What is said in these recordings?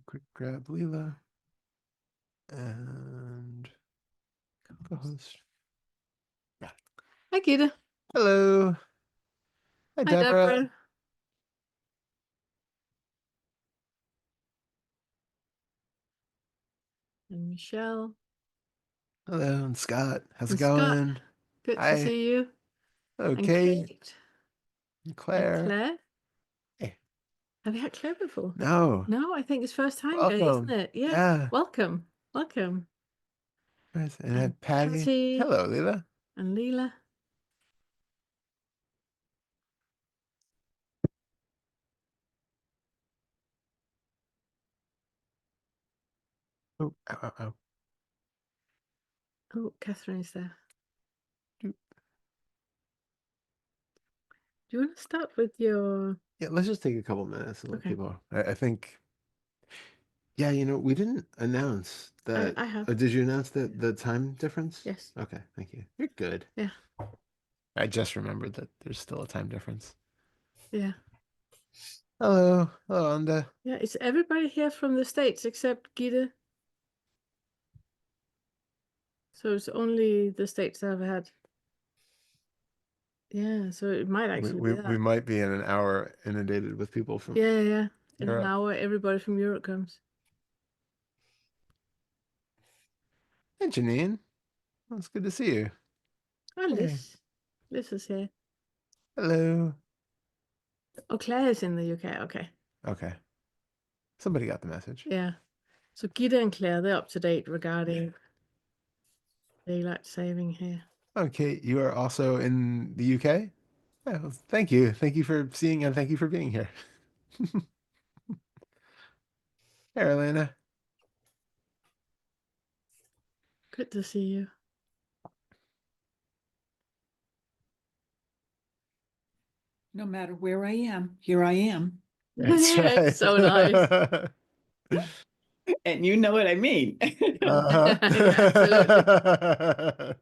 Quick grab Leela and co-host. Yeah. Hi, Gitte. Hello. Hi, Hi, Deborah. Deborah. And Michelle. Hello, and Scott. How's it And Scott. going? Good to Hi. see you. And Okay. Kate. And Claire. Claire. Hey. Have you had Claire before? No. No, I think it's first time, isn't Welcome. it? Yeah. Yeah. Welcome. Welcome. Nice. And And then Patty. Patty. Hello, Leela. And Leela. Oh, ow, ow, ow. Oh, Catherine is there. Doop. Do you want to start with your... Yeah, let's just take a couple minutes and let Okay. people. I think. Yeah, we didn't announce that. I have. Did you announce the time difference? Yes. Okay, thank you. You're good. Yeah. I just remembered that there's still a time difference. Yeah. Hello. Hello, Anda. Yeah. It's everybody here from the States except Gitte. So it's only the States that have had. Yeah. So it might We, actually we be we that. might be in an hour inundated with people from Yeah, yeah. In an Europe. hour, everybody from Europe comes. Hey, Janine. Well, it's good to see you. Oh, Hey. Liz. Liz is here. Hello. Oh, Claire is in the UK. Okay. Okay. Somebody got the message. Yeah. So Gitte and Claire, they're up to date regarding daylight saving here. Okay, you are also in the UK? Yeah, well, thank you. Thank you for seeing and thank you for being here. Hey, Elena. Good to see you. No matter where I am, here I am. That's It's right. so nice. And you know what I mean. Yeah, absolutely. Uh-huh.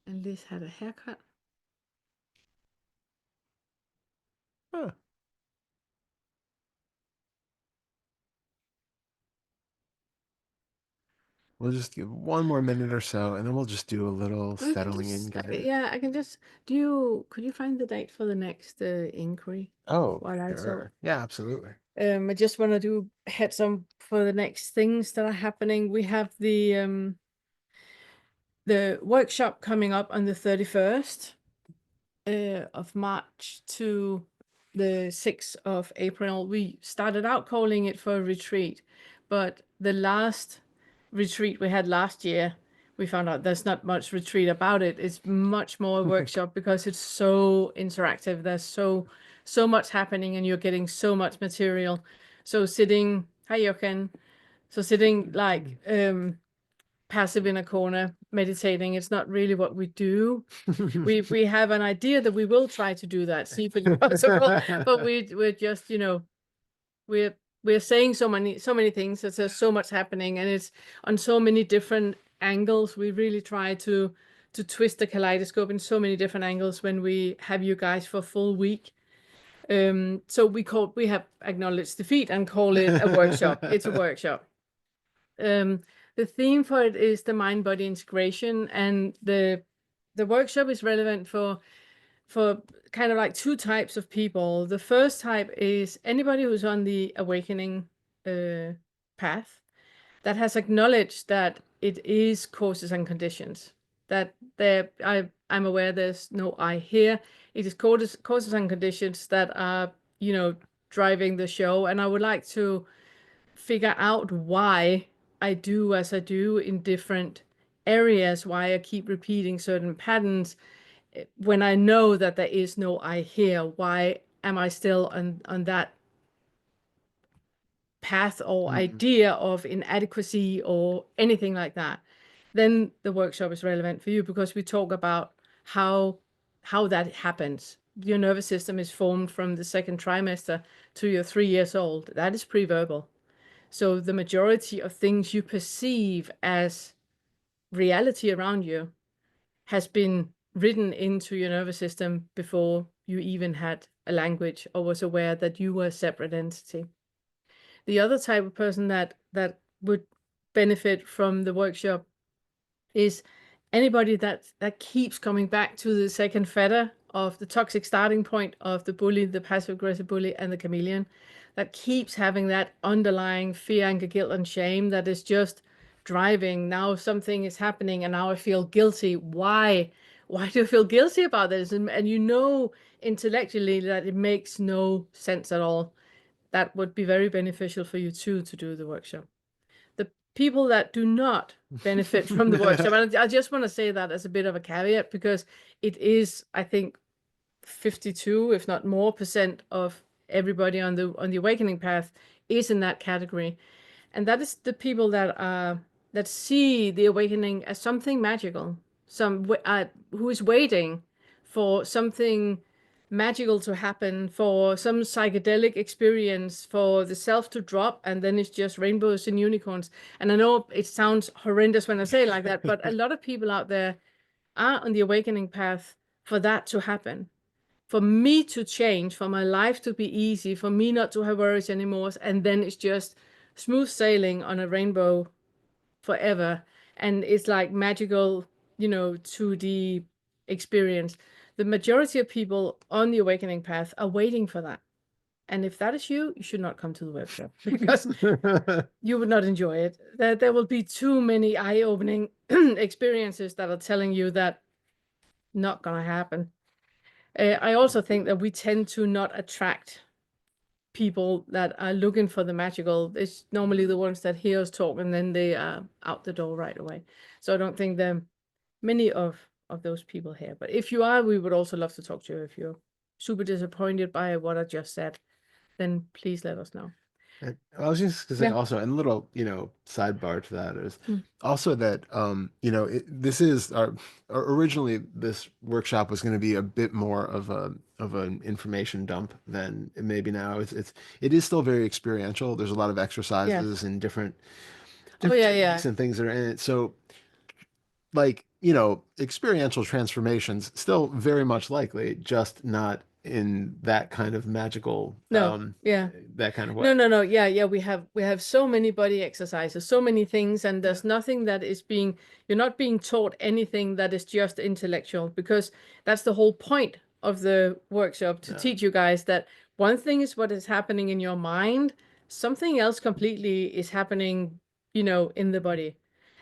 And Liz had a haircut. Huh. We'll just give one more minute or so, and then we'll just do a little We can settling in just, guide. yeah, I can just, could you find the date for the next inquiry Oh, while I talk? sure. Yeah, absolutely. I just want to do heads up for the next things that are happening. We have the workshop coming up on the 31st of March to the 6th of April. We started out calling it for a retreat, but the last retreat we had last year, we found out there's not much retreat about it. It's much more a workshop because it's so interactive. There's so much happening and you're getting so much material. So sitting, hi Jochen. So sitting like passive in a corner meditating, it's not really what we do. We have an idea that we will try to do that, see if it's possible, but we're just, we're we're saying so many things. There's so much happening and it's on so many different angles. We really try to twist the kaleidoscope in so many different angles when we have you guys for a full week. So we have acknowledged defeat and call it a workshop. It's a workshop. The theme for it is the mind-body integration, and the workshop is relevant for kind of like two types of people. The first type is anybody who's on the awakening path that has acknowledged that it is causes and conditions. That I'm aware there's no I here. It is causes and conditions that are, driving the show, and I would like to figure out why I do as I do in different areas, why I keep repeating certain patterns when I know that there is no I here. Why am I still on that path or idea of inadequacy or anything like that? Then the workshop is relevant for you because we talk about how that happens. Your nervous system is formed from the second trimester to you're 3 years old. That is pre-verbal. So the majority of things you perceive as reality around you has been written into your nervous system before you even had a language or was aware that you were a separate entity. The other type of person that would benefit from the workshop is anybody that keeps coming back to the second fetter of the toxic starting point of the bully, the passive aggressive bully, and the chameleon, that keeps having that underlying fear, anger, guilt, and shame that is just driving. Now something is happening and now I feel guilty. Why do I feel guilty about this? And you know intellectually that it makes no sense at all. That would be very beneficial for you too to do the workshop. The people that do not benefit from the workshop, and I just want to say that as a bit of a caveat, because it is, I think, 52, if not more, percent of everybody on the awakening path is in that category. And that is the people that see the awakening as something magical, who is waiting for something magical to happen, for some psychedelic experience, for the self to drop, and then it's just rainbows and unicorns. And I know it sounds horrendous when I say it like that, but a lot of people out there are on the awakening path for that to happen, for me to change, for my life to be easy, for me not to have worries anymore, and then it's just smooth sailing on a rainbow forever. And it's like magical, to the experience. The majority of people on the awakening path are waiting for that. And if that is you, you should not come to the workshop because you would not enjoy it. There will be too many eye-opening experiences that are telling you that not gonna happen. I also think that we tend to not attract people that are looking for the magical. It's normally the ones that hear us talk and then they are out the door right away. So I don't think there are many of those people here. But if you are, we would also love to talk to you. If you're super disappointed by what I just said, then please let us know. I was just gonna say Yeah. also, and a little, sidebar to that is Mm. also that, this is originally this workshop was going to be a bit more of an information dump than it may be now. It is still very experiential. There's a lot of exercises and different Oh yeah, techniques and things that are in it. So like, experiential transformations still very much likely, just not in that kind of magical, No, yeah. that kind of way. No. Yeah. We have so many body exercises, so many things, and there's nothing that is you're not being taught anything that is just intellectual, because that's the whole point of the workshop, to teach you guys that one thing is what is happening in your mind, something else completely is happening, in the body.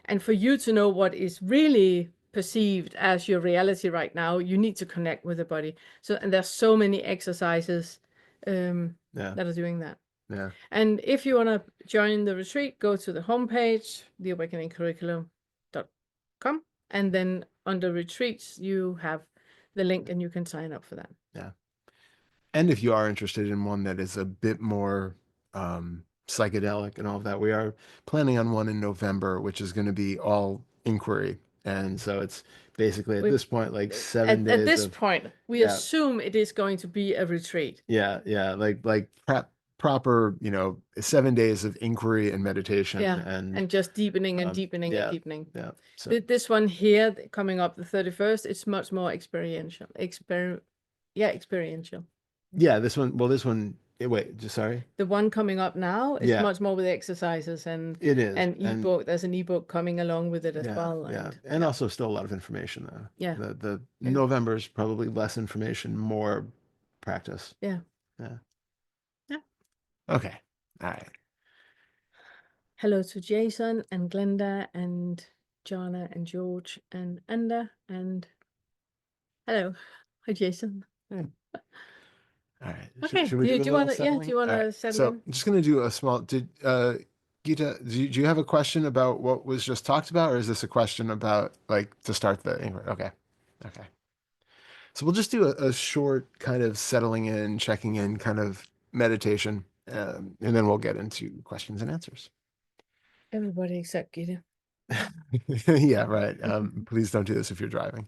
And for you to know what is really perceived as your reality right now, you need to connect with the body. So, and there's so many exercises that are doing that. Yeah. And if you want to join the retreat, go to the homepage, theawakeningcurriculum.com, and then under retreats, you have the link and you can sign up for that. Yeah. And if you are interested in one that is a bit more psychedelic and all of that, we are planning on one in November, which is going to be all inquiry. And so it's basically at this point like 7 days at this of point, we assume it is going to be a retreat. yeah, like proper, 7 days of inquiry and meditation and just deepening and deepening and deepening. Yeah. So This one here coming up the 31st, it's much more experiential. Experiential. Yeah, this one, wait, just sorry. The one coming up now is much more with exercises and it is and ebook. There's an ebook coming along with it as well. And also still a lot of information though. Yeah. The November is probably less information, more practice. Yeah. Okay. All right. Hello to Jason and Glenda and Jana and George and Anda and hello. Hi Jason. All right. Okay. Should we do you want to settling? do you want All to right. settle So in? I'm just gonna do a small Gita, do you have a question about what was just talked about, or is this a question about like to start the inquiry? Okay. Okay. So we'll just do a short kind of settling in, checking in kind of meditation, and then we'll get into questions and answers. Everybody except Gita. Yeah, right. Please don't do this if you're driving.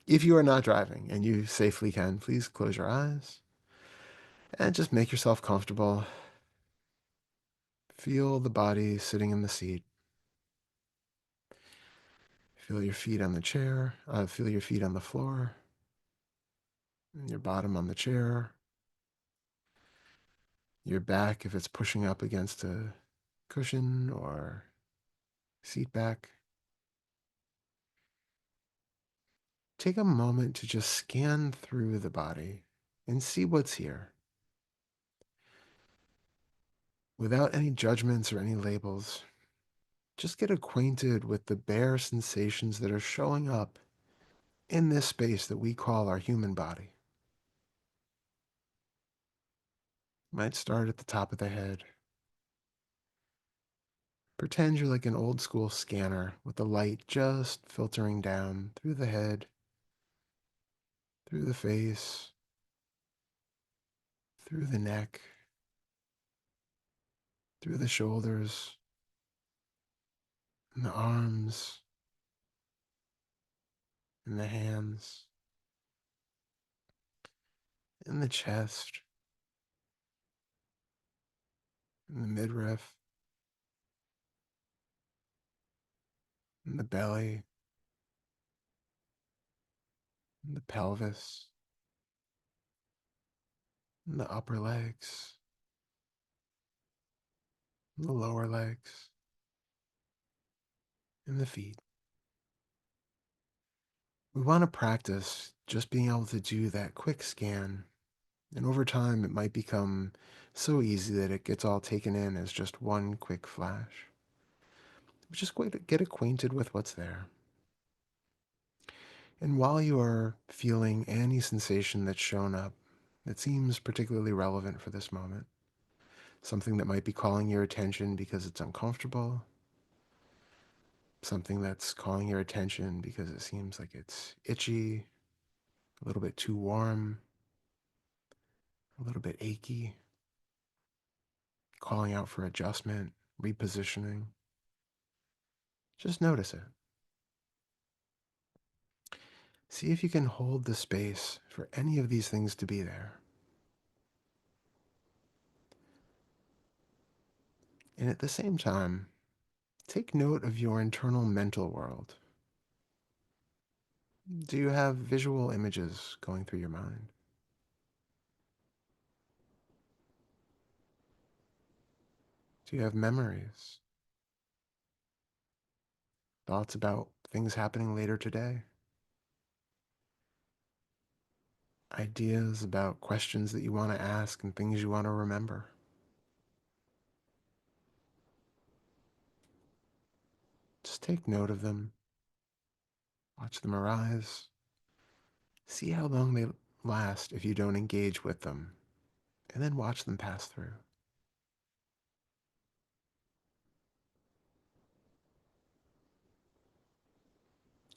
If you are not driving and you safely can, please close your eyes and just make yourself comfortable. Feel the body sitting in the seat. Feel your feet on the chair. Feel your feet on the floor. And your bottom on the chair. Your back if it's pushing up against a cushion or seat back. Take a moment to just scan through the body and see what's here without any judgments or any labels. Just get acquainted with the bare sensations that are showing up in this space that we call our human body. Might start at the top of the head. Pretend you're like an old school scanner with the light just filtering down through the head, through the face, through the neck, through the shoulders, and the arms, and the hands, and the chest, and the midriff, and the belly, and the pelvis, and the upper legs, and the lower legs, and the feet. We want to practice just being able to do that quick scan. And over time, it might become so easy that it gets all taken in as just one quick flash. Just get acquainted with what's there. And while you are feeling any sensation that's shown up that seems particularly relevant for this moment, something that might be calling your attention because it's uncomfortable, something that's calling your attention because it seems like it's itchy, a little bit too warm, a little bit achy, calling out for adjustment, repositioning. Just notice it. See if you can hold the space for any of these things to be there. And at the same time, take note of your internal mental world. Do you have visual images going through your mind? Do you have memories? Thoughts about things happening later today? Ideas about questions that you want to ask and things you want to remember? Just take note of them. Watch them arise. See how long they last if you don't engage with them, and then watch them pass through.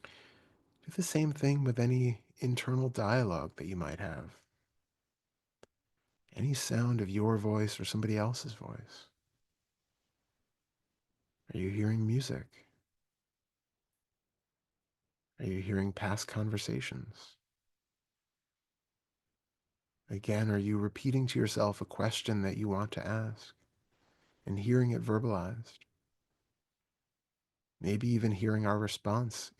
Do the same thing with any internal dialogue that you might have. Any sound of your voice or somebody else's voice. Are you hearing music? Are you hearing past conversations? Again, are you repeating to yourself a question that you want to ask and hearing it verbalized? Maybe even hearing our response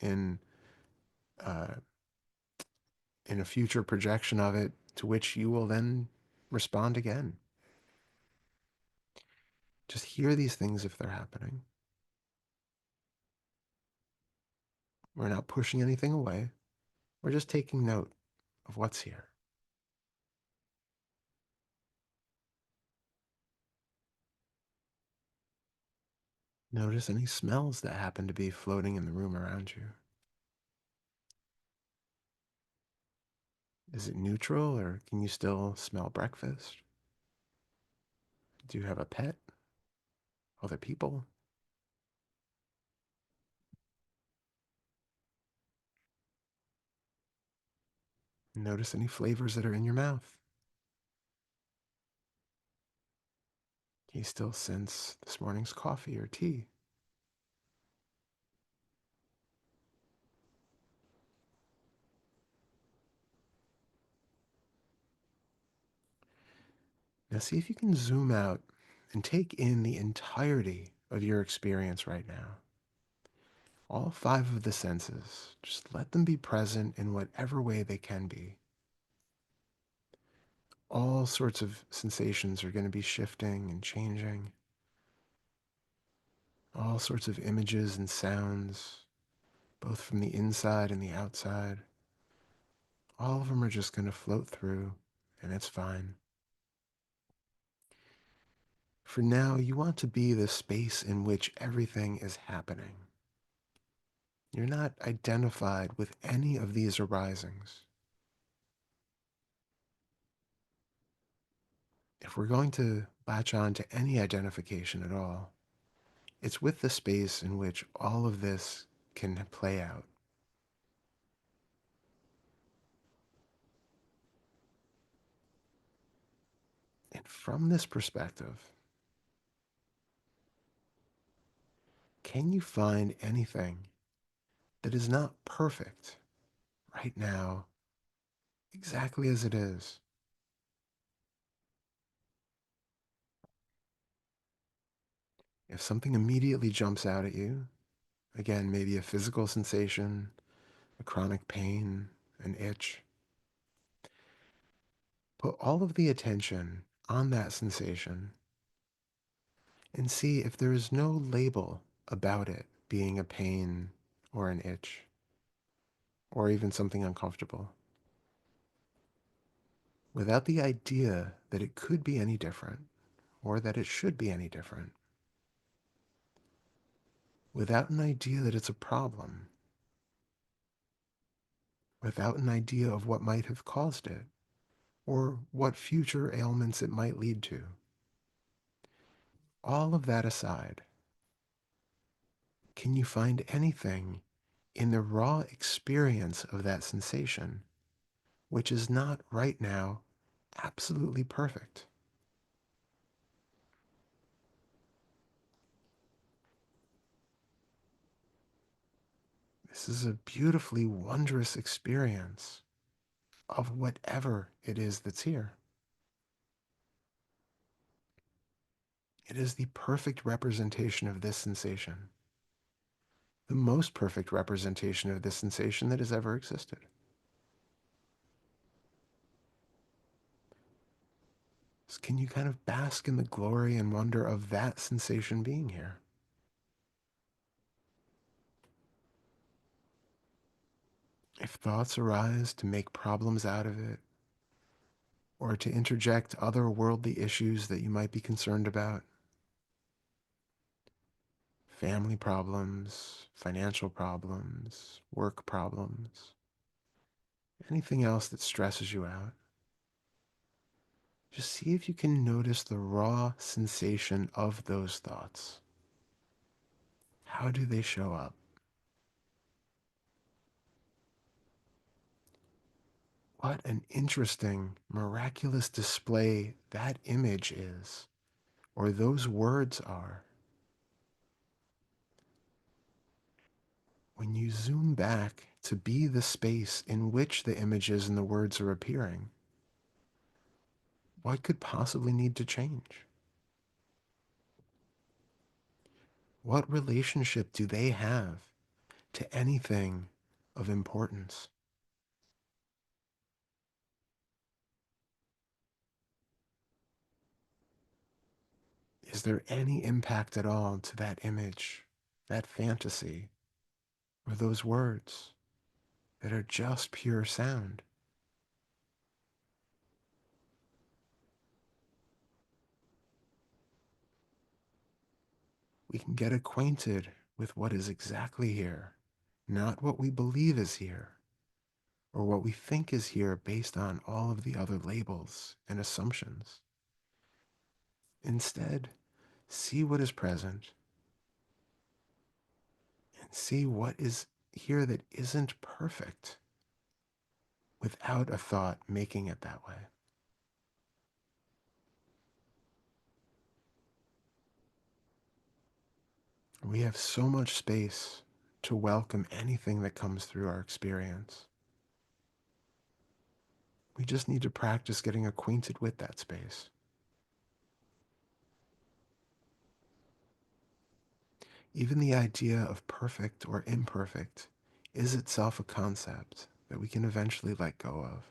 uh, in a future projection of it to which you will then respond again. Just hear these things if they're happening. We're not pushing anything away. We're just taking note of what's here. Notice any smells that happen to be floating in the room around you. Is it neutral or can you still smell breakfast? Do you have a pet? Other people? Notice any flavors that are in your mouth. Can you still sense this morning's coffee or tea? Now see if you can zoom out and take in the entirety of your experience right now. All five of the senses, just let them be present in whatever way they can be. All sorts of sensations are going to be shifting and changing. All sorts of images and sounds, both from the inside and the outside. All of them are just going to float through, and it's fine. For now, you want to be the space in which everything is happening. You're not identified with any of these arisings. If we're going to latch on to any identification at all, it's with the space in which all of this can play out. And from this perspective, can you find anything that is not perfect right now, exactly as it is? If something immediately jumps out at you, again, maybe a physical sensation, a chronic pain, an itch, put all of the attention on that sensation and see if there is no label about it being a pain or an itch or even something uncomfortable, without the idea that it could be any different or that it should be any different, without an idea that it's a problem, without an idea of what might have caused it or what future ailments it might lead to. All of that aside, can you find anything in the raw experience of that sensation which is not right now absolutely perfect? This is a beautifully wondrous experience of whatever it is that's here. It is the perfect representation of this sensation, the most perfect representation of this sensation that has ever existed. So can you kind of bask in the glory and wonder of that sensation being here? If thoughts arise to make problems out of it, or to interject other worldly issues that you might be concerned about, family problems, financial problems, work problems, anything else that stresses you out, just see if you can notice the raw sensation of those thoughts. How do they show up? What an interesting, miraculous display that image is, or those words are. When you zoom back to be the space in which the images and the words are appearing, what could possibly need to change? What relationship do they have to anything of importance? Is there any impact at all to that image, that fantasy, or those words that are just pure sound? We can get acquainted with what is exactly here, not what we believe is here, or what we think is here based on all of the other labels and assumptions. Instead, see what is present and see what is here that isn't perfect without a thought making it that way. We have so much space to welcome anything that comes through our experience. We just need to practice getting acquainted with that space. Even the idea of perfect or imperfect is itself a concept that we can eventually let go of.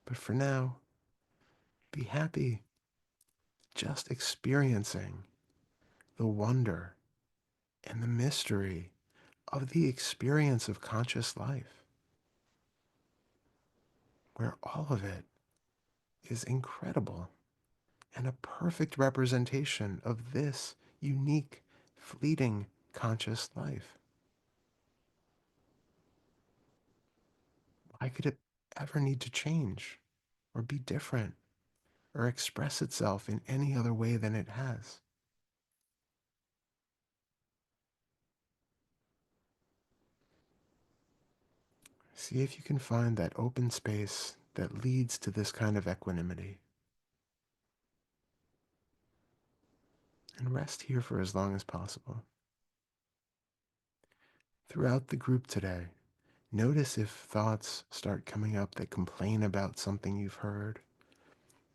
But for now, be happy just experiencing the wonder and the mystery of the experience of conscious life, where all of it is incredible and a perfect representation of this unique, fleeting conscious life. Why could it ever need to change or be different or express itself in any other way than it has? See if you can find that open space that leads to this kind of equanimity. And rest here for as long as possible. Throughout the group today, notice if thoughts start coming up that complain about something you've heard,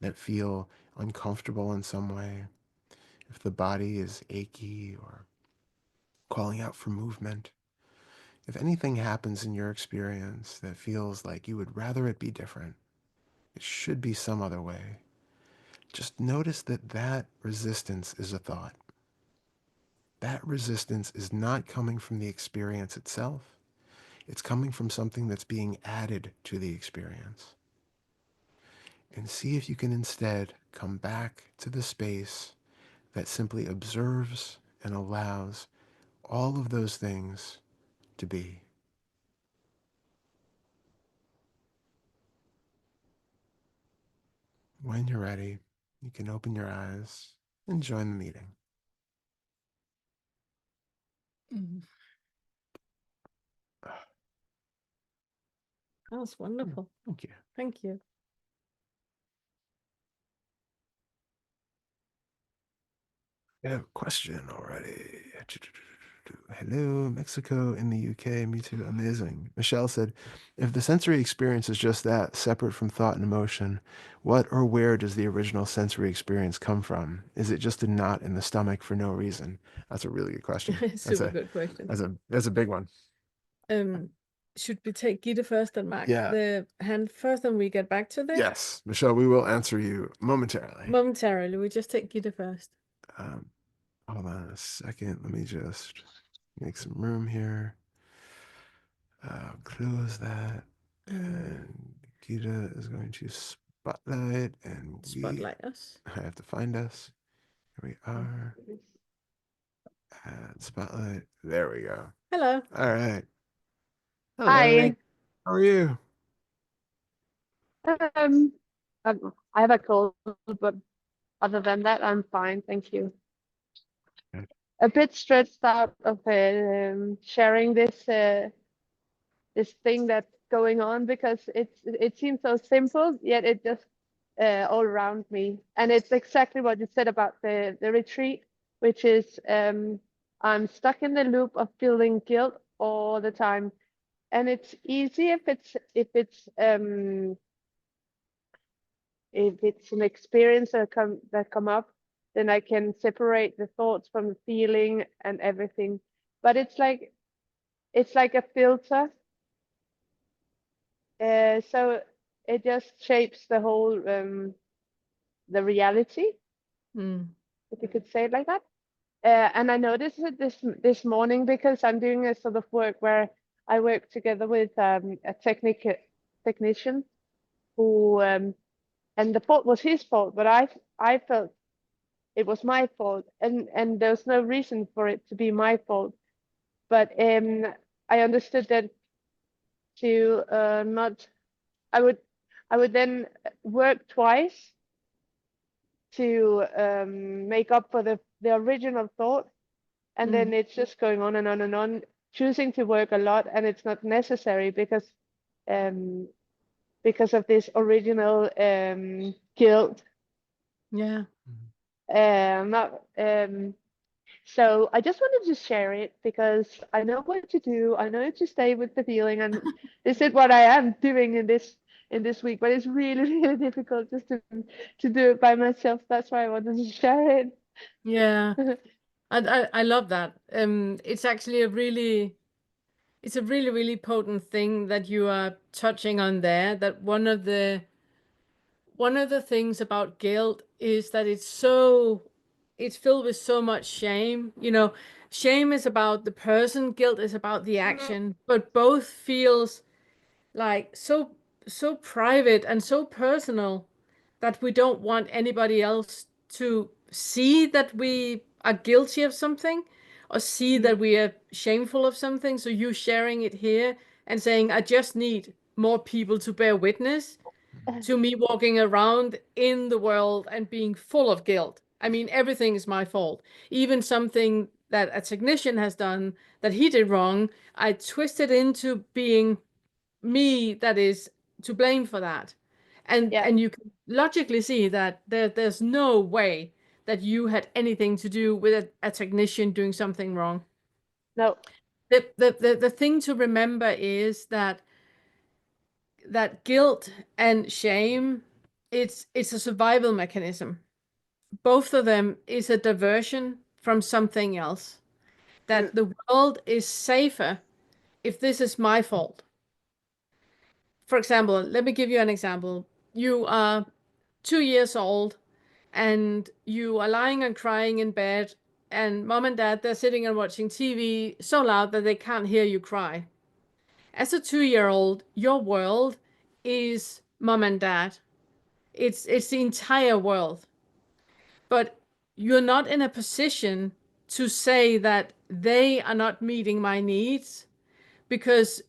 that feel uncomfortable in some way, if the body is achy or calling out for movement. If anything happens in your experience that feels like you would rather it be different, it should be some other way, just notice that that resistance is a thought. That resistance is not coming from the experience itself. It's coming from something that's being added to the experience. And see if you can instead come back to the space that simply observes and allows all of those things to be. When you're ready, you can open your eyes and join the meeting. Mm. That was wonderful. Thank you. Thank you. I have a question already. Hello, Mexico in the UK. Me too. Amazing. Michelle said, if the sensory experience is just that, separate from thought and emotion, what or where does the original sensory experience come from? Is it just a knot in the stomach for no reason? That's a really good question. Super good question. That's a big one. Should we take Gitte first and Mark Yeah. the hand first and we get back to this? Yes, Michelle, we will answer you momentarily. Momentarily, we just take Gitte first. Hold on a second. Let me just make some room here. Close that. And Gita is going to spotlight and Spotlight us. I have to find us. Here we are. Add spotlight. There we go. Hello. All right. Hello. Hi. How are you? Um, I have a cold, but other than that, I'm fine. Thank you. Good. A bit stressed out of sharing this thing that's going on because it seems so simple, yet it just all around me. And it's exactly what you said about the retreat, which is I'm stuck in the loop of feeling guilt all the time. And it's easy if it's an experience that come up, then I can separate the thoughts from the feeling and everything. But it's like a filter. So it just shapes the whole the reality, if you could say it like that. And I noticed it this morning because I'm doing a sort of work where I work together with a technician who and the fault was his fault, but I felt it was my fault, and there's no reason for it to be my fault. But I understood that to not, I would then work twice to make up for the original thought, and then it's just going on and on and on, choosing to work a lot, and it's not necessary because of this original guilt. Yeah. Not So I just wanted to share it because I know what to do. I know to stay with the feeling, and this is what I am doing in this week. But it's really, really difficult just to do it by myself. That's why I wanted to share it. Yeah. I love that. It's actually it's a really, really potent thing that you are touching on there. That one of the things about guilt is that it's filled with so much shame. You know, shame is about the person, guilt is about the action, but both feels like so private and so personal that we don't want anybody else to see that we are guilty of something or see that we are shameful of something. So you sharing it here and saying, I just need more people to bear witness to me walking around in the world and being full of guilt. I mean, everything is my fault. Even something that a technician has done that he did wrong, I twisted into being me that is to blame for that. And you can logically see that there's no way that you had anything to do with a technician doing something wrong. No. The thing to remember is that guilt and shame, it's a survival mechanism. Both of them is a diversion from something else. That the world is safer if this is my fault. For example, let me give you an example. You are 2 years old and you are lying and crying in bed, and mom and dad, they're sitting and watching TV so loud that they can't hear you cry. As a 2-year-old, your world is mom and dad. It's the entire world. But you're not in a position to say that they are not meeting my needs, because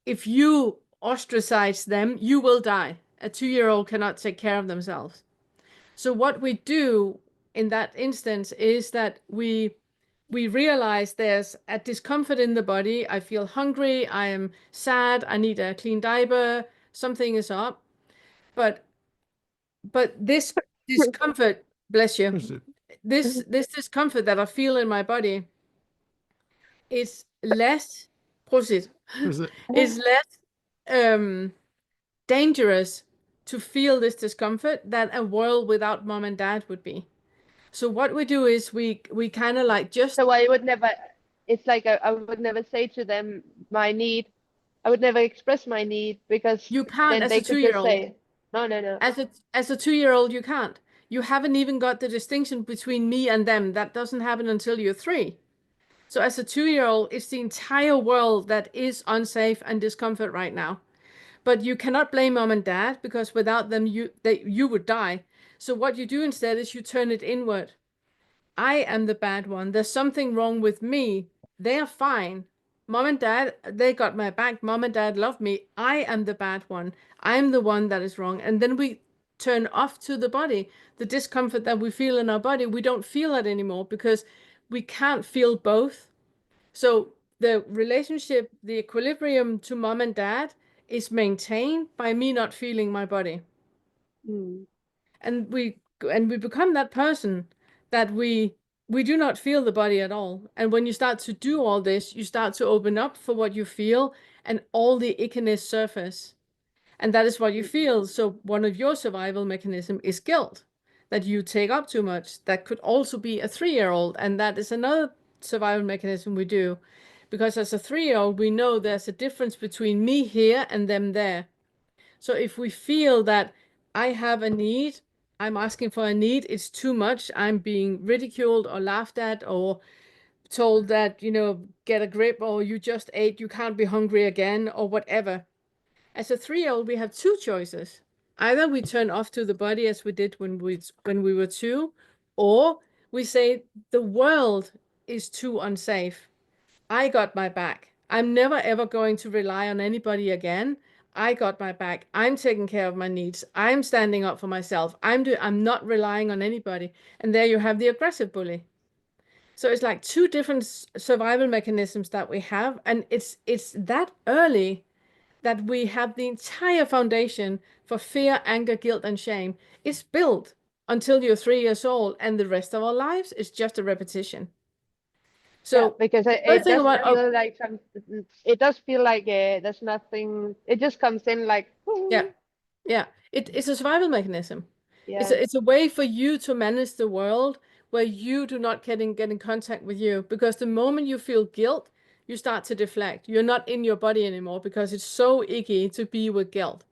if you ostracize them, you will die. A 2-year-old cannot take care of themselves. So what we do in that instance is that we realize there's a discomfort in the body. I feel hungry, I am sad, I need a clean diaper, something is up. But this discomfort, bless you, this discomfort that I feel in my body is less, is less dangerous to feel this discomfort than a world without mom and dad would be. So what we do is we kind of like just. So I would never, it's like I would never say to them my need. I would never express my need, because you can't then as they a could just 2-year-old. say, no. As a 2-year-old, you can't. You haven't even got the distinction between me and them. That doesn't happen until you're 3. So as a 2-year-old, it's the entire world that is unsafe and discomfort right now. But you cannot blame mom and dad, because without them, you would die. So what you do instead is you turn it inward. I am the bad one. There's something wrong with me. They're fine. Mom and dad, they got my back. Mom and dad love me. I am the bad one. I'm the one that is wrong. And then we turn off to the body. The discomfort that we feel in our body, we don't feel that anymore, because we can't feel both. So the relationship, the equilibrium to mom and dad is maintained by me not feeling my body. And we become that person that we do not feel the body at all. And when you start to do all this, you start to open up for what you feel, and all the ickiness surface. And that is what you feel. So one of your survival mechanism is guilt, that you take up too much. That could also be a 3-year-old. And that is another survival mechanism we do. Because as a 3-year-old, we know there's a difference between me here and them there. So if we feel that I have a need, I'm asking for a need, it's too much, I'm being ridiculed or laughed at or told that, get a grip, or you just ate, you can't be hungry again, or whatever. As a 3-year-old, we have 2 choices. Either we turn off to the body as we did when we were 2, or we say the world is too unsafe. I got my back. I'm never ever going to rely on anybody again. I got my back. I'm taking care of my needs. I'm standing up for myself. I'm not relying on anybody. And there you have the aggressive bully. So it's like 2 different survival mechanisms that we have, and it's that early that we have the entire foundation for fear, anger, guilt, and shame. It's built until you're 3 years old, and the rest of our lives is just a repetition. So because it does feel like it does feel like there's nothing. It just comes in like. Yeah. It's a survival mechanism. Yeah. It's a way for you to manage the world where you do not get in contact with you, because the moment you feel guilt, you start to deflect. You're not in your body anymore because it's so icky to be with guilt.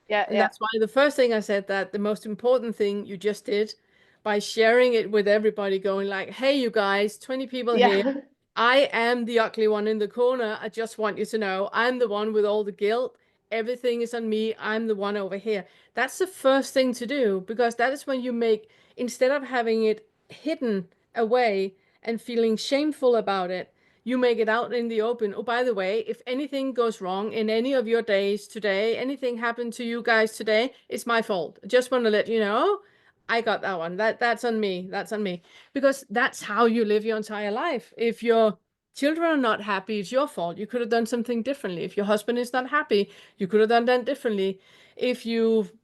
Yeah, And yeah, that's why the first thing I said, that the most important thing you just did by sharing it with everybody, going like, hey, you guys, 20 people here. yeah. I am the ugly one in the corner. I just want you to know I'm the one with all the guilt. Everything is on me. I'm the one over here. That's the first thing to do, because that is when you make, instead of having it hidden away and feeling shameful about it, you make it out in the open. Oh, by the way, if anything goes wrong in any of your days today, anything happened to you guys today, it's my fault. I just want to let you know, I got that one. That's on me. That's on me. Because that's how you live your entire life. If your children are not happy, it's your fault. You could have done something differently. If your husband is not happy, you could have done that differently. If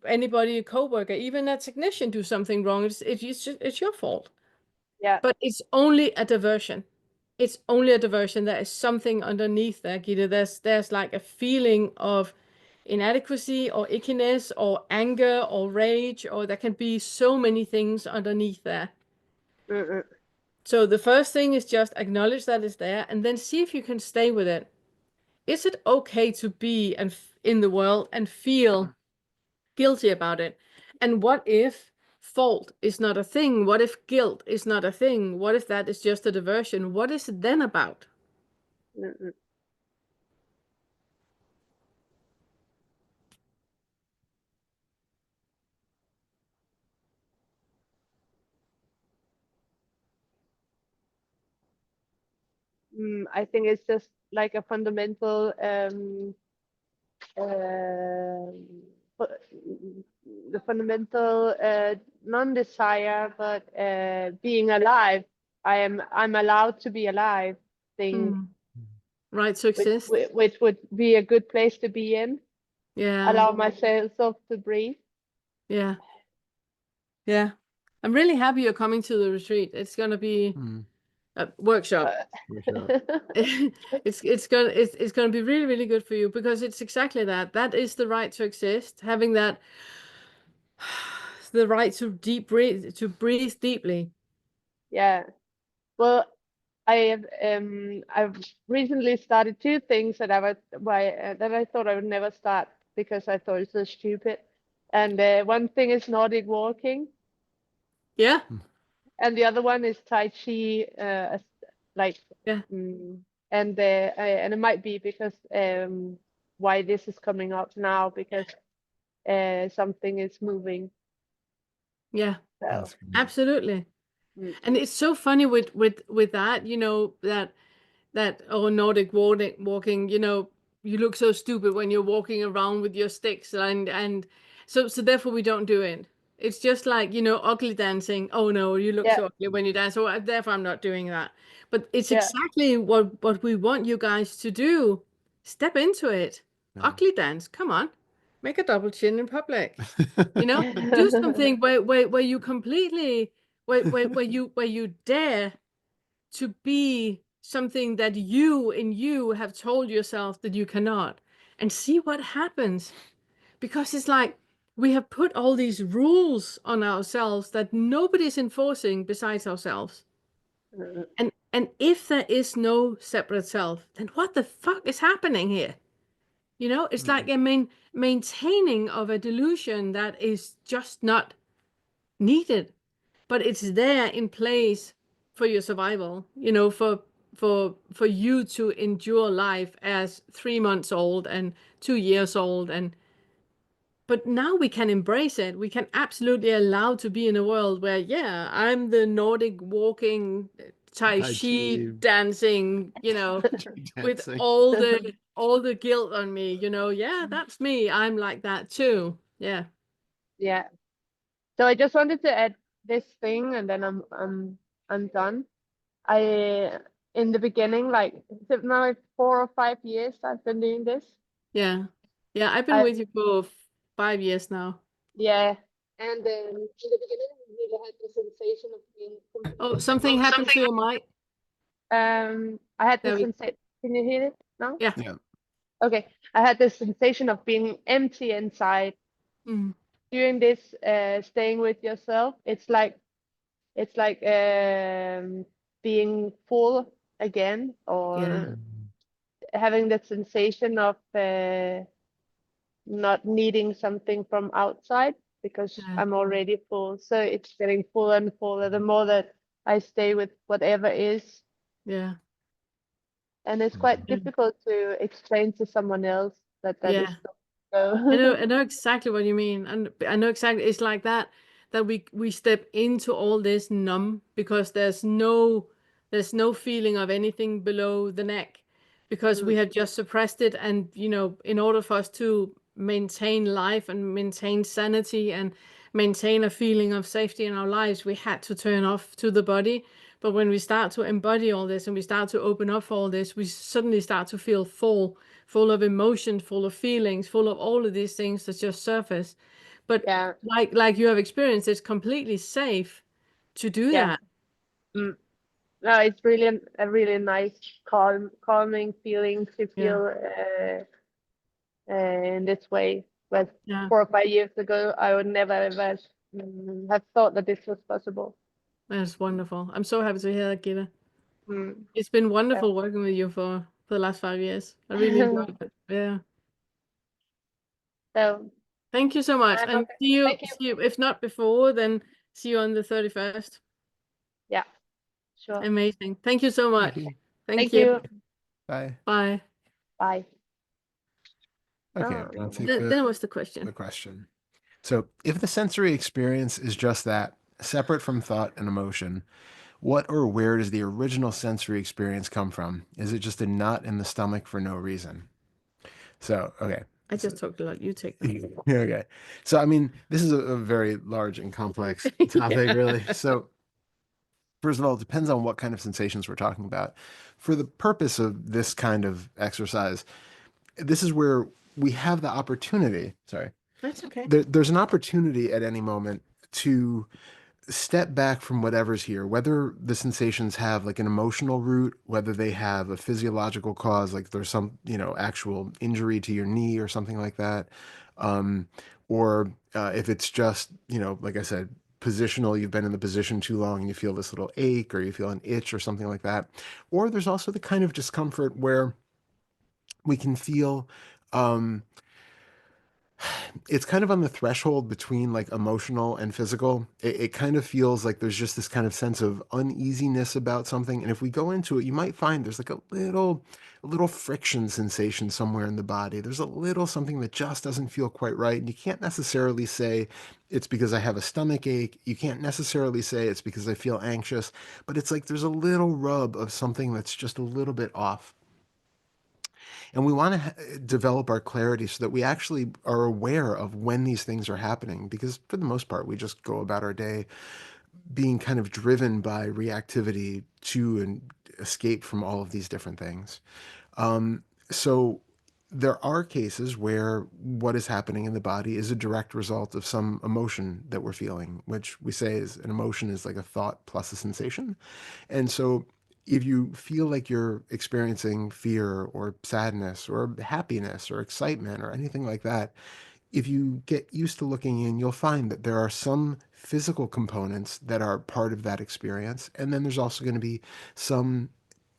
anybody, a coworker, even a technician do something wrong, it's your fault. Yeah. But it's only a diversion. It's only a diversion. There is something underneath there, Gita. There's like a feeling of inadequacy or ickiness or anger or rage, or there can be so many things underneath there. Mm-mm. So the first thing is just acknowledge that it's there, and then see if you can stay with it. Is it okay to be in the world and feel guilty about it? And what if fault is not a thing? What if guilt is not a thing? What if that is just a diversion? What is it then about? Mm-mm. I think it's just like a fundamental fu- the fundamental non-desire, but being alive. I'm allowed to be alive thing, Right, to exist. which would be a good place to be in. Yeah, Allow myself to breathe. yeah, yeah. I'm really happy you're coming to the retreat. It's gonna be a workshop. It's gonna be really, really good for you, because it's exactly that. That is the right to exist, having that the right to breathe deeply. Yeah. Well, I've recently started two things that I thought I would never start because I thought it was stupid. And one thing is Nordic walking, Yeah, and the other one is Tai Chi. Like, yeah, and it might be because why this is coming up now, because something is moving. yeah. So, That's great. Absolutely. mm, And it's so funny with that, that Nordic walking, you look so stupid when you're walking around with your sticks, and so therefore we don't do it. It's just like, ugly dancing. Oh no, you look yeah, so ugly when you dance. So therefore I'm not doing that. But it's yeah, exactly what we want you guys to do. Step into it. Yeah. Ugly dance. Come on. Make a double chin in public. Do something where you completely where you dare to be something that you have told yourself that you cannot, and see what happens. Because it's like we have put all these rules on ourselves that nobody's enforcing besides ourselves. mm, And if there is no separate self, then what the fuck is happening here? It's like a maintaining of a delusion that is just not needed, but it's there in place for your survival, for you to endure life as 3 months old and 2 years old. But now we can embrace it. We can absolutely allow to be in a world where, yeah, I'm the Nordic walking, Tai Tai Chi Chi. dancing, with Dancing. all the guilt on me, yeah, that's me. I'm like that too. Yeah. yeah. So I just wanted to add this thing, and then I'm done. I In the beginning, like, is it now like 4 or 5 years I've been doing this. Yeah. Yeah, I've been I with you for 5 years now. Yeah, and then in the beginning, I really had the sensation of being Oh, completely. something happened to your mic. I had the There we sensation. Can you hear it now? Yeah. Yeah. Okay, I had the sensation of being empty inside. Mm. Doing this, staying with yourself, it's like It's like being full again, Yeah. or having the sensation of not needing something from outside because Yeah. I'm already full. So it's getting fuller and fuller the more that I stay with whatever is. Yeah. And it's quite Yeah. difficult to explain to someone else that that is Yeah. so. I know exactly what you mean. And I know exactly it's like that we step into all this numb because there's no feeling of anything below the neck because we Mm, have just suppressed it. And in order for us to maintain life and maintain sanity and maintain a feeling of safety in our lives, we had to turn off to the body. But when we start to embody all this and we start to open up for all this, we suddenly start to feel full of emotion, full of feelings, full of all of these things that just surface. But yeah, like you have experienced, it's completely safe to do yeah. that. Mm. No, it's really a really nice, calming feeling to Yeah, feel in this way. But yeah, 4 or 5 years ago, I would never ever have thought that this was possible. that's wonderful. I'm so happy to hear that, Gita. Mm. It's been Yeah. wonderful working with you for the last 5 years. I really enjoyed it. Yeah. So Thank you so much. I'm And okay. see Thank you. you, if not before, then see you on the 31st. Yeah, sure. Amazing. Thank you so Thank much. you. Thank Thank you. you. Bye. Bye. Bye. Okay, I'll take That was the question. the question. So, if the sensory experience is just that, separate from thought and emotion, what or where does the original sensory experience come from? Is it just a knot in the stomach for no reason? So, okay. I just talked a lot. You take that. Okay. So, I mean, this is a very large and complex topic, Yeah. really. So, first of all, it depends on what kind of sensations we're talking about. For the purpose of this kind of exercise, this is where we have the opportunity. Sorry. That's okay. There's an opportunity at any moment to step back from whatever's here, whether the sensations have like an emotional root, whether they have a physiological cause, like there's some, actual injury to your knee or something like that. Um, or if it's just, like I said, positional, you've been in the position too long and you feel this little ache or you feel an itch or something like that. Or there's also the kind of discomfort where we can feel, um, it's kind of on the threshold between like emotional and physical. It kind of feels like there's just this kind of sense of uneasiness about something. And if we go into it, you might find there's like a little friction sensation somewhere in the body. There's a little something that just doesn't feel quite right. And you can't necessarily say it's because I have a stomach ache. You can't necessarily say it's because I feel anxious, but it's like there's a little rub of something that's just a little bit off. And we want to develop our clarity so that we actually are aware of when these things are happening. Because for the most part, we just go about our day being kind of driven by reactivity to and escape from all of these different things. So there are cases where what is happening in the body is a direct result of some emotion that we're feeling, which we say is an emotion is like a thought plus a sensation. And so if you feel like you're experiencing fear or sadness or happiness or excitement or anything like that, if you get used to looking in, you'll find that there are some physical components that are part of that experience. And then there's also going to be some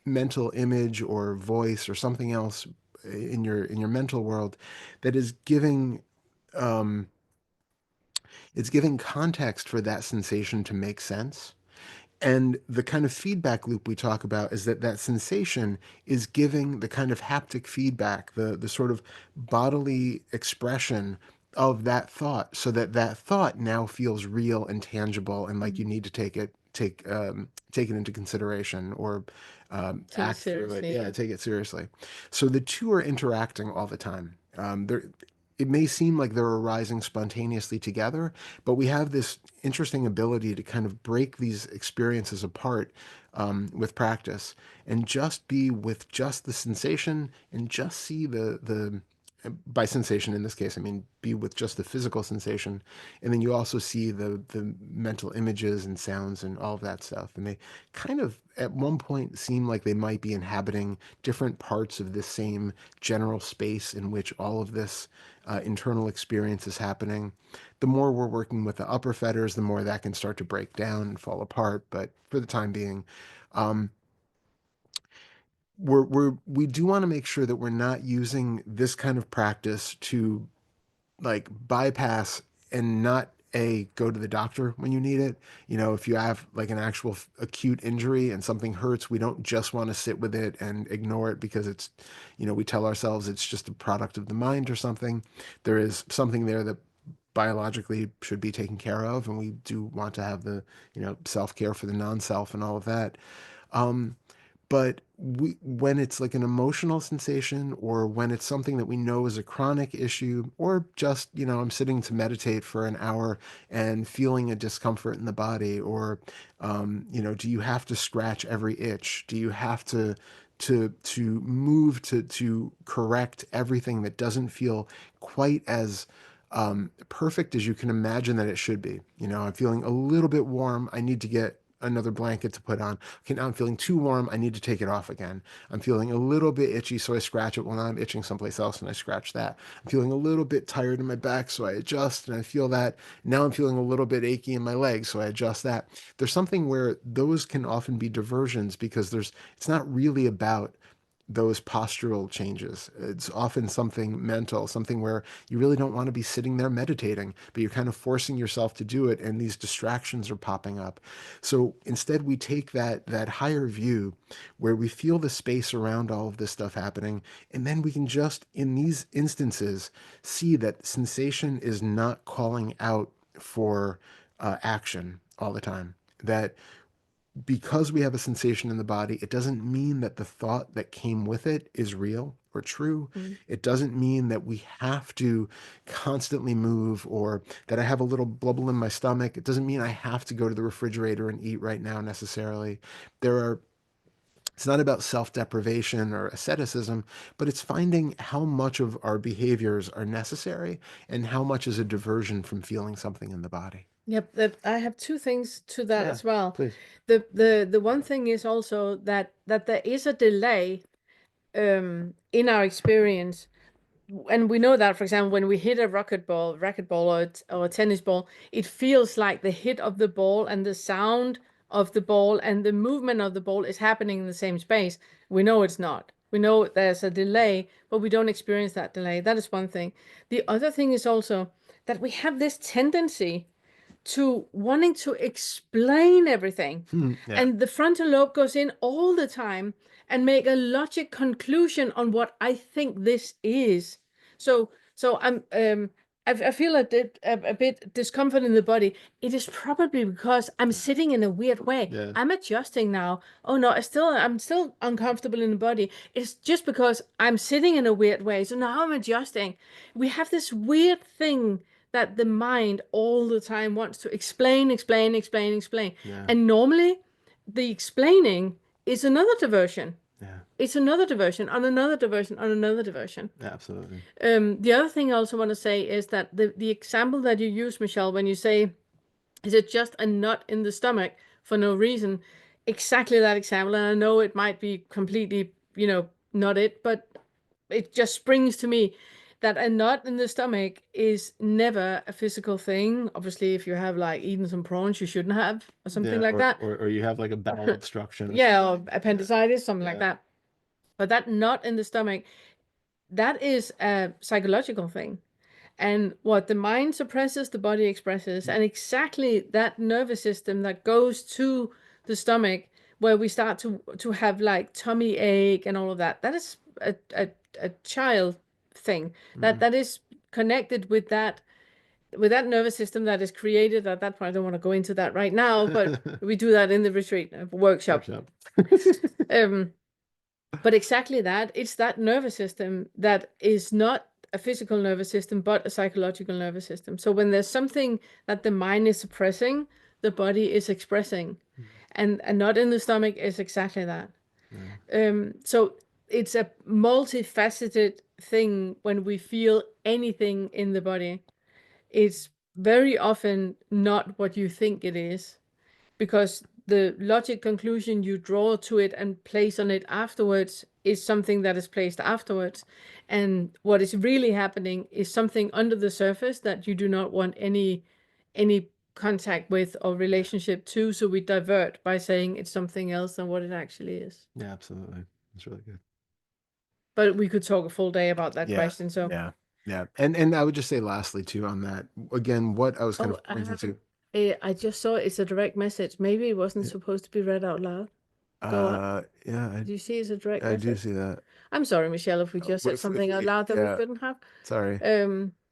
mental image or voice or something else in your mental world that is giving um, it's giving context for that sensation to make sense. And the kind of feedback loop we talk about is that sensation is giving the kind of haptic feedback, the sort of bodily expression of that thought, so that thought now feels real and tangible, and like you need to take it into consideration or Take it act through it. seriously. Yeah, take it seriously. So the two are interacting all the time. It may seem like they're arising spontaneously together, but we have this interesting ability to kind of break these experiences apart with practice and just be with just the sensation and just see by sensation in this case, I mean be with just the physical sensation, and then you also see the mental images and sounds and all of that stuff, and they kind of at one point seem like they might be inhabiting different parts of this same general space in which all of this internal experience is happening. The more we're working with the upper fetters, the more that can start to break down and fall apart. But for the time being, um, we do want to make sure that we're not using this kind of practice to like bypass and not go to the doctor when you need it. You know, if you have like an actual acute injury and something hurts, we don't just want to sit with it and ignore it because it's, you know, we tell ourselves it's just a product of the mind or something. There is something there that biologically should be taken care of, and we do want to have the, you know, self-care for the non-self and all of that. Um, but when it's like an emotional sensation, or when it's something that we know is a chronic issue, or just, you know, I'm sitting to meditate for an hour and feeling a discomfort in the body, or, you know, do you have to scratch every itch? Do you have to move to correct everything that doesn't feel quite as perfect as you can imagine that it should be? You know, I'm feeling a little bit warm. I need to get another blanket to put on. Okay, now I'm feeling too warm. I need to take it off again. I'm feeling a little bit itchy, so I scratch it. Well, now I'm itching someplace else and I scratch that. I'm feeling a little bit tired in my back, so I adjust and I feel that. Now I'm feeling a little bit achy in my legs, so I adjust that. There's something where those can often be diversions because it's not really about those postural changes. It's often something mental, something where you really don't want to be sitting there meditating, but you're kind of forcing yourself to do it, and these distractions are popping up. So instead, we take that higher view where we feel the space around all of this stuff happening, and then we can just, in these instances, see that sensation is not calling out for action all the time. That because we have a sensation in the body, it doesn't mean that the thought that came with it is real or true. It doesn't mean that we have to constantly move, or that I have a little bubble in my stomach. It doesn't mean I have to go to the refrigerator and eat right now necessarily. It's not about self-deprivation or asceticism, but it's finding how much of our behaviors are necessary and how much is a diversion from feeling something in the body. Yep, I have two things to that as well. Please. The one thing is also that there is a delay in our experience. And we know that, for example, when we hit a racquetball or a tennis ball, it feels like the hit of the ball and the sound of the ball and the movement of the ball is happening in the same space. We know it's not. We know there's a delay, but we don't experience that delay. That is one thing. The other thing is also that we have this tendency to wanting to explain everything. Yeah. And the frontal lobe goes in all the time and make a logic conclusion on what I think this is. So I feel a bit discomfort in the body. It is probably because I'm sitting in a weird way. Yeah. I'm adjusting now. Oh no, I'm still uncomfortable in the body. It's just because I'm sitting in a weird way. So now I'm adjusting. We have this weird thing that the mind all the time wants to explain. Yeah. And normally the explaining is another diversion. Yeah. It's another diversion on another diversion on another diversion. Absolutely. The other thing I also want to say is that the example that you use, Michelle, when you say, is it just a knot in the stomach for no reason? Exactly that example. And I know it might be completely, you know, not it, but it just springs to me that a knot in the stomach is never a physical thing. Obviously, if you have like eaten some prawns you shouldn't have, or something like that. Or you have like a bowel obstruction. Yeah, or appendicitis, something like that. But that knot in the stomach, that is a psychological thing. And what the mind suppresses, the body expresses. And exactly that nervous system that goes to the stomach, where we start to have like tummy ache and all of that, that is a child thing. That is connected with that nervous system that is created at that point. I don't want to go into that right now, but we do that in the retreat workshop. But exactly that, it's that nervous system that is not a physical nervous system, but a psychological nervous system. So when there's something that the mind is suppressing, the body is expressing. And a knot in the stomach is exactly that. So it's a multifaceted thing when we feel anything in the body. It's very often not what you think it is, because the logic conclusion you draw to it and place on it afterwards is something that is placed afterwards. And what is really happening is something under the surface that you do not want any contact with or relationship to. So we divert by saying it's something else than what it actually is. Yeah, absolutely. That's really good. But we could talk a full day about that question. So yeah. And I would just say lastly too on that, again, what I was kind of pointing to. I just saw it's a direct message. Maybe it wasn't supposed to be read out loud. Go on. Yeah, Do you see it's a direct I message? do see that. I'm sorry, Michelle, if we just said something out loud that we couldn't have. Sorry.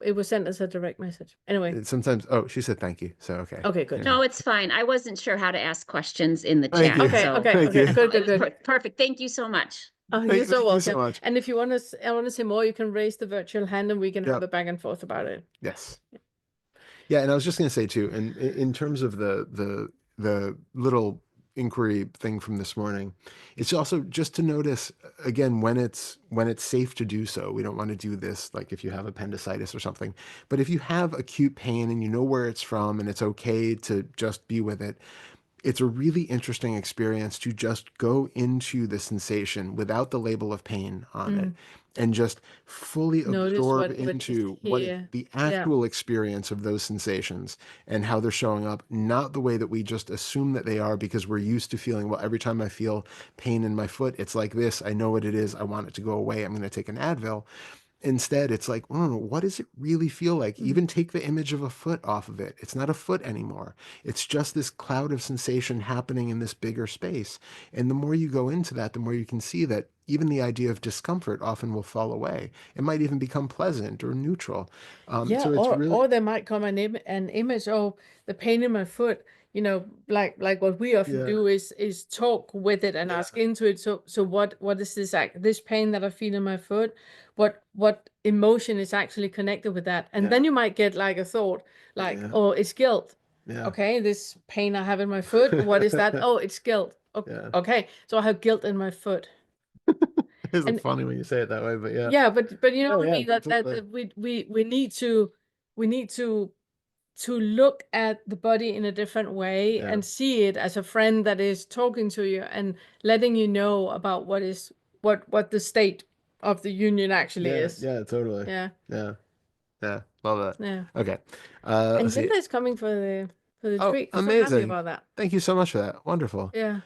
It was sent as a direct message. Anyway. Sometimes, she said thank you. So, okay. Okay, good. No, it's fine. I wasn't sure how to ask questions in the Thank chat. you. Okay, so good. Perfect. Thank you so much. You're so Thank welcome. you so much. And if you want to say more, you can raise the virtual hand and we can have a back and forth about it. Yes. Yeah, and I was just going to say too, and in terms of the little inquiry thing from this morning, it's also just to notice again when it's safe to do so. We don't want to do this like if you have appendicitis or something, but if you have acute pain and you know where it's from and it's okay to just be with it. It's a really interesting experience to just go into the sensation without the label of pain on it and just fully absorb into the actual experience of those sensations and how they're showing up, not the way that we just assume that they are because we're used to feeling, well, every time I feel pain in my foot, it's like this. I know what it is. I want it to go away. I'm going to take an Advil. Instead, it's like, what does it really feel like? Even take the image of a foot off of it. It's not a foot anymore. It's just this cloud of sensation happening in this bigger space. And the more you go into that, the more you can see that even the idea of discomfort often will fall away. It might even become pleasant or neutral. So it's or there might come an image, the pain in my foot. Like what we often do is talk with it and ask into it. So what is this pain that I feel in my foot? What emotion is actually connected with that? And then you might get like a thought, like, oh, it's guilt. Yeah. Okay, this pain I have in my foot. What is that? Oh, it's guilt. Okay, so I have guilt in my foot. It's funny when you say it that way, but yeah. Yeah, but you know what I mean, that we need to look at the body in a different way and see it as a friend that is talking to you and letting you know about what the state of the union actually is. Yeah, totally. Yeah. Love that. Yeah. Okay. And Linda is coming for the treat. I'm amazing. so happy about that. Thank you so much for that. Wonderful. Yeah.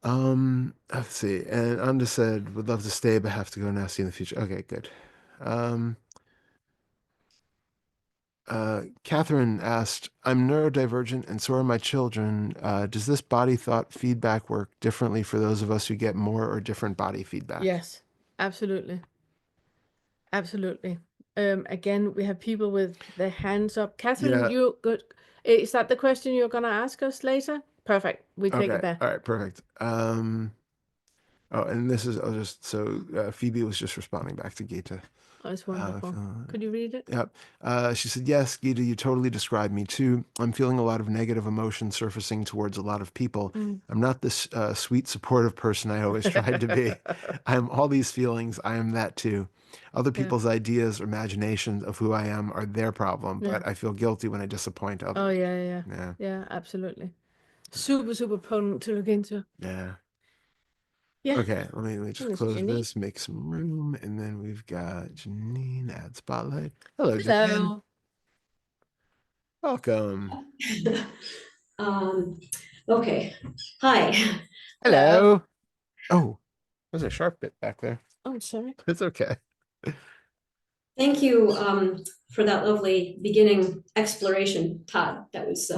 Let's see. And Anda said, would love to stay, but have to go now, see in the future. Okay, good. Catherine asked, I'm neurodivergent and so are my children. Does this body thought feedback work differently for those of us who get more or different body feedback? Yes, absolutely. Absolutely. Again, we have people with their hands up. Catherine, you good? Is that the question you're going to ask us later? Perfect. We take it there. All right, perfect. And this is, Phoebe was just responding back to Gita. Oh, it's wonderful. Could you read it? Yep. She said, yes, Gita, you totally described me too. I'm feeling a lot of negative emotion surfacing towards a lot of people. I'm not this sweet, supportive person I always tried to be. I am all these feelings. I am that too. Other people's ideas or imaginations of who I am are their problem, but I feel guilty when I disappoint others. Oh, yeah, absolutely. Super, super potent to look into. Yeah. Yeah. Okay, let me just close this, make some room, and then we've got Janine, add spotlight. Hello, Janine. Welcome. Okay. Hi. Hello. Oh, there's a sharp bit back there. Oh, sorry. It's okay. Thank you for that lovely beginning exploration, Todd. That was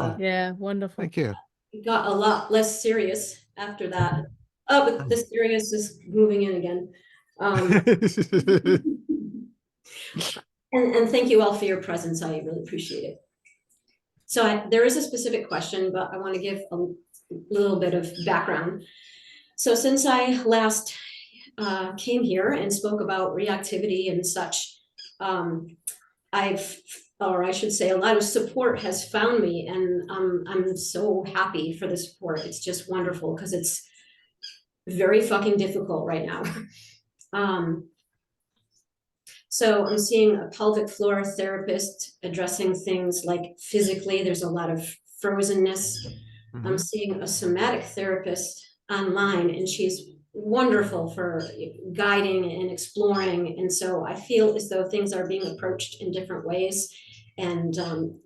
wonderful. Thank you. It got a lot less serious after that. Oh, but the serious is moving in again. And thank you all for your presence. I really appreciate it. So there is a specific question, but I want to give a little bit of background. So since I last came here and spoke about reactivity and such, I should say a lot of support has found me, and I'm so happy for the support. It's just wonderful because it's very fucking difficult right now. So I'm seeing a pelvic floor therapist addressing things like physically, there's a lot of frozenness. I'm seeing a somatic therapist online, and she's wonderful for guiding and exploring. And so I feel as though things are being approached in different ways. And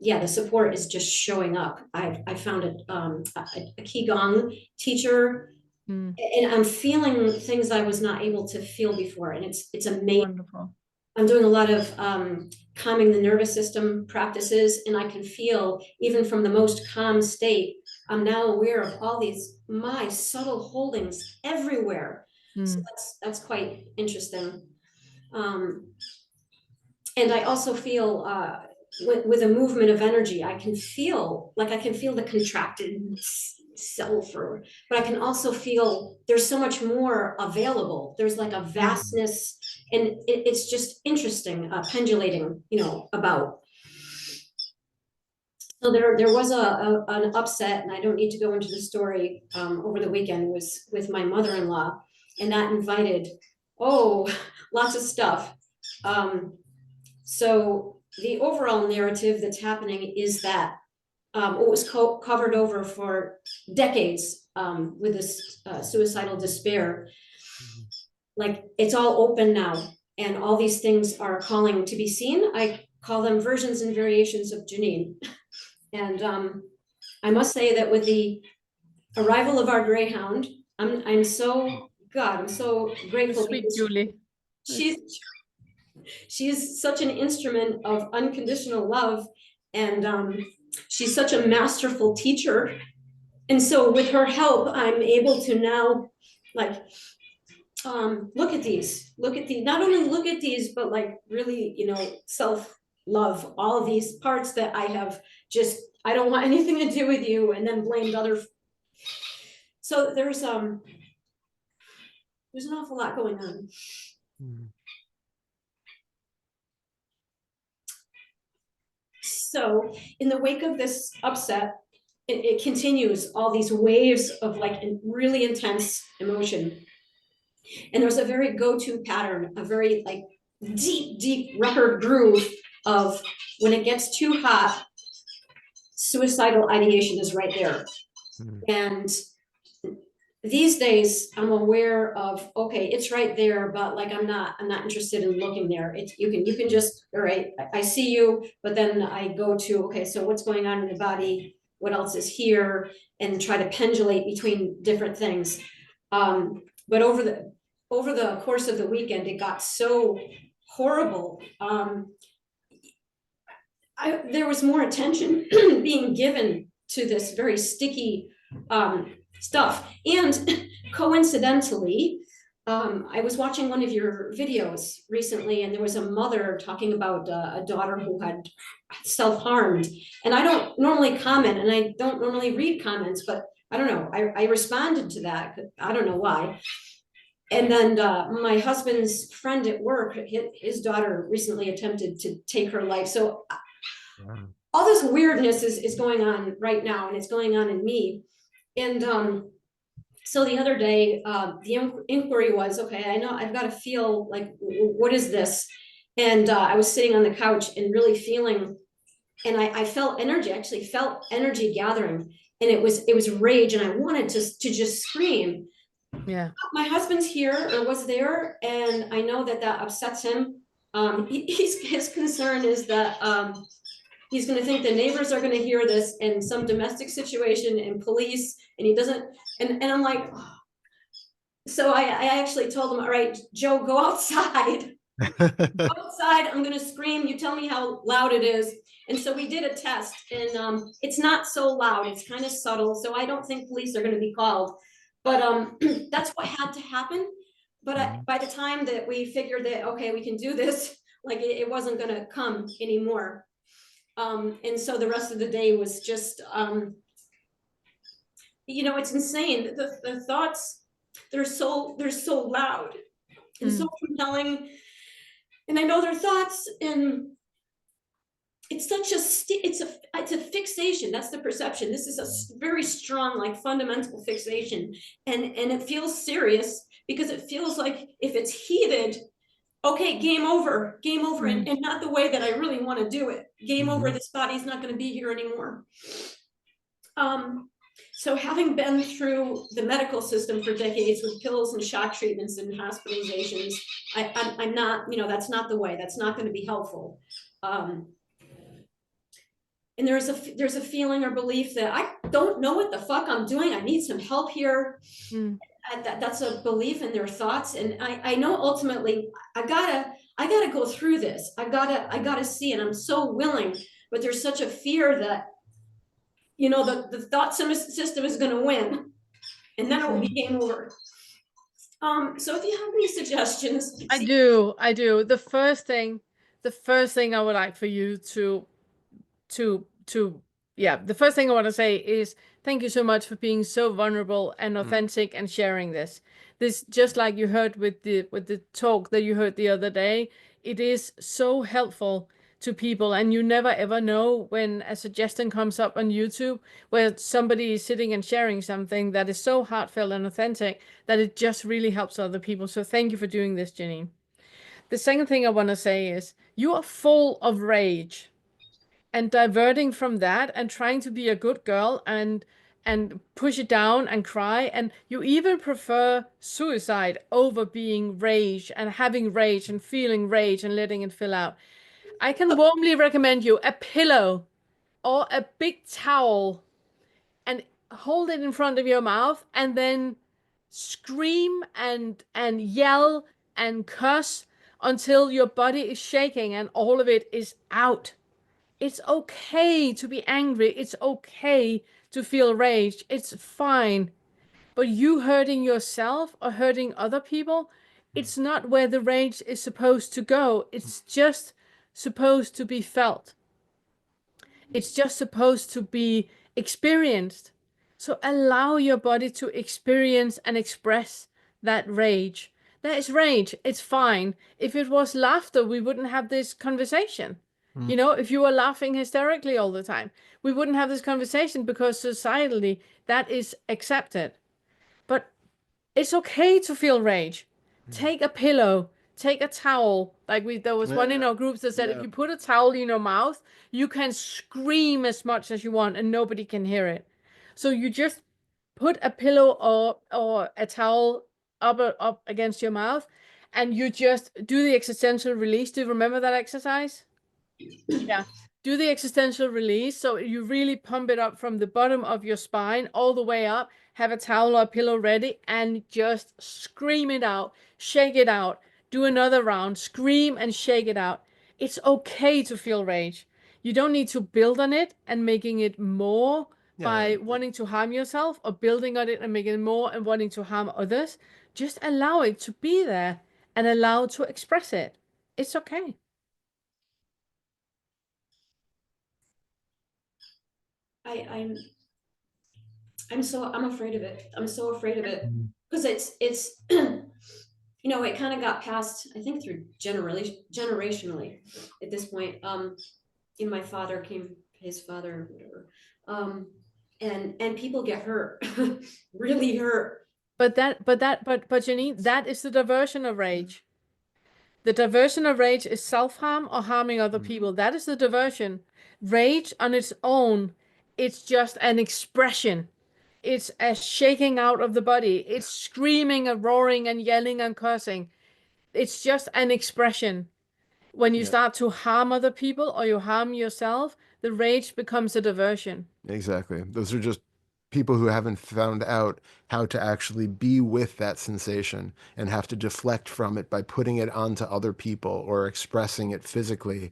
yeah, the support is just showing up. I found a Qigong teacher, and I'm feeling things I was not able to feel before. And it's amazing. Wonderful. I'm doing a lot of calming the nervous system practices, and I can feel, even from the most calm state, I'm now aware of all these, my subtle holdings everywhere. So that's quite interesting. And I also feel with a movement of energy, I can feel the contracted self, but I can also feel there's so much more available. There's like a vastness, and it's just interesting, pendulating, about. So there was an upset, and I don't need to go into the story, over the weekend, was with my mother-in-law, and that invited, lots of stuff. So the overall narrative that's happening is that what was covered over for decades with this suicidal despair, like it's all open now, and all these things are calling to be seen. I call them versions and variations of Janine. And I must say that with the arrival of our Greyhound, I'm so grateful. Sweet Julie. She's such an instrument of unconditional love, and she's such a masterful teacher. And so with her help, I'm able to now look at these, not only look at these, but like really, self-love all these parts that I have I don't want anything to do with you, and then blamed other. So there's an awful lot going on. So in the wake of this upset, it continues all these waves of like really intense emotion. And there's a very go-to pattern, a very like deep record groove of when it gets too hot, suicidal ideation is right there. And these days I'm aware of, okay, it's right there, but like I'm not interested in looking there. You can just, all right, I see you, but then I go to, okay, so what's going on in the body? What else is here? And try to pendulate between different things. But over the course of the weekend, it got so horrible. There was more attention being given to this very sticky stuff. And coincidentally, I was watching one of your videos recently, and there was a mother talking about a daughter who had self-harmed. And I don't normally comment, and I don't normally read comments, but I don't know, I responded to that. I don't know why. And then my husband's friend at work, his daughter recently attempted to take her life. So all this weirdness is going on right now, and it's going on in me. And so the other day, the inquiry was, okay, I know I've got to feel like, what is this? And I was sitting on the couch and really feeling, and I felt energy, actually felt energy gathering, and it was rage, and I wanted to just scream. Yeah. My husband's here, or was there, and I know that upsets him. His concern is that he's going to think the neighbors are going to hear this in some domestic situation and police, and he doesn't, and I'm like, oh. So I actually told him, all right, Joe, go outside. Go outside, I'm going to scream, you tell me how loud it is. And so we did a test, and it's not so loud, it's kind of subtle, so I don't think police are going to be called. But that's what had to happen. But by the time that we figured that, okay, we can do this, like it wasn't going to come anymore. And so the rest of the day was just, it's insane. The thoughts, they're so loud and so compelling. And I know their thoughts, and it's such it's a fixation. That's the perception. This is a very strong, like fundamental fixation. And it feels serious because it feels like if it's heated, okay, game over, and not the way that I really want to do it. Game over, this body's not going to be here anymore. So having been through the medical system for decades with pills and shock treatments and hospitalizations, I'm not, that's not the way. That's not going to be helpful. And there's a feeling or belief that I don't know what the fuck I'm doing. I need some help here. That's a belief in their thoughts. And I know ultimately I gotta go through this. I gotta see, and I'm so willing, but there's such a fear that, the thought system is gonna win, and then it will be game over. So if you have any suggestions. I do. The first thing I would like for you the first thing I want to say is thank you so much for being so vulnerable and authentic and sharing this. This, just like you heard with the talk that you heard the other day, it is so helpful to people, and you never ever know when a suggestion comes up on YouTube where somebody is sitting and sharing something that is so heartfelt and authentic that it just really helps other people. So thank you for doing this, Janine. The second thing I want to say is you are full of rage, and diverting from that and trying to be a good girl and push it down and cry, and you even prefer suicide over being rage and having rage and feeling rage and letting it fill out. I can warmly recommend you a pillow or a big towel and hold it in front of your mouth and then scream and yell and curse until your body is shaking and all of it is out. It's okay to be angry. It's okay to feel rage. It's fine. But you hurting yourself or hurting other people, it's not where the rage is supposed to go. It's just supposed to be felt. It's just supposed to be experienced. So allow your body to experience and express that rage. That is rage. It's fine. If it was laughter, we wouldn't have this conversation. If you were laughing hysterically all the time, we wouldn't have this conversation because societally that is accepted. But it's okay to feel rage. Take a pillow, take a towel. There was one in our groups that said if you put a towel in your mouth, you can scream as much as you want and nobody can hear it. So you just put a pillow or a towel up against your mouth and you just do the existential release. Do you remember that exercise? Yeah. Do the existential release. So you really pump it up from the bottom of your spine all the way up. Have a towel or a pillow ready and just scream it out, shake it out, do another round, scream and shake it out. It's okay to feel rage. You don't need to build on it and making it more by wanting to harm yourself or building on it and making it more and wanting to harm others. Just allow it to be there and allow to express it. It's okay. I'm afraid of it. I'm so afraid of it because it's it kind of got passed, I think, through generationally at this point. My father his father, whatever. And people get hurt, really hurt. But Janine, that is the diversion of rage. The diversion of rage is self-harm or harming other people. That is the diversion. Rage on its own, it's just an expression. It's a shaking out of the body. It's screaming and roaring and yelling and cursing. It's just an expression. When you start to harm other people or you harm yourself, the rage becomes a diversion. Exactly. Those are just people who haven't found out how to actually be with that sensation and have to deflect from it by putting it onto other people or expressing it physically,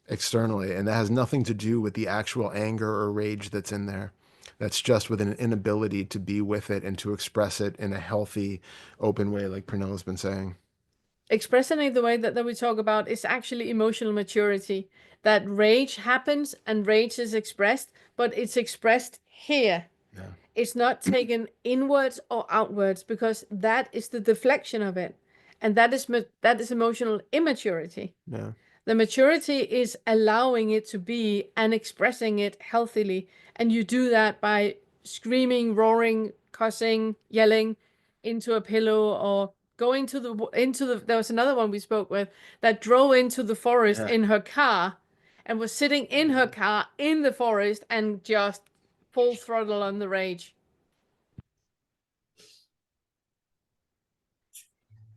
externally. And that has nothing to do with the actual anger or rage that's in there. That's just with an inability to be with it and to express it in a healthy, open way, like Pernella's been saying. Expressing it the way that we talk about is actually emotional maturity. That rage happens and rage is expressed, but it's expressed here. Yeah. It's not taken inwards or outwards because that is the deflection of it. And that is emotional immaturity. Yeah. The maturity is allowing it to be and expressing it healthily. And you do that by screaming, roaring, cussing, yelling into a pillow or going to there was another one we spoke with that drove into the forest in her car and was sitting in her car in the forest and just full throttle on the rage.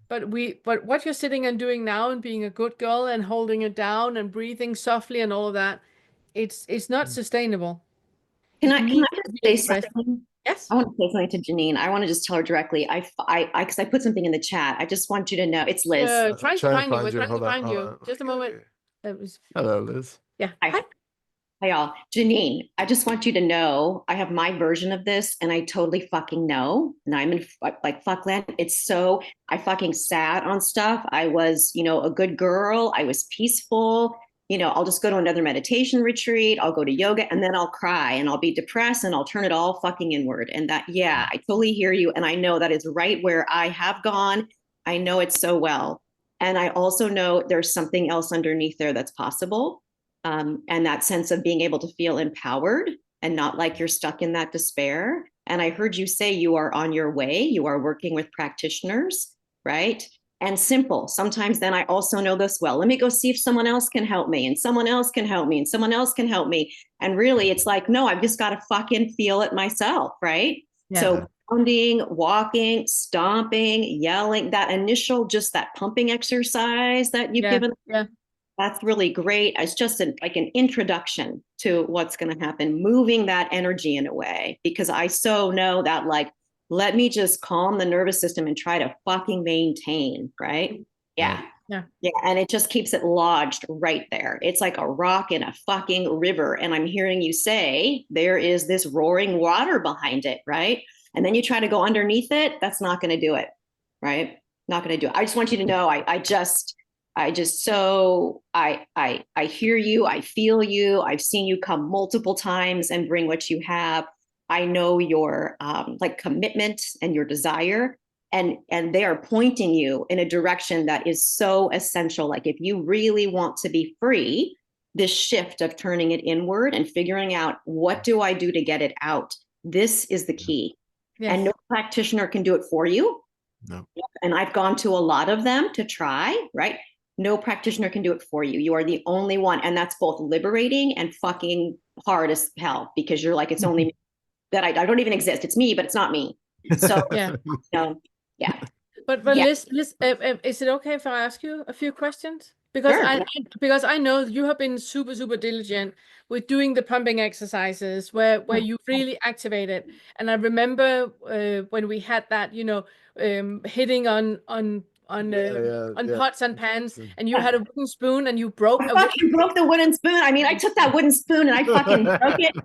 But what you're sitting and doing now and being a good girl and holding it down and breathing softly and all of that, it's not sustainable. Can It I needs just to be say expressed. something? Yes. I want to say something to Janine. I want to just tell her directly. Because I put something in the chat. I just want you to know it's Liz. Trying to find you. We're trying to Hold on, find hold you. on. Just a moment. That was Hello, Liz. yeah. Hi. Hi, y'all. Janine, I just want you to know I have my version of this and I totally fucking know. And I'm in like fuckland. It's so, I fucking sat on stuff. I was, a good girl. I was peaceful. I'll just go to another meditation retreat. I'll go to yoga and then I'll cry and I'll be depressed and I'll turn it all fucking inward. And that, yeah, I totally hear you. And I know that is right where I have gone. I know it so well. And I also know there's something else underneath there that's possible. And that sense of being able to feel empowered and not like you're stuck in that despair. And I heard you say you are on your way, you are working with practitioners, right? And simple. Sometimes then I also know this well. Let me go see if someone else can help me and someone else can help me and someone else can help me. And really it's like, no, I've just got to fucking feel it myself, right? Yeah. So pounding, walking, stomping, yelling, that initial, just that pumping exercise that you've given. Yeah. That's really great. It's just like an introduction to what's going to happen, moving that energy in a way, because I so know that like, let me just calm the nervous system and try to fucking maintain, right? Yeah. And it just keeps it lodged right there. It's like a rock in a fucking river. And I'm hearing you say there is this roaring water behind it, right? And then you try to go underneath it. That's not going to do it, right? Not going to do it. I just want you to know, I hear you, I feel you, I've seen you come multiple times and bring what you have. I know your like commitment and your desire, and they are pointing you in a direction that is so essential. Like if you really want to be free, this shift of turning it inward and figuring out what do I do to get it out? This is the key. Yes. And no practitioner can do it for you. No. And I've gone to a lot of them to try, right? No practitioner can do it for you. You are the only one. And that's both liberating and fucking hard as hell, because you're like, it's only me, that I don't even exist. It's me, but it's not me. So yeah. But yeah. Liz, is it okay if I ask you a few questions? Because sure. I know you have been super, super diligent with doing the pumping exercises where you really activate it. And I remember when we had that, hitting on pots and pans, and you had a wooden spoon and you broke broke the wooden spoon. I mean, I took that wooden spoon and I fucking broke it.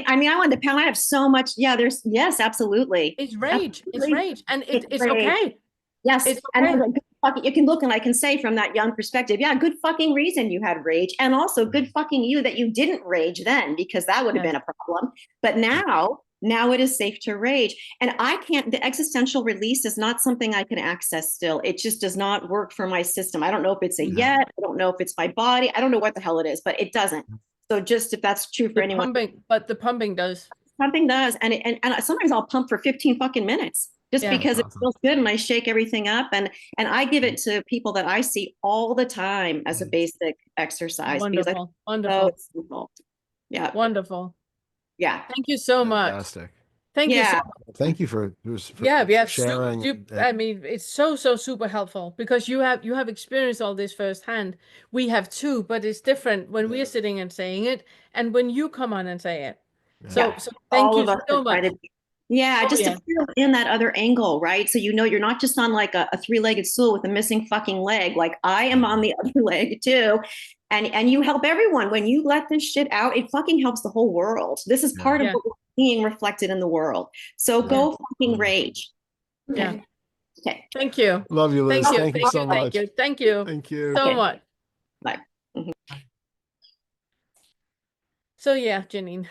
I wanted to pound. I have so much. Yeah, yes, absolutely. It's rage. Absolutely. It's rage. And it's okay. Yes. It's okay. And you can look and I can say from that young perspective, yeah, good fucking reason you had rage. And also good fucking you that you didn't rage then, because that would have been a problem. But now it is safe to rage. And the existential release is not something I can access still. It just does not work for my system. I don't know if it's a yet. I don't know if it's my body. I don't know what the hell it is, but it doesn't. So just if that's true for anyone. But the pumping does. Pumping does. And sometimes I'll pump for 15 fucking minutes just because it feels good and I shake everything up. And I give it to people that I see all the time as a basic exercise. Wonderful. So simple. Yeah. Wonderful. Yeah. Thank you so much. Thank you so much. Thank you for sharing. I mean, it's so super helpful because you have experienced all this firsthand. We have too, but it's different when we're sitting and saying it and when you come on and say it. So thank you so much. To feel in that other angle, right? So you're not just on like a three-legged stool with a missing fucking leg. Like I am on the other leg too. And you help everyone. When you let this shit out, it fucking helps the whole world. This is part of what we're seeing reflected in the world. So go fucking rage. Okay. Okay. Thank you. Love you, Liz. Thank you so much. Thank you so much. Bye. So yeah, Janine,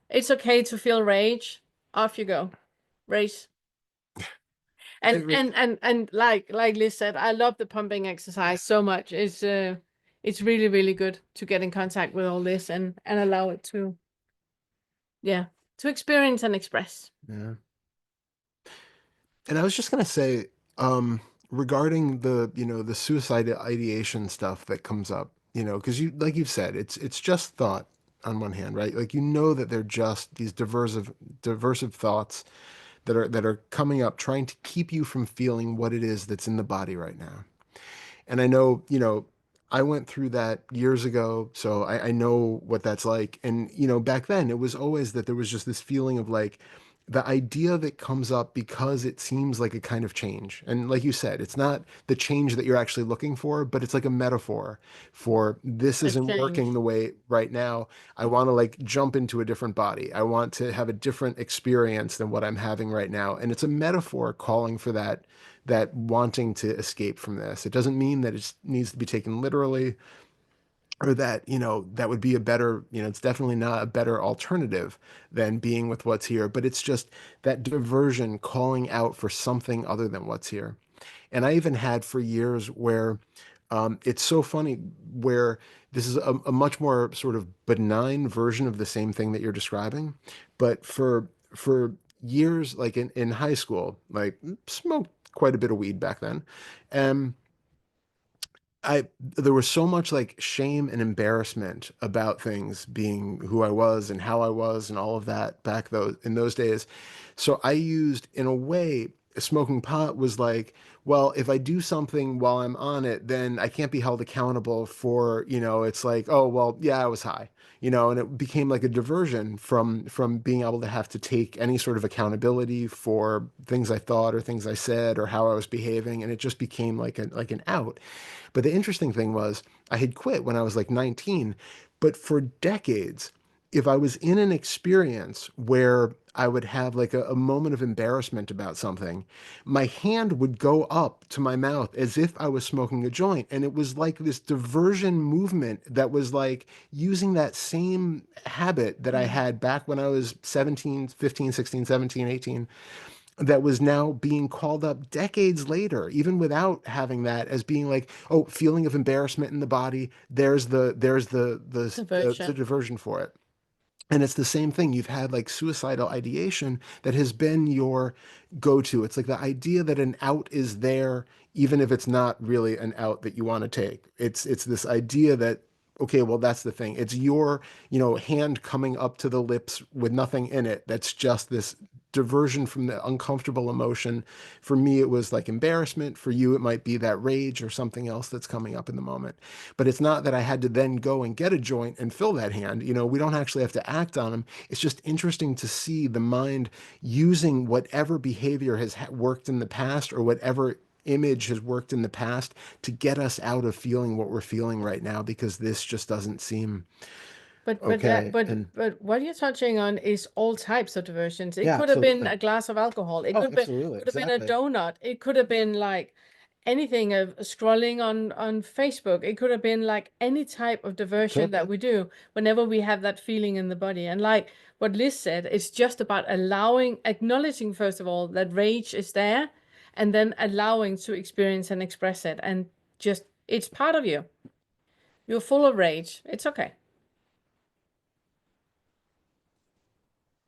it's okay to feel rage. Off you go. Race. And like Liz said, I love the pumping exercise so much. It's really, really good to get in contact with all this and allow it to experience and express. Yeah. And I was just gonna say, regarding the, the suicide ideation stuff that comes up, because like you've said, it's just thought on one hand, right? Like, that they're just these diversive thoughts that are coming up, trying to keep you from feeling what it is that's in the body right now. And I know, I went through that years ago, so I know what that's like. And, back then it was always that there was just this feeling of like the idea that comes up because it seems like a kind of change. And like you said, it's not the change that you're actually looking for, but it's like a metaphor for this A isn't working change. the way right now. I want to like jump into a different body. I want to have a different experience than what I'm having right now. And it's a metaphor calling for that wanting to escape from this. It doesn't mean that it needs to be taken literally, or that, that would be a better, it's definitely not a better alternative than being with what's here, but it's just that diversion calling out for something other than what's here. And I even had for years where it's so funny, where this is a much more sort of benign version of the same thing that you're describing, but for years, like in high school, like smoked quite a bit of weed back then. And there was so much like shame and embarrassment about things being who I was and how I was and all of that back in those days. So I used, in a way, smoking pot was like, well, if I do something while I'm on it, then I can't be held accountable for, it's like, oh, well, yeah, I was high, and it became like a diversion from being able to have to take any sort of accountability for things I thought or things I said or how I was behaving. And it just became like an out. But the interesting thing was I had quit when I was like 19, but for decades, if I was in an experience where I would have like a moment of embarrassment about something, my hand would go up to my mouth as if I was smoking a joint. And it was like this diversion movement that was like using that same habit that I had back when I was 17, 15, 16, 17, 18, that was now being called up decades later, even without having that, as being like, oh, feeling of embarrassment in the body. There's the diversion for it. And it's the same thing. You've had like suicidal ideation that has been your go-to. It's like the idea that an out is there, even if it's not really an out that you want to take. It's this idea that, okay, well, that's the thing. It's your, hand coming up to the lips with nothing in it. That's just this diversion from the uncomfortable emotion. For me, it was like embarrassment. For you, it might be that rage or something else that's coming up in the moment. But it's not that I had to then go and get a joint and fill that hand. We don't actually have to act on them. It's just interesting to see the mind using whatever behavior has worked in the past, or whatever image has worked in the past, to get us out of feeling what we're feeling right now, because this just doesn't seem okay. But what you're touching on is all types of diversions. It Yeah, could have been absolutely. a glass of alcohol. It Oh, could absolutely. have been a Exactly. donut. It could have been like anything of scrolling on Facebook. It could have been like any type of diversion that we do whenever we have that feeling in the body. And like what Liz said, it's just about acknowledging, first of all, that rage is there, and then allowing to experience and express it. And just, it's part of you. You're full of rage. It's okay.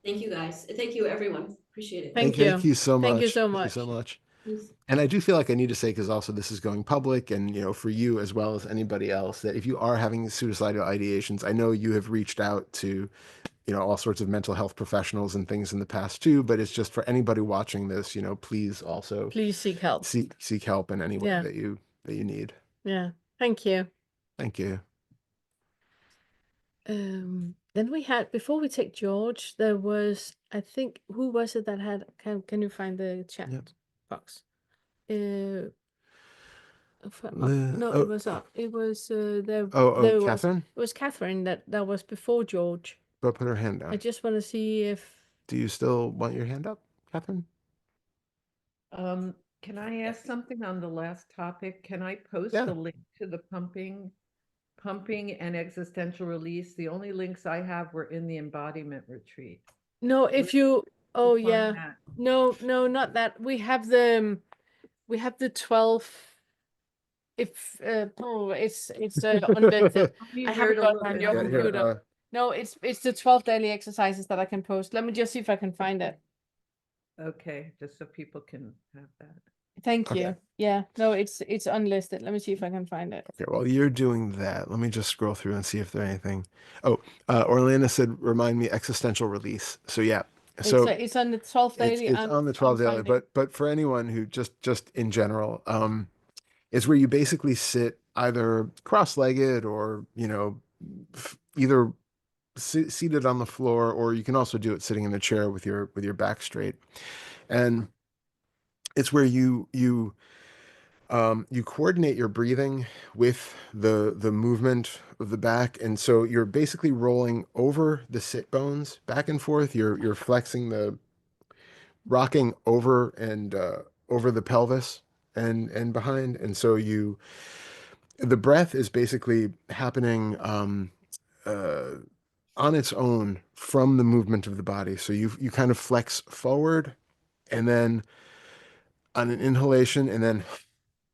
Thank you, guys. Thank you, everyone. Appreciate it. Thank you. Thank you so much. Thank you so Thank you much. so much. Please. And I do feel like I need to say, because also this is going public, and for you as well as anybody else, that if you are having suicidal ideations, I know you have reached out to all sorts of mental health professionals and things in the past too, but it's just for anybody watching this, please also seek help. Seek help in any way Yeah. that you need. Yeah. Thank you. Thank you. Then we had, before we take George, there was, I think, who was it that had, can you find the chat box? No, it was up. It was there. There Catherine? It was Catherine that was before George. Go put her hand down. I just want to see if. Do you still want your hand up, Catherine? Can I ask something on the last topic? Can I post the link to the pumping and existential release? The only links I have were in the embodiment retreat. No, if you, oh yeah, that? no, not that. We have the 12. If it's on the I haven't got it on your computer. No, it's the 12 daily exercises that I can post. Let me just see if I can find it. Okay, just so people can have that. Thank Okay. you. Yeah, no, it's unlisted. Let me see if I can find it. Okay, while you're doing that, let me just scroll through and see if there's anything. Oh, Orlando said, remind me existential release. So yeah, so It's on the 12 daily. it's on the 12 daily, finding. but for anyone who just in general, it's where you basically sit either cross-legged or, either seated on the floor, or you can also do it sitting in a chair with your back straight. And it's where you coordinate your breathing with the movement of the back, and so you're basically rolling over the sit bones back and forth. You're flexing rocking over and over the pelvis and behind, and so the breath is basically happening on its own from the movement of the body. So you kind of flex forward, and then on an inhalation, and then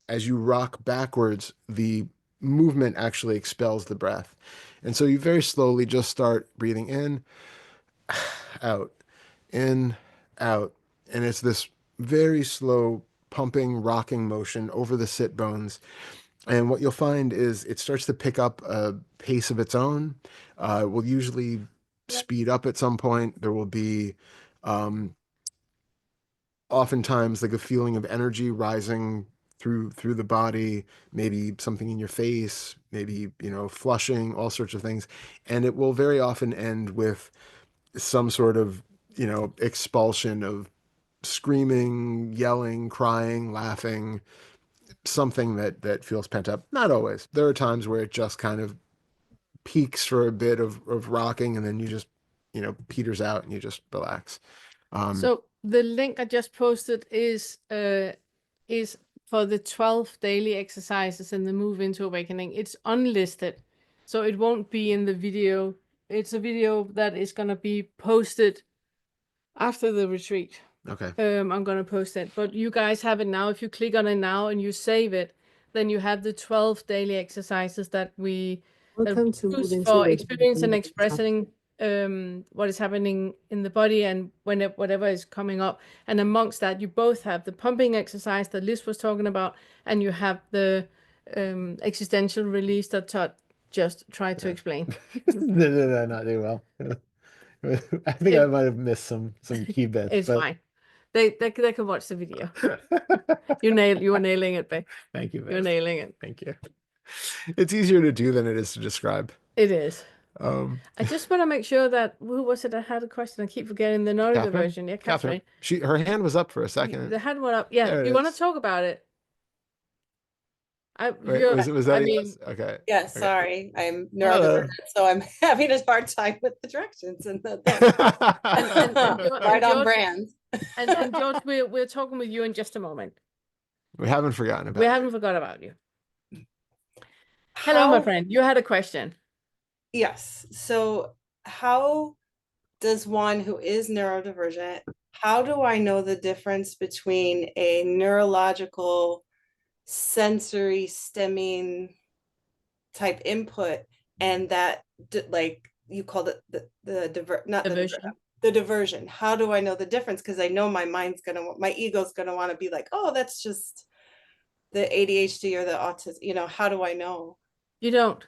as you rock backwards, the movement actually expels the breath. And so you very slowly just start breathing out, in, out. And it's this very slow pumping, rocking motion over the sit bones. And what you'll find is it starts to pick up a pace of its own. It will usually speed up at some point. There will be oftentimes like a feeling of energy rising through the body, maybe something in your face, maybe, flushing, all sorts of things. And it will very often end with some sort of, expulsion of screaming, yelling, crying, laughing, something that feels pent up. Not always. There are times where it just kind of peaks for a bit of rocking, and then you just, peters out and you just relax. So the link I just posted is for the 12 daily exercises in the Move into Awakening. It's unlisted, so it won't be in the video. It's a video that is going to be posted after the retreat. Okay. I'm going to post it, but you guys have it now. If you click on it now and you save it, then you have the 12 daily exercises that we use for experience and expressing what is happening in the body and whatever is coming up. And amongst that, you both have the pumping exercise that Liz was talking about, and you have the existential release that Todd just tried to explain. Did I not do well? I think I might have missed some key bits. It's fine. They can watch the video. You were nailing it, babe. Thank you, You're Miss. nailing it. Thank you. It's easier to do than it is to describe. It is. I just want to make sure that who was it that had a question? I keep forgetting the neurodiversion. Yeah, Catherine. Her hand was up for a second. The hand went up. Yeah. You want to talk about it? Was that yes? Okay. Yeah, okay. Sorry. I'm neurodivergent, so I'm having a hard time with the directions and the right on brand. and George, we're talking with you in just a moment. We haven't forgotten about We haven't forgot about you. Hello, my friend. You had a question. Yes. So how does one who is neurodivergent, how do I know the difference between a neurological sensory stemming type input and that like you called it the diversion? How do I know the difference? Because I know my ego's gonna want to be like, oh, that's just the ADHD or the autism. How do I know? You don't.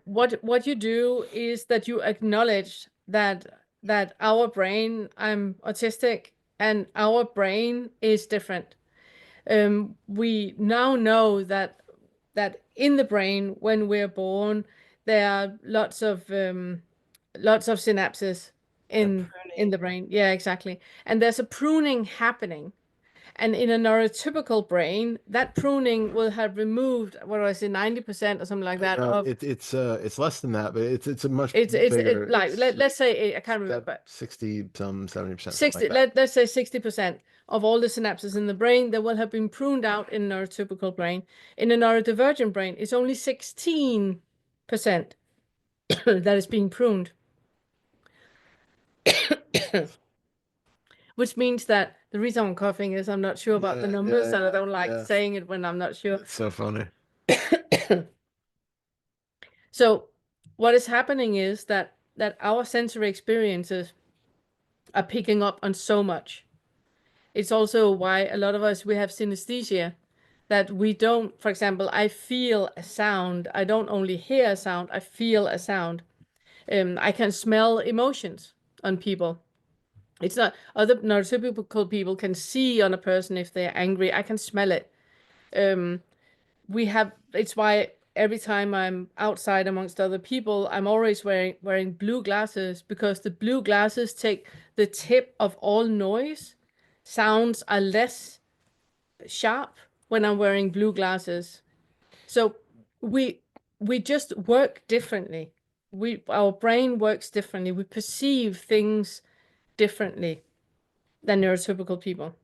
What you do is that you acknowledge that our brain, I'm autistic, and our brain is different. We now know that in the brain, when we're born, there are lots of synapses in the brain. Yeah, exactly. And there's a pruning happening. And in a neurotypical brain, that pruning will have removed, what do I say, 90% or something like that. It's less than that, but it's a much bigger. Let's say, I can't remember, but 60 some 70%. 60. Let's say 60% of all the synapses in the brain that will have been pruned out in a neurotypical brain. In a neurodivergent brain, it's only 16% that is being pruned. Which means that the reason I'm coughing is I'm not sure about the numbers, and I don't like saying it when I'm not sure. It's so funny. So what is happening is that our sensory experiences are picking up on so much. It's also why a lot of us, we have synesthesia, that we don't, for example, I feel a sound. I don't only hear a sound, I feel a sound. I can smell emotions on people. It's not, other neurotypical people can see on a person if they're angry. I can smell it. It's why every time I'm outside amongst other people, I'm always wearing blue glasses, because the blue glasses take the tip of all noise. Sounds are less sharp when I'm wearing blue glasses. So we just work differently. Our brain works differently. We perceive things differently than neurotypical people,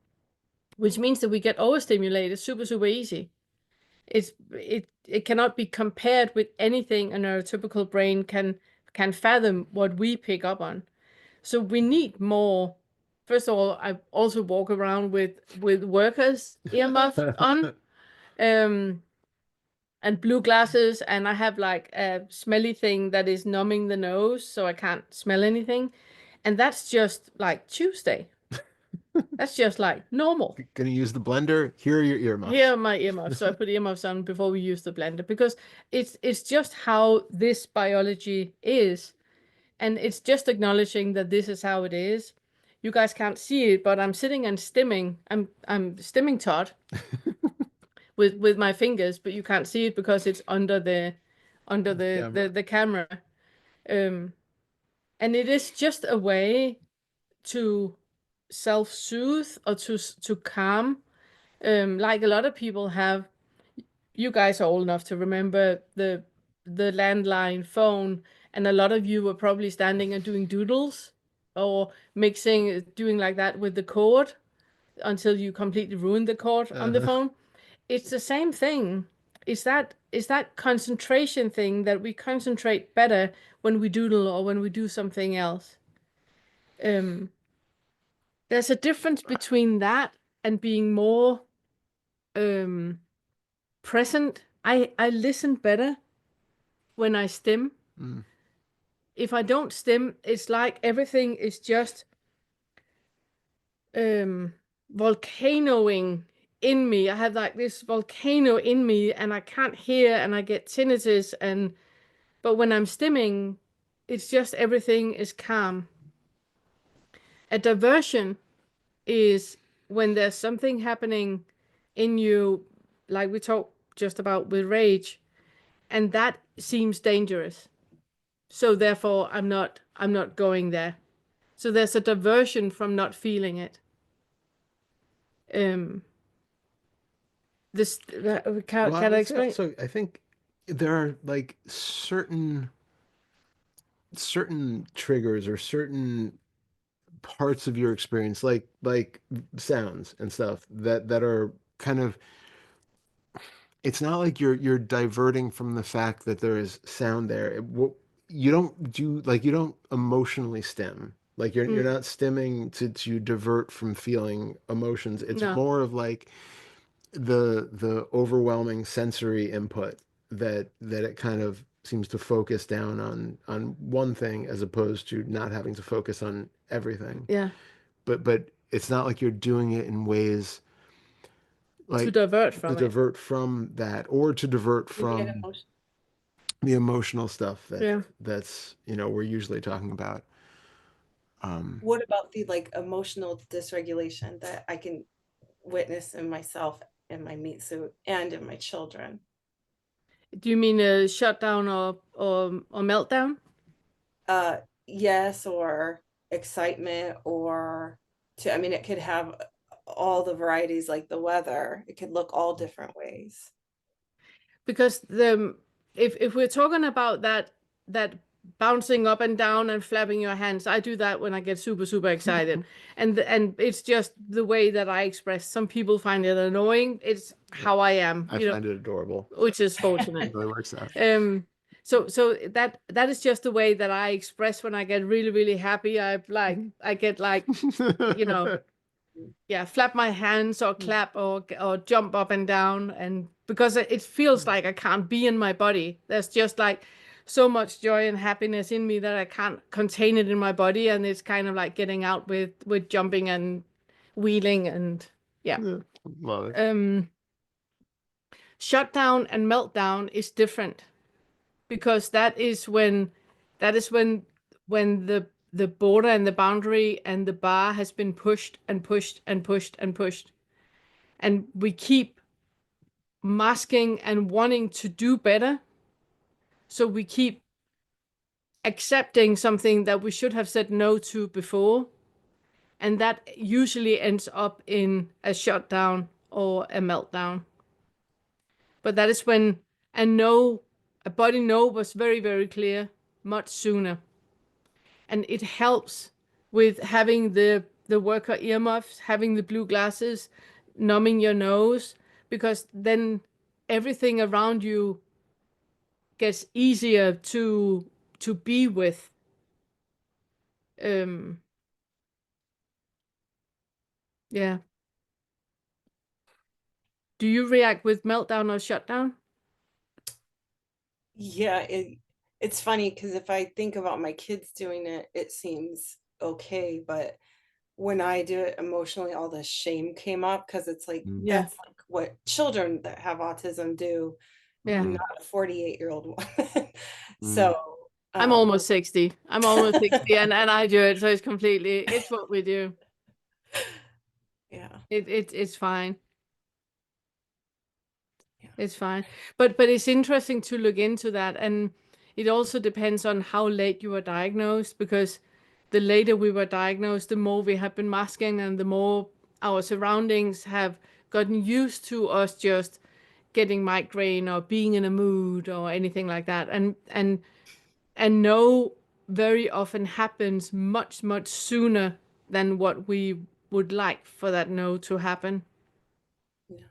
which means that we get overstimulated super, super easy. It cannot be compared with anything a neurotypical brain can fathom what we pick up on. So we need more. First of all, I also walk around with workers earmuffs on, and blue glasses, and I have like a smelly thing that is numbing the nose, so I can't smell anything. And that's just like Tuesday. That's just like normal. Gonna use the blender. Here are your earmuffs. Here are my earmuffs. So I put earmuffs on before we use the blender, because it's just how this biology is. And it's just acknowledging that this is how it is. You guys can't see it, but I'm sitting and stimming. I'm stimming Todd with my fingers, but you can't see it because it's under the camera. And it is just a way to self-soothe or to calm. Like a lot of people have. You guys are old enough to remember the landline phone, and a lot of you were probably standing and doing doodles or doing like that with the cord until you completely ruined the cord on the phone. It's the same thing. It's that concentration thing, that we concentrate better when we doodle or when we do something else. There's a difference between that and being more present. I listen better when I stim. If I don't stim, it's like everything is just volcanoing in me. I have like this volcano in me, and I can't hear, and I get tinnitus. But when I'm stimming, it's just everything is calm. A diversion is when there's something happening in you, like we talked just about with rage, and that seems dangerous. So therefore, I'm not going there. So there's a diversion from not feeling it. Can I explain? So I think there are like certain triggers or certain parts of your experience, like sounds and stuff that are kind of. It's not like you're diverting from the fact that there is sound there. You don't emotionally stim. Like you're not stimming to divert from feeling emotions. It's more of like the overwhelming sensory input that it kind of seems to focus down on one thing, as opposed to not having to focus on everything. Yeah. But it's not like you're doing it in ways like to divert from that, or to divert from the emotional stuff that's we're usually talking about. What about the like emotional dysregulation that I can witness in myself, in my meat suit, and in my children? Do you mean a shutdown or meltdown? Yes, or excitement, or it could have all the varieties, like the weather. It could look all different ways. Because if we're talking about that bouncing up and down and flapping your hands, I do that when I get super, super excited. and it's just the way that I express. Some people find it annoying. It's how I am. I find it adorable. Which is fortunate. It really works out. So that is just the way that I express when I get really, really happy. I get like, flap my hands or clap or jump up and down, and because it feels like I can't be in my body. There's just like so much joy and happiness in me that I can't contain it in my body, and it's kind of like getting out with jumping and wheeling and yeah. Love it. Shutdown and meltdown is different because that is when the border and the boundary and the bar has been pushed and pushed and pushed and pushed, and we keep masking and wanting to do better, so we keep accepting something that we should have said no to before, and that usually ends up in a shutdown or a meltdown. But that is when a body no was very, very clear much sooner. And it helps with having the worker earmuffs, having the blue glasses, numbing your nose, because then everything around you gets easier to be with. Yeah. Do you react with meltdown or shutdown? Yeah, it's funny because if I think about my kids doing it, it seems okay, but when I do it emotionally, all the shame came up because it's like Yeah. that's like what children that have autism do. Yeah. I'm not a 48-year-old woman. So I'm almost 60. I'm almost 60 and I do it, so it's what we do. Yeah. It's fine. Yeah. It's fine. But it's interesting to look into that, and it also depends on how late you were diagnosed, because the later we were diagnosed, the more we have been masking and the more our surroundings have gotten used to us just getting migraine or being in a mood or anything like that. And no very often happens much, much sooner than what we would like for that no to happen. Yeah.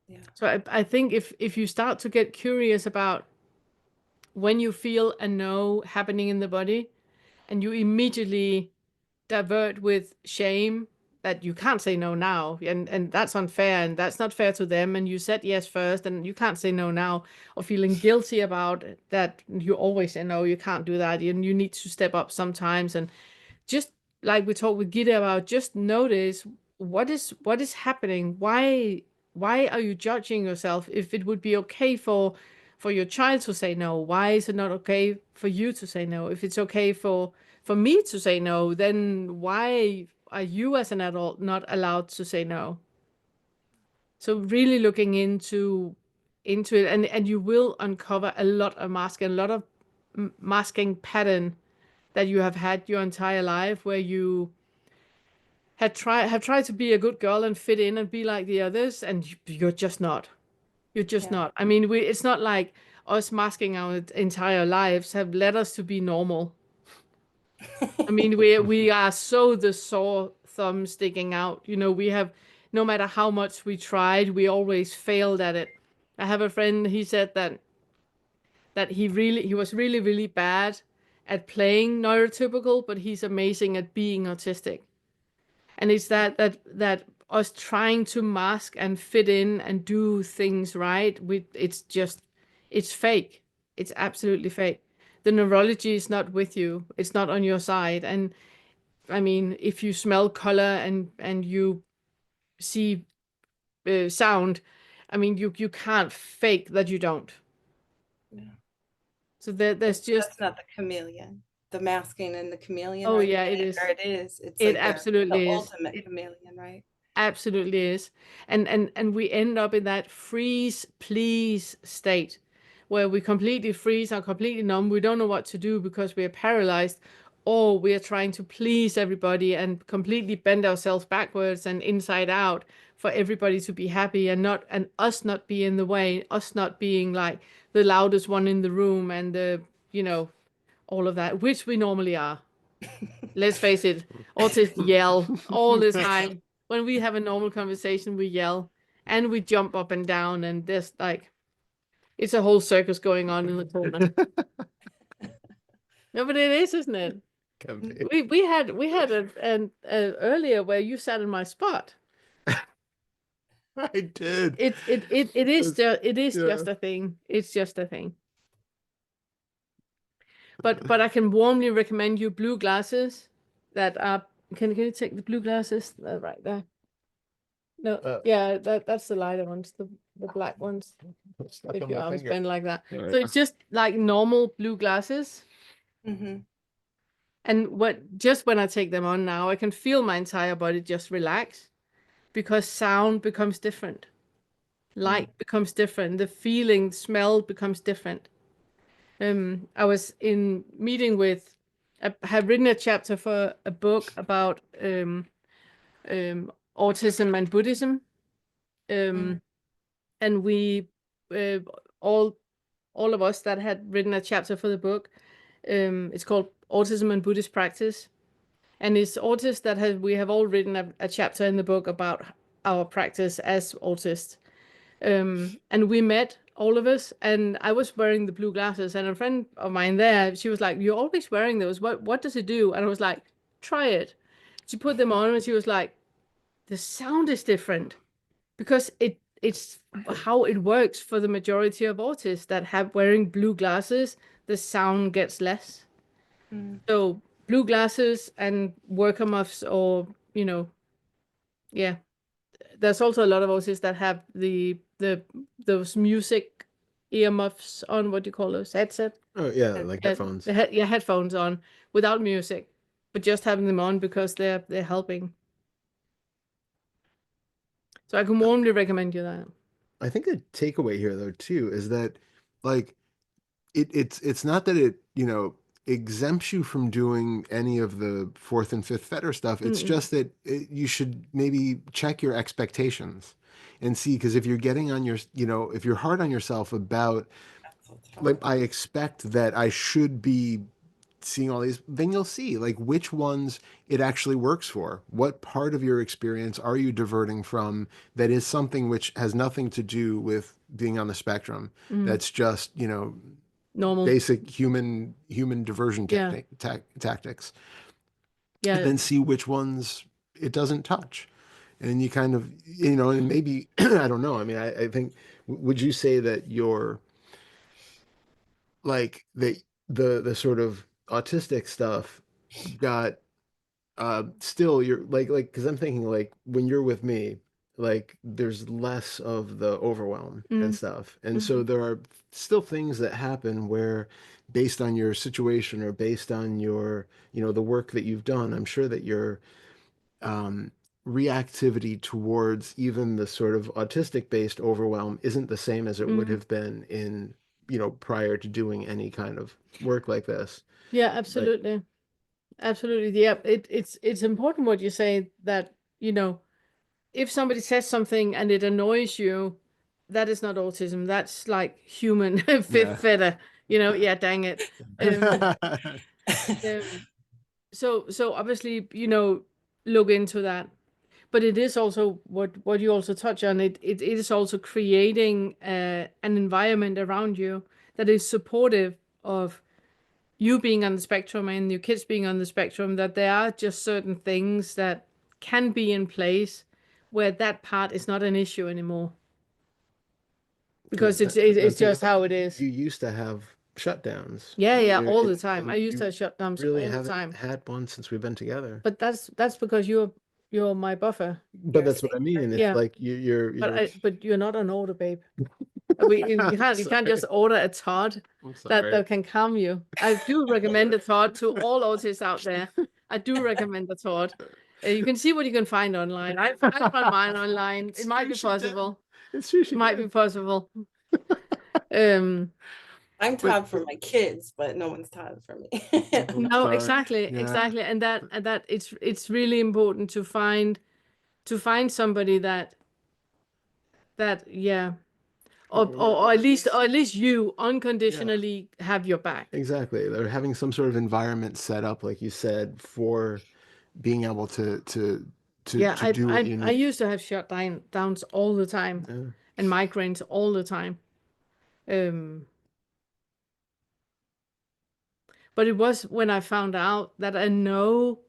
Yeah. So I think if you start to get curious about when you feel a no happening in the body and you immediately divert with shame that you can't say no now, and that's unfair and that's not fair to them, and you said yes first and you can't say no now, or feeling guilty about that you always say no, you can't do that, and you need to step up sometimes, and just like we talked with Gita about, just notice what is happening. Why are you judging yourself? If it would be okay for your child to say no, why is it not okay for you to say no? If it's okay for me to say no, then why are you as an adult not allowed to say no? So really looking into it, and you will uncover a lot of masking pattern that you have had your entire life, where you have tried to be a good girl and fit in and be like the others, and you're just not. You're just not. I mean, it's not like us masking our entire lives have led us to be normal. I mean, we are so the sore thumb sticking out. You know, we have, no matter how much we tried, we always failed at it. I have a friend, he said that he was really, really bad at playing neurotypical, but he's amazing at being autistic. And it's that us trying to mask and fit in and do things right, it's fake. It's absolutely fake. The neurology is not with you. It's not on your side. And I mean, if you smell color and you see sound, I mean, you can't fake that you don't. Yeah. So there's just, that's not the chameleon. The masking and the chameleon. oh right? yeah, it is. Or it is. It's It like absolutely the is. ultimate chameleon, right? Absolutely is. And we end up in that freeze please state where we completely freeze, are completely numb. We don't know what to do because we are paralyzed, or we are trying to please everybody and completely bend ourselves backwards and inside out for everybody to be happy, and us not be in the way, us not being like the loudest one in the room and the, all of that, which we normally are. Let's face it, autists yell all the time. When we have a normal conversation, we yell and we jump up and down, and there's like, it's a whole circus going on in the corner. No, but it is, isn't it? We had an earlier where you sat in my spot. I did. It is just a thing. It's just a thing. But I can warmly recommend you blue glasses that are can you take the blue glasses? Right there. No, Uh, yeah, that's the lighter ones, the black ones. Stuck If on your my arms finger. bend like that. All So right. it's just like normal blue glasses. Mm-hmm. And just when I take them on now, I can feel my entire body just relax because sound becomes different. Light becomes different. The feeling, smell becomes different. I was in meeting with, I have written a chapter for a book about autism and Buddhism. And we, all of us that had written a chapter for the book, it's called Autism and Buddhist Practice. And it's autists that we have all written a chapter in the book about our practice as autists. And we met, all of us, and I was wearing the blue glasses, and a friend of mine there, she was like, "You're always wearing those. What does it do?" And I was like, "Try it." She put them on, and she was like, "The sound is different because it's how it works for the majority of autists that have wearing blue glasses. The sound gets less. So blue glasses and worker muffs, or yeah." There's also a lot of autists that have those music earmuffs on. What do you call those? Headset? Oh yeah, like headphones. Headphones on without music, but just having them on because they're helping. So I can warmly recommend you that. I think a takeaway here though too is that like it's not that it, exempts you from doing any of the fourth and fifth fetter stuff. It's just that you should maybe check your expectations and see, because if you're getting on your, if you're hard on yourself about like, I expect that I should be seeing all these, then you'll see like which ones it actually works for. What part of your experience are you diverting from that is something which has nothing to do with being on the spectrum? That's just, Normal. basic human diversion Yeah. tactics. Yeah. And then see which ones it doesn't touch. And you kind of, and maybe, I don't know. I mean, I think, would you say that you're like the sort of autistic stuff got still you're like because I'm thinking like when you're with me, like there's less of the overwhelm and stuff, and so there are still things that happen where based on your situation or based on your the work that you've done, I'm sure that your um reactivity towards even the sort of autistic based overwhelm isn't the same as it would have been in prior to doing any kind of work like this. Yeah, absolutely. Absolutely. Yeah. It's important what you say that, if somebody says something and it annoys you, that is not autism. That's like human Yeah. fetter, yeah, dang it. So obviously, look into that. But it is also what you also touch on. It is also creating an environment around you that is supportive of you being on the spectrum and your kids being on the spectrum, that there are just certain things that can be in place where that part is not an issue anymore. Because it's just how it is. You used to have shutdowns. Yeah, all the And time. I used you to shut down really all the haven't time. had one since we've been together. But that's because you're my buffer. But that's what I mean. It's Yeah. like you're But you're not an order, babe. You can't just order a Todd that can calm you. I do recommend a Todd to all autists out there. I do recommend a Todd. You can see what you can find online. I found mine online. It might be possible. It might be possible. I'm Todd for my kids, but no one's Todd for me. No, Sorry. exactly, Yeah. exactly, and that it's really important to find somebody that yeah, or at least you unconditionally have your back. Exactly. They're having some sort of environment set up, like you said, for being able to Yeah, do what you I need. used to have downs all the time Yeah. and migraines all the time. But it was when I found out that I know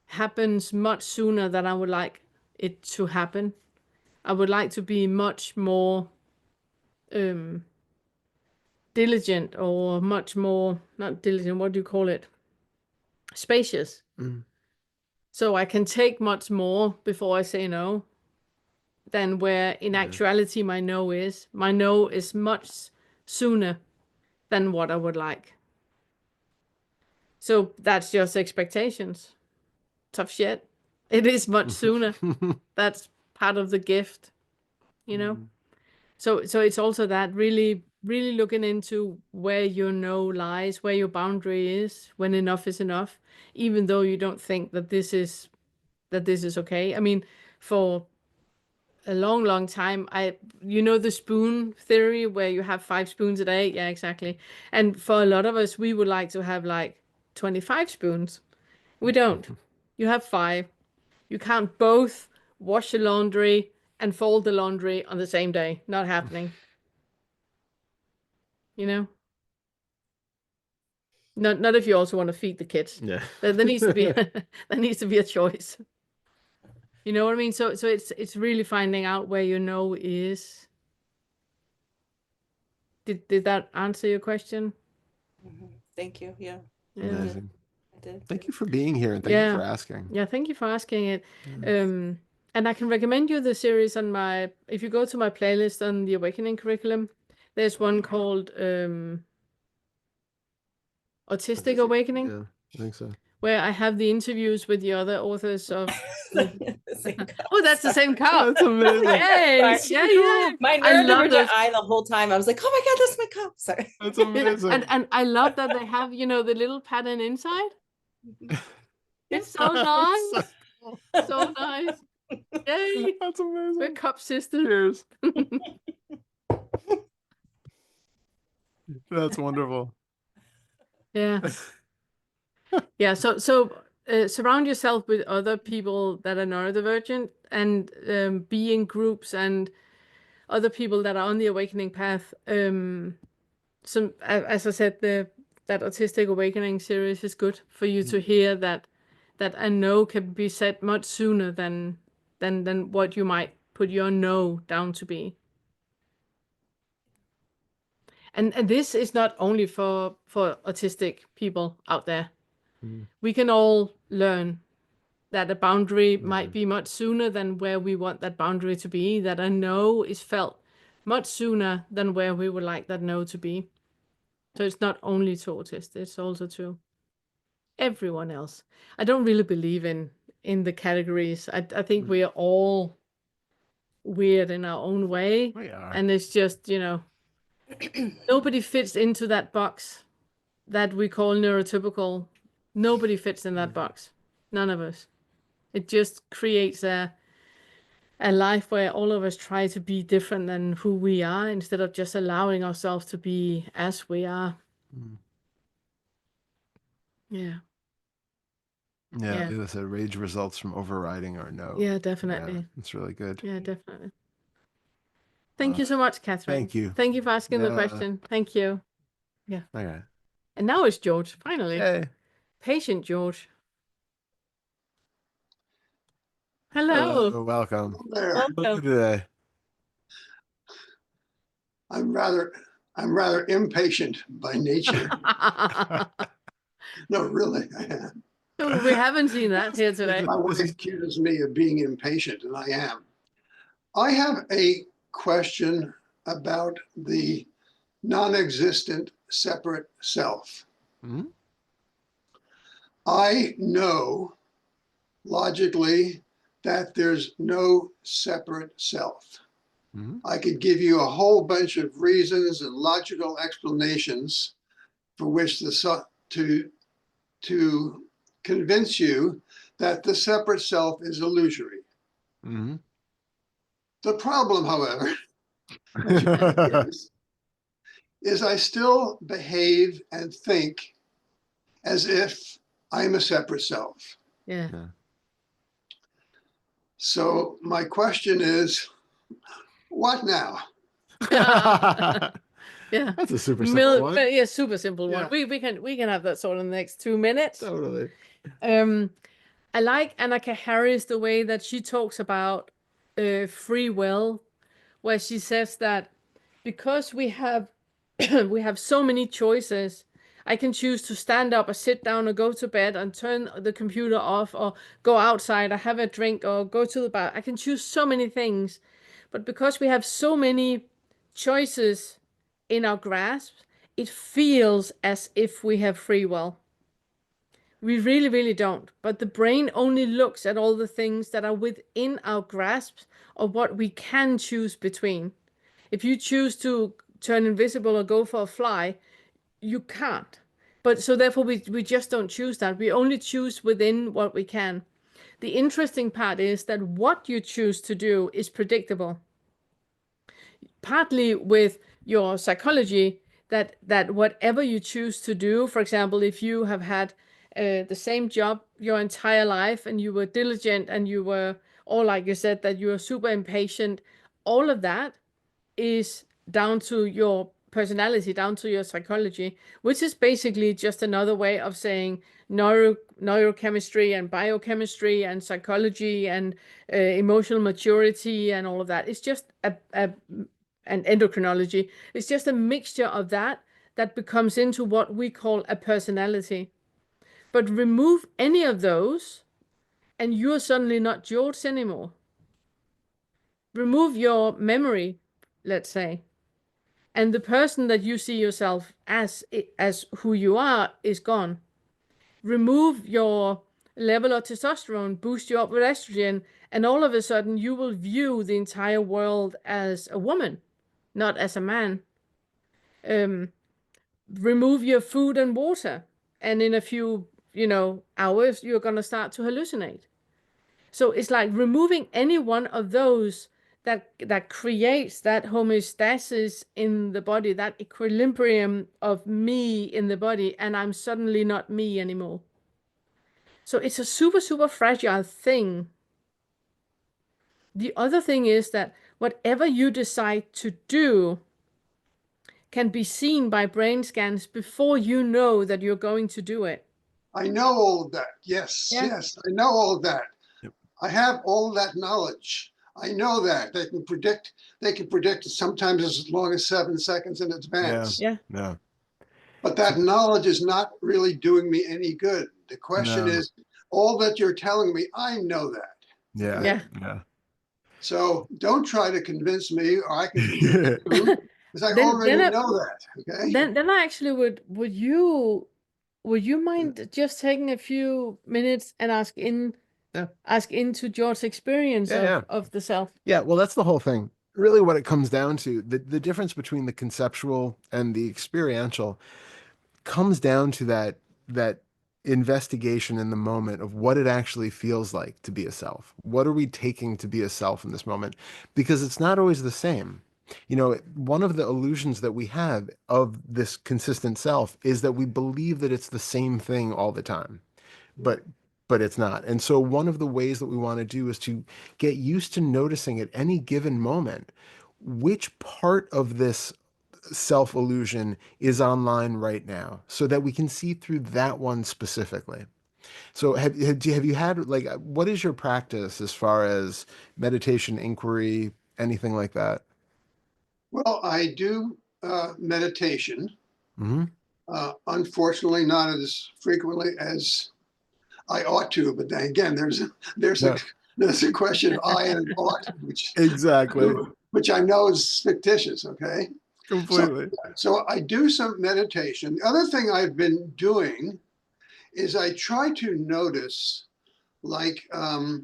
happens much sooner than I would like it to happen. I would like to be much more diligent, or much more, not diligent, what do you call it? Spacious. So I can take much more before I say no than where in actuality my no is. My no is much sooner than what I would like. So that's just expectations. Tough shit. It is much sooner. That's part of the gift, you know? So it's also that really looking into where your no lies, where your boundary is, when enough is enough, even though you don't think that this is okay. I mean, for a long time, the spoon theory where you have 5 spoons a day. Yeah, exactly. And for a lot of us, we would like to have like 25 spoons. We don't. You have 5. You can't both wash your laundry and fold the laundry on the same day. Not happening. You know? Not if you also want to feed the kids. Yeah. There needs to be there needs to be a choice. You know what I mean? So it's really finding out where your no is. Did that answer your question? Thank you. Yeah. Amazing. I did. Thank you for being here and thank you for asking. Yeah, thank you for asking it. And I can recommend you the series on if you go to my playlist on the Awakening curriculum, there's one called Autistic Awakening. Yeah, I think so. Where I have the interviews with the other authors of Oh, that's the same cup. That's amazing. Yay! Yeah. My I love neurodivergent those. eye the whole time. I was like, oh my God, that's my cup. Sorry. That's amazing. And I love that they have, the little pattern inside. It's so nice. So nice. Yay. That's amazing. We're cup sisters. Cheers. That's wonderful. Yeah. Yeah. So surround yourself with other people that are neurodivergent and be in groups and other people that are on the awakening path. As I said, that Autistic Awakening series is good for you to hear that a no can be said much sooner than what you might put your no down to be. And this is not only for autistic people out there. We can all learn that a boundary might be much sooner than where we want that boundary to be, that a no is felt much sooner than where we would like that no to be. So it's not only to autists, it's also to everyone else. I don't really believe in the categories. I think we are all weird in our own way. We are. And it's just, nobody fits into that box that we call neurotypical. Nobody fits in that box. None of us. It just creates a life where all of us try to be different than who we are instead of just allowing ourselves to be as we are. Yeah. Yeah, it was a rage results from overriding our no. Yeah, definitely. Yeah, it's really good. Yeah, definitely. Thank you so much, Catherine. Thank you. Thank you for asking the question. Thank you. Yeah. Okay. And now it's George, finally. Hey. Patient George. Hello. Welcome. There. Welcome. Today. I'm rather impatient by nature. No, really, I am. We haven't seen that here today. My wife accuses me of being impatient, and I am. I have a question about the non-existent separate self. Mm-hmm. I know logically that there's no separate self. Mm-hmm. I could give you a whole bunch of reasons and logical explanations for which to convince you that the separate self is illusory. Mm-hmm. The problem, however, is I still behave and think as if I'm a separate self. Yeah. So my question is, what now? Yeah. That's a super simple one. Yeah, super simple one. Yeah. We can have that sort in the next 2 minutes. Totally. I like Annika Harris the way that she talks about free will, where she says that because we have we have so many choices, I can choose to stand up or sit down or go to bed and turn the computer off or go outside or have a drink or go to the bar. I can choose so many things. But because we have so many choices in our grasp, it feels as if we have free will. We really, really don't. But the brain only looks at all the things that are within our grasp of what we can choose between. If you choose to turn invisible or go for a fly, you can't. But so therefore we just don't choose that. We only choose within what we can. The interesting part is that what you choose to do is predictable. Partly with your psychology, that whatever you choose to do, for example, if you have had the same job your entire life and you were diligent and you were, or like you said, that you are super impatient, all of that is down to your personality, down to your psychology, which is basically just another way of saying neurochemistry and biochemistry and psychology and emotional maturity and all of that. It's just and endocrinology. It's just a mixture of that becomes into what we call a personality. But remove any of those and you're suddenly not George anymore. Remove your memory, let's say, and the person that you see yourself as who you are is gone. Remove your level of testosterone, boost you up with estrogen, and all of a sudden you will view the entire world as a woman, not as a man. Remove your food and water, and in a few, hours, you're going to start to hallucinate. So it's like removing any one of those that creates that homeostasis in the body, that equilibrium of me in the body, and I'm suddenly not me anymore. So it's a super, super fragile thing. The other thing is that whatever you decide to do can be seen by brain scans before you know that you're going to do it. I know all of that. Yes, Yeah. yes, I know all of that. Yep. I have all that knowledge. I know that they can predict sometimes as long as 7 seconds in advance. Yeah. No. But that knowledge is not really doing me any good. The question No. is, all that you're telling me, I know that. Yeah. Yeah. Yeah. So don't try to convince me, or I can convince you, because I already know that. Okay. Then I actually would you mind just taking a few minutes and ask into George's experience of the self? Yeah, well, that's the whole thing. Really what it comes down to, the difference between the conceptual and the experiential comes down to that investigation in the moment of what it actually feels like to be a self. What are we taking to be a self in this moment? Because it's not always the same. One of the illusions that we have of this consistent self is that we believe that it's the same thing all the time, but it's not. And so one of the ways that we want to do is to get used to noticing at any given moment which part of this self illusion is online right now, so that we can see through that one specifically. So have you had, like, what is your practice as far as meditation, inquiry, anything like that? Well, I do meditation. Mm-hmm. Unfortunately, not as frequently as I ought to. But then again, there's a question of I and ought, which I know is fictitious. Okay. Completely. So I do some meditation. The other thing I've been doing is I try to notice, like, I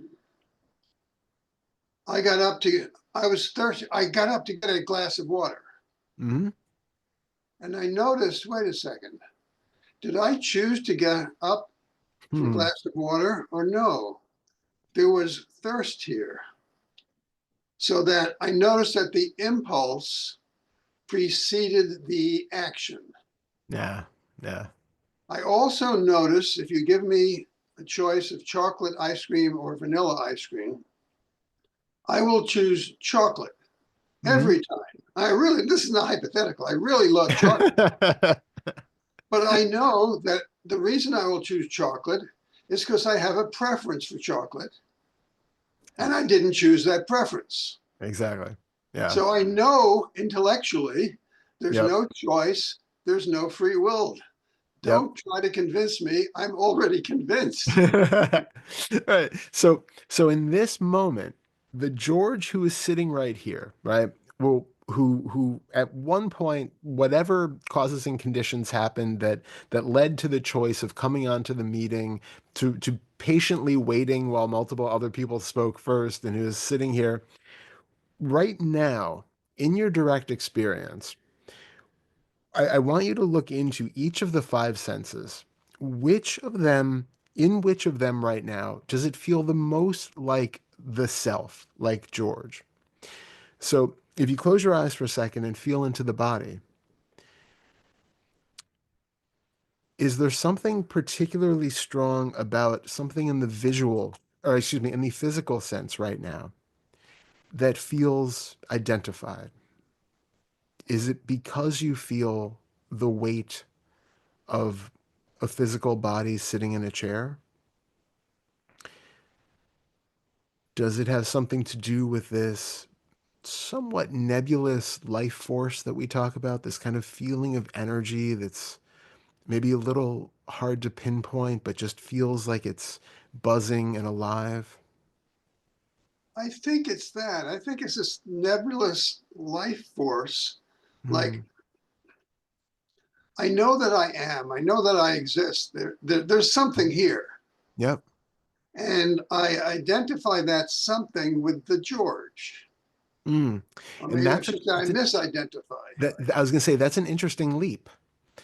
was thirsty. I got up to get a glass of water. Mm-hmm. And I noticed, wait a second, did I choose to get up for a glass of water or no? There was thirst here. So that I noticed that the impulse preceded the action. Yeah. I also notice if you give me a choice of chocolate ice cream or vanilla ice cream, I will choose chocolate every time. This is not hypothetical. I really love chocolate. But I know that the reason I will choose chocolate is because I have a preference for chocolate. And I didn't choose that preference. Exactly. Yeah. So I know intellectually there's no choice, there's no free will. Don't try to convince me. I'm already convinced. Right. So in this moment, the George who is sitting right here, right, well, who at one point, whatever causes and conditions happened that led to the choice of coming onto the meeting, to patiently waiting while multiple other people spoke first, and who is sitting here right now in your direct experience, I want you to look into each of the five senses. Which of them, in which of them right now, does it feel the most like the self, like George? So if you close your eyes for a second and feel into the body, is there something particularly strong about something in the visual, or excuse me, in the physical sense right now that feels identified? Is it because you feel the weight of a physical body sitting in a chair? Does it have something to do with this somewhat nebulous life force that we talk about, this kind of feeling of energy that's maybe a little hard to pinpoint, but just feels like it's buzzing and alive? I think it's that. I think it's this nebulous life force. Like, I know that I am. I know that I exist. There's something here. Yep. And I identify that something with the George. Mm. Or And maybe I should say I misidentify. I was going to say that's an interesting leap,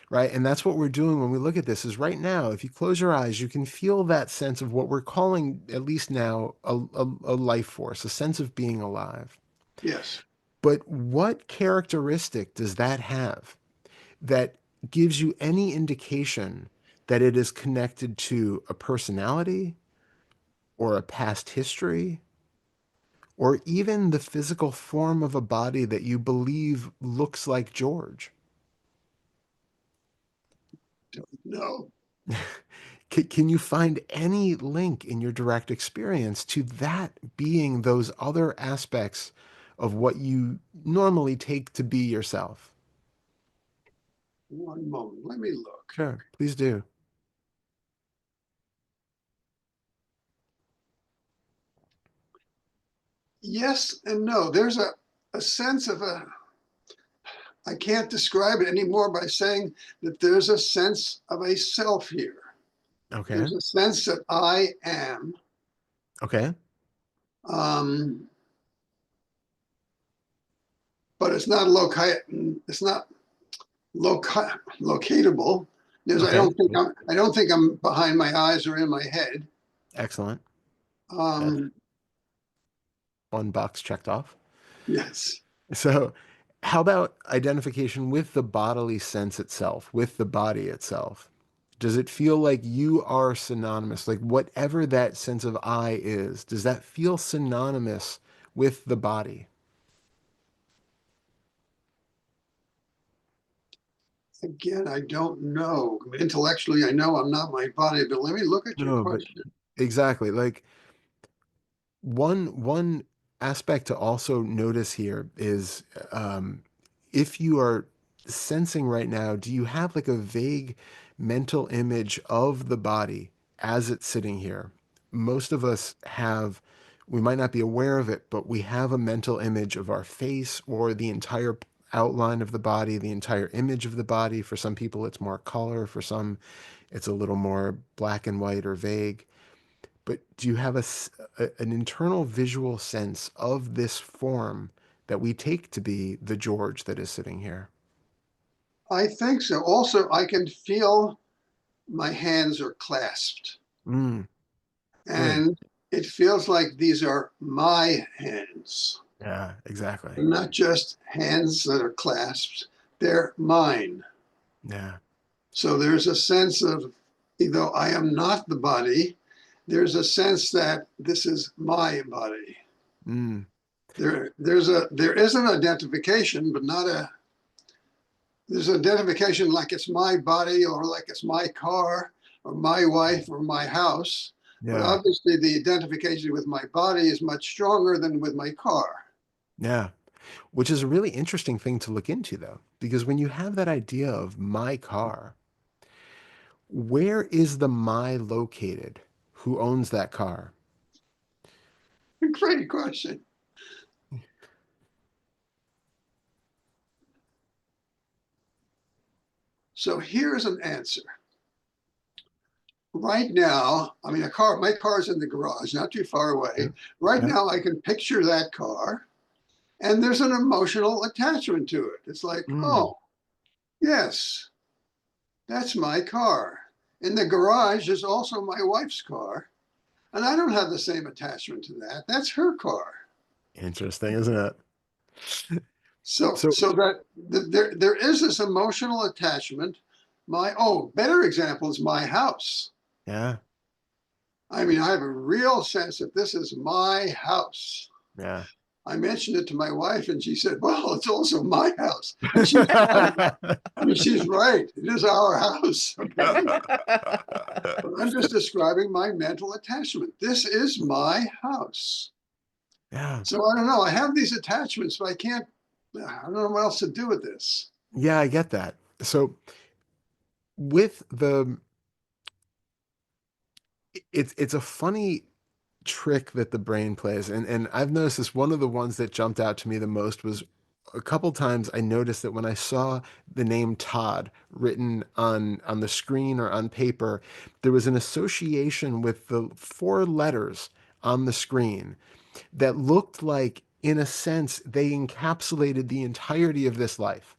right? And that's what we're doing when we look at this is right now, if you close your eyes, you can feel that sense of what we're calling, at least now, a life force, a sense of being alive. Yes. But what characteristic does that have that gives you any indication that it is connected to a personality or a past history or even the physical form of a body that you believe looks like George? Don't know. Can you find any link in your direct experience to that being those other aspects of what you normally take to be yourself? One moment. Let me look. Sure, please do. Yes and no. There's a sense of I can't describe it anymore by saying that there's a sense of a self here. Okay. There's a sense that I am. Okay. But it's not locatable. Because Okay. I don't think I'm behind my eyes or in my head. Excellent. Um, One box checked off. yes. So, how about identification with the bodily sense itself, with the body itself? Does it feel like you are synonymous? Like whatever that sense of I is, does that feel synonymous with the body? Again, I don't know. Intellectually, I know I'm not my body, but let me look at your No, but question. exactly. Like one aspect to also notice here is if you are sensing right now, do you have like a vague mental image of the body as it's sitting here? Most of us have, we might not be aware of it, but we have a mental image of our face or the entire outline of the body, the entire image of the body. For some people, it's more color. For some, it's a little more black and white or vague. But do you have an internal visual sense of this form that we take to be the George that is sitting here? I think so. Also, I can feel my hands are clasped. Mm, good. And it feels like these are my hands. Yeah, exactly. They're not just hands that are clasped, they're mine. Yeah. So there's a sense of, though I am not the body, there's a sense that this is my body. Mm, There is an identification, but not a there's identification like it's my body or like it's my car or my wife or my house. But yeah. obviously the identification with my body is much stronger than with my car. Yeah. Which is a really interesting thing to look into, though, because when you have that idea of my car, Where is the my located? Who owns that car? Great question. So here's an answer. Right now, I mean, my car's in the garage, not too far away. Right now, I can picture that car, and there's an emotional attachment to it. It's like, oh, yes, that's my car. In the garage is also my wife's car, and I don't have the same attachment to that. That's her car. Interesting, isn't it? So that there is this emotional attachment. Better example is my house. Yeah. I mean, I have a real sense that this is my house. Yeah. I mentioned it to my wife, and she said, "Well, it's also my house." And she's right. I mean, she's right. It is our house. I'm just describing my mental attachment. This is my house. Yeah. So I don't know. I have these attachments, but I don't know what else to do with this. Yeah, I get that. So with it's a funny trick that the brain plays. And I've noticed this, one of the ones that jumped out to me the most was a couple times I noticed that when I saw the name Todd written on the screen or on paper, there was an association with the 4 letters on the screen that looked like, in a sense, they encapsulated the entirety of this life.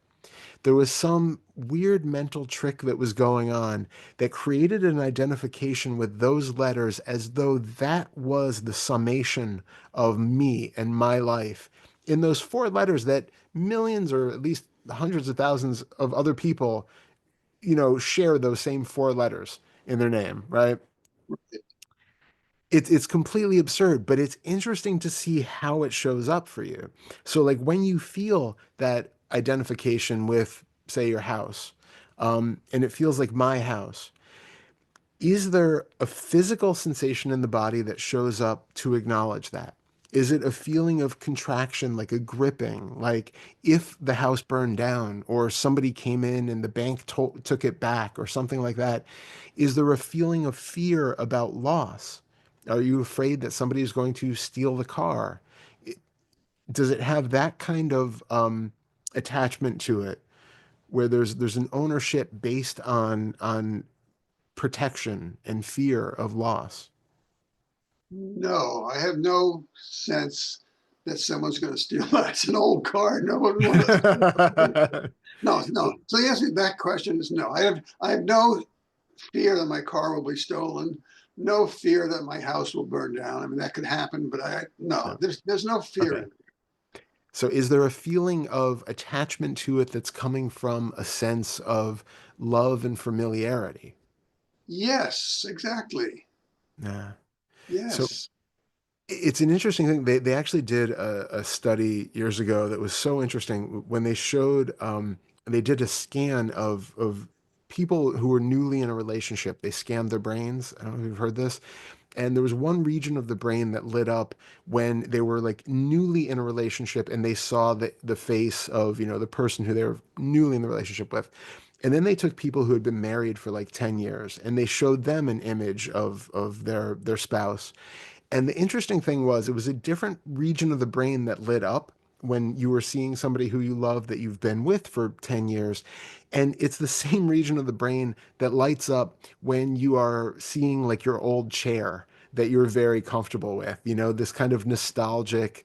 There was some weird mental trick that was going on that created an identification with those letters as though that was the summation of me and my life. In those 4 letters that millions or at least hundreds of thousands of other people, share those same 4 letters in their name, right? It's completely absurd, but it's interesting to see how it shows up for you. So like when you feel that identification with, say, your house, and it feels like my house, is there a physical sensation in the body that shows up to acknowledge that? Is it a feeling of contraction, like a gripping, like if the house burned down or somebody came in and the bank took it back or something like that? Is there a feeling of fear about loss? Are you afraid that somebody is going to steal the car? Does it have that kind of attachment to it, where there's an ownership based on protection and fear of loss? No, I have no sense that someone's going to steal that. It's an old car. No one wants. No. So the answer to that question is no. I have no fear that my car will be stolen. No fear that my house will burn down. I mean, that could happen, but there's no fear. Okay. So is there a feeling of attachment to it that's coming from a sense of love and familiarity? Yes, exactly. Yeah. So Yes. it's an interesting thing. They actually did a study years ago that was so interesting when they showed they did a scan of people who were newly in a relationship. They scanned their brains. I don't know if you've heard this. And there was one region of the brain that lit up when they were like newly in a relationship and they saw the face of, the person who they were newly in the relationship with. And then they took people who had been married for like 10 years and they showed them an image of their spouse. And the interesting thing was it was a different region of the brain that lit up when you were seeing somebody who you love that you've been with for 10 years. And it's the same region of the brain that lights up when you are seeing like your old chair that you're very comfortable with, this kind of nostalgic,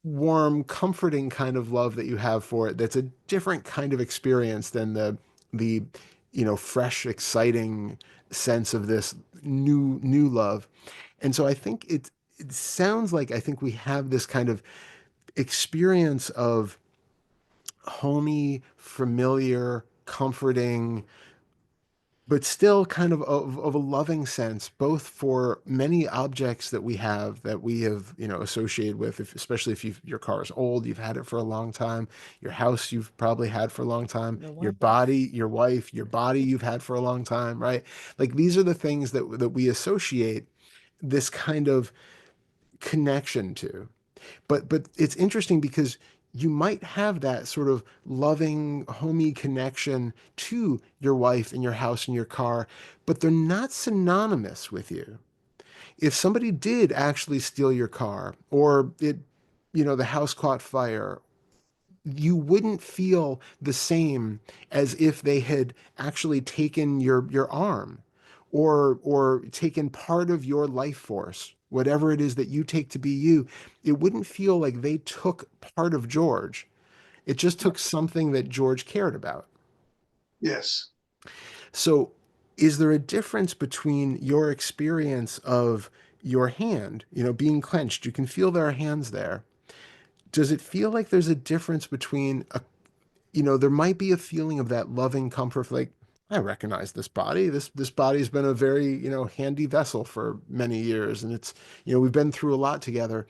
warm, comforting kind of love that you have for it. That's a different kind of experience than the fresh, exciting sense of this new love. And so I think it sounds like I think we have this kind of experience of homey, familiar, comforting, but still kind of a loving sense, both for many objects that we have, associated with, especially if your car is old, you've had it for a long time, your house you've probably had for a long time, your body, your wife, your body you've had for a long time, right? Like these are the things that we associate this kind of connection to. But it's interesting because you might have that sort of loving, homey connection to your wife and your house and your car, but they're not synonymous with you. If somebody did actually steal your car, or the house caught fire, you wouldn't feel the same as if they had actually taken your arm, or taken part of your life force, whatever it is that you take to be you. It wouldn't feel like they took part of George. It just took something that George cared about. Yes. So is there a difference between your experience of your hand, being clenched? You can feel there are hands there. Does it feel like there's a difference between there might be a feeling of that loving comfort, like, I recognize this body. This body's been a very, handy vessel for many years, and it's, we've been through a lot together.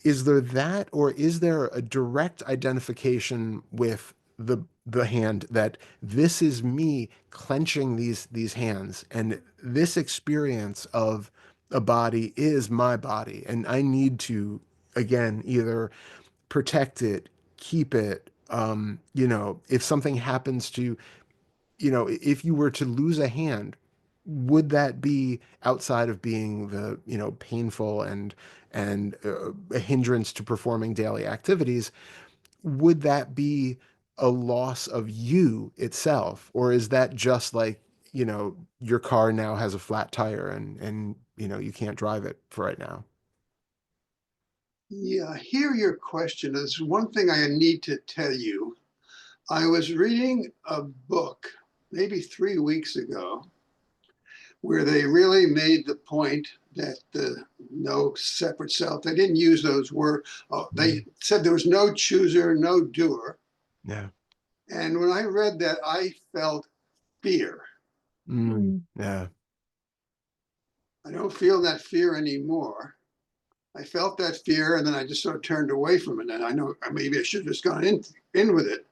Is there that, or is there a direct identification with the hand, that this is me clenching these hands, and this experience of a body is my body, and I need to, again, either protect it, keep it, if something happens to, if you were to lose a hand, would that be outside of being the, painful and a hindrance to performing daily activities? Would that be a loss of you itself? Or is that just like, your car now has a flat tire, and you can't drive it for right now? Yeah, I hear your question. There's one thing I need to tell you. I was reading a book maybe 3 weeks ago where they really made the point that no separate self, they didn't use those words. They said there was no chooser, no doer. Yeah. And when I read that, I felt fear. Yeah. I don't feel that fear anymore. I felt that fear, and then I just sort of turned away from it. And I know maybe I should have just gone in with it.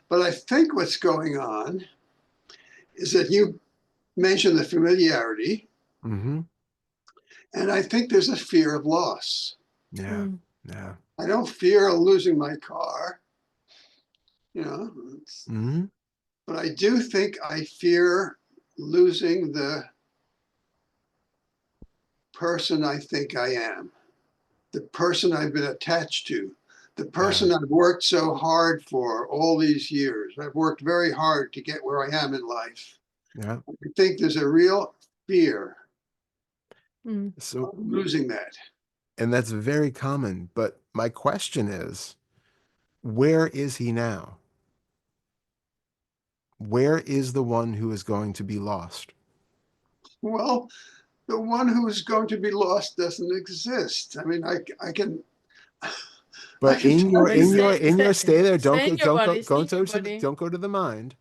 But I think what's going on is that you mentioned the familiarity. Mm-hmm. And I think there's a fear of loss. Yeah. Yeah. I don't fear losing my car, Mm-hmm. but I do think I fear losing the person I think I am, the person I've been attached to, the person I've worked so hard for all these years. I've worked very hard to get where I am in life. Yeah. I think there's a real fear So, of losing that. and that's very common. But my question is, where is he now? Where is the one who is going to be lost? Well, the one who's going to be lost doesn't exist. I mean, I can. But I can in your tell you in your stay there, Stay in your body, stay in your to body. don't go to the mind.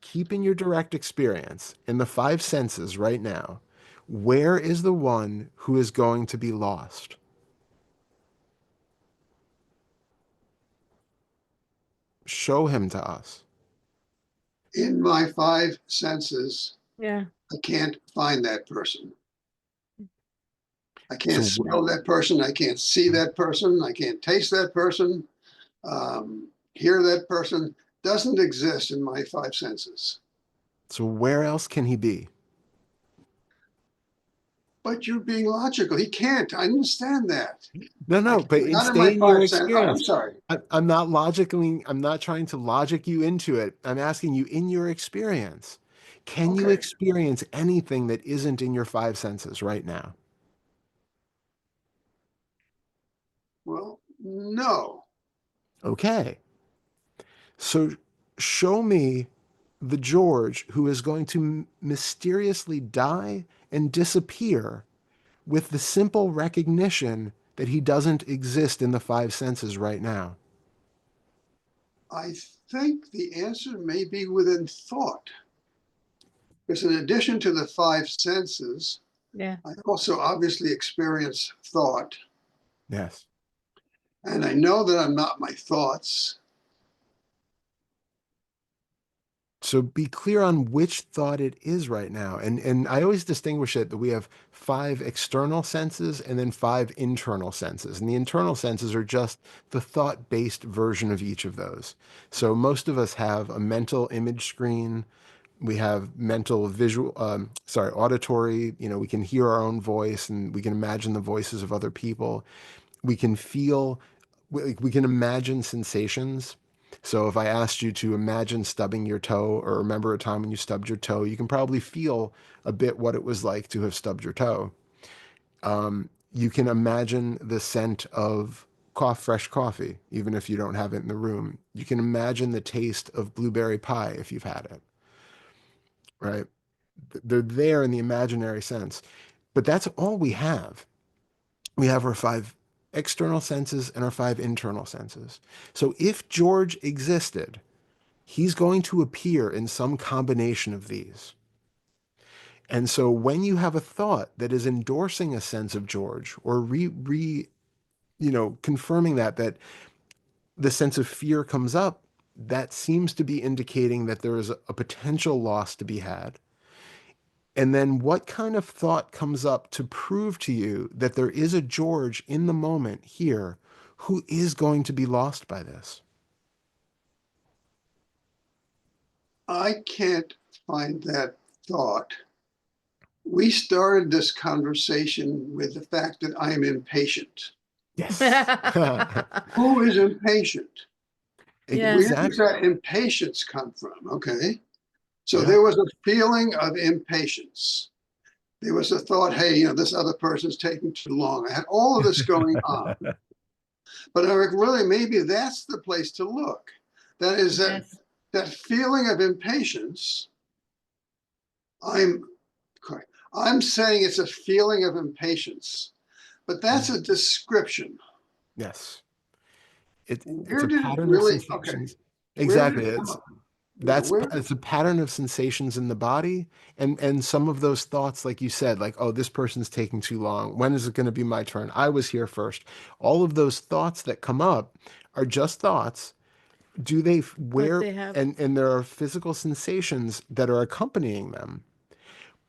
Keep in your direct experience in the five senses right now. Where is the one who is going to be lost? Show him to us. in my five senses, Yeah. I can't find that person. I can't So- smell that person. I can't see that person. I can't taste that person. Hear that person. Doesn't exist in my five senses. So where else can he be? But you're being logical. He can't. I understand that. No, but Not in stay my in your five senses. Oh, I'm experience. sorry. I'm not trying to logic you into it. I'm asking you in your experience. Can you Okay. experience anything that isn't in your five senses right now? Well, no. Okay. So show me the George who is going to mysteriously die and disappear with the simple recognition that he doesn't exist in the five senses right now. I think the answer may be within thought. Because in addition to the five senses, Yeah. I also obviously experience thought. Yes. And I know that I'm not my thoughts. So be clear on which thought it is right now. And I always distinguish it that we have 5 external senses and then 5 internal senses. And the internal senses are just the thought-based version of each of those. So most of us have a mental image screen. We have mental visual, auditory, we can hear our own voice and we can imagine the voices of other people. We can feel, we can imagine sensations. So if I asked you to imagine stubbing your toe or remember a time when you stubbed your toe, you can probably feel a bit what it was like to have stubbed your toe. You can imagine the scent of fresh coffee, even if you don't have it in the room. You can imagine the taste of blueberry pie if you've had it, right? They're there in the imaginary sense. But that's all we have. We have our 5 external senses and our 5 internal senses. So if George existed, he's going to appear in some combination of these. And so when you have a thought that is endorsing a sense of George or confirming that the sense of fear comes up, that seems to be indicating that there is a potential loss to be had. And then what kind of thought comes up to prove to you that there is a George in the moment here who is going to be lost by this? I can't find that thought. We started this conversation with the fact that I am impatient. Yes. Who is impatient? Yeah. Where does that impatience come from? Okay. So Yeah. there was a feeling of impatience. There was a thought, hey, this other person's taking too long. I had all of this going on. But I really, maybe that's the place to look. That is that feeling of impatience. I'm saying it's a feeling of impatience, but that's a description. Yes. It's Where a did it pattern really? of sensations. Okay. Exactly. Where did it come from? It's a pattern of sensations in the body, and some of those thoughts, like you said, like, oh, this person's taking too long. When is it going to be my turn? I was here first. All of those thoughts that come up are just thoughts. Do they But where they have and there are physical sensations that are accompanying them.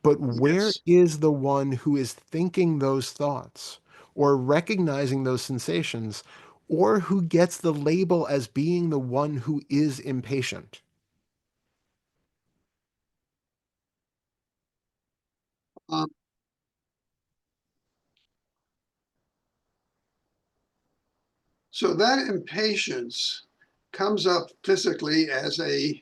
But where Yes. is the one who is thinking those thoughts or recognizing those sensations, or who gets the label as being the one who is impatient? Um, so that impatience comes up physically as I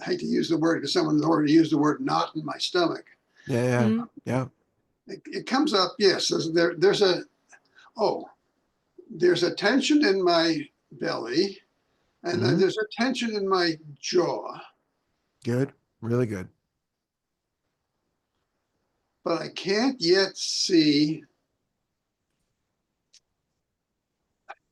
hate to use the word because someone already used the word knot in my stomach. Yeah. It comes up, yes. There's a tension in my belly, and then there's a tension in my jaw. Good. Really good. But I can't yet see.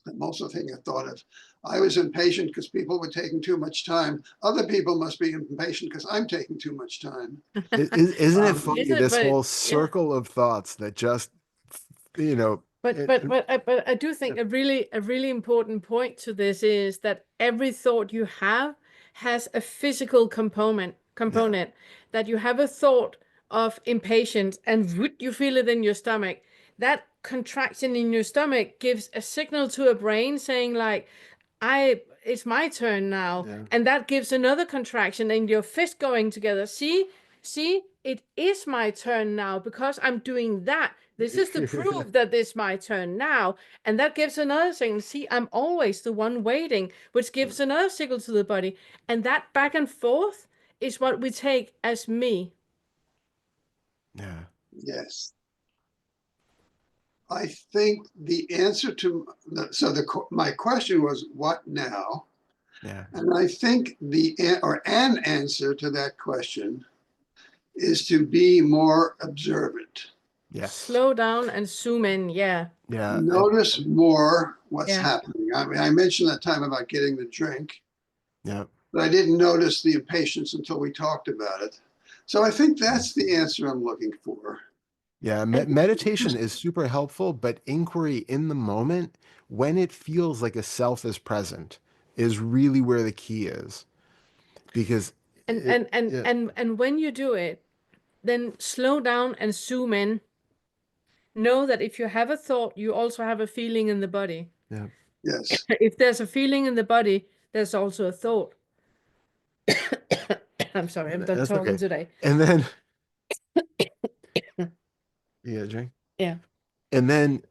I'm also thinking a thought of, I was impatient because people were taking too much time. Other people must be impatient because I'm taking too much time. Isn't it funny, this whole Yeah. circle of thoughts that just, But I do think a really important point to this is that every thought you have has a physical component that you have a thought of impatience and you feel it in your stomach. That contraction in your stomach gives a signal to a brain saying like, it's my turn now. Yeah. And that gives another contraction and your fist going together. See, it is my turn now because I'm doing that. This is the proof that it's my turn now. And that gives another signal. See, I'm always the one waiting, which gives another signal to the body. And that back and forth is what we take as me. Yeah. Yes. I think the answer to my question was what now? Yeah. And I think an answer to that question is to be more observant. Yes. Slow down and zoom in. Yeah. Yeah. Notice more what's Yeah. happening. I mean, I mentioned that time about getting the drink, Yeah. but I didn't notice the impatience until we talked about it. So I think that's the answer I'm looking for. Yeah. Meditation is super helpful, but inquiry in the moment, when it feels like a self is present, is really where the key is. because and when you do it, then slow down and zoom in. Know that if you have a thought, you also have a feeling in the body. yeah. Yes. If there's a feeling in the body, there's also a thought. I'm sorry, I'm done That's talking okay. today. And then yeah, drink. Yeah. And then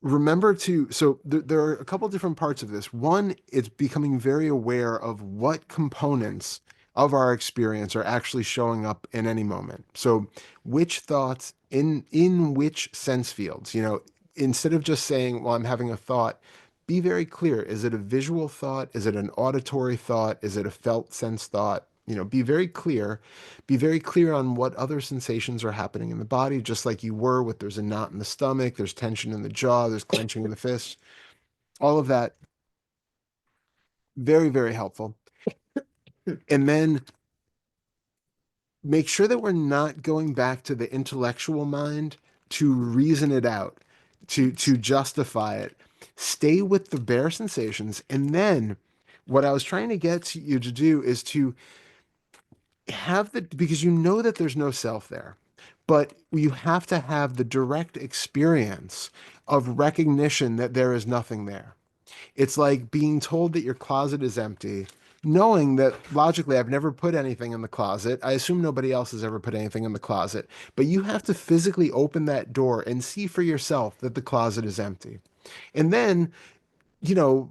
remember to, so there are a couple different parts of this. One, it's becoming very aware of what components of our experience are actually showing up in any moment. So which thoughts in which sense fields, instead of just saying, well, I'm having a thought, be very clear. Is it a visual thought? Is it an auditory thought? Is it a felt sense thought? Be very clear. Be very clear on what other sensations are happening in the body, just like you were with there's a knot in the stomach, there's tension in the jaw, there's clenching in the fist. All of that, very, very helpful. And then make sure that we're not going back to the intellectual mind to reason it out, to justify it. Stay with the bare sensations. And then what I was trying to get you to do is to have because you know that there's no self there, but you have to have the direct experience of recognition that there is nothing there. It's like being told that your closet is empty, knowing that logically I've never put anything in the closet. I assume nobody else has ever put anything in the closet, but you have to physically open that door and see for yourself that the closet is empty. And then, 2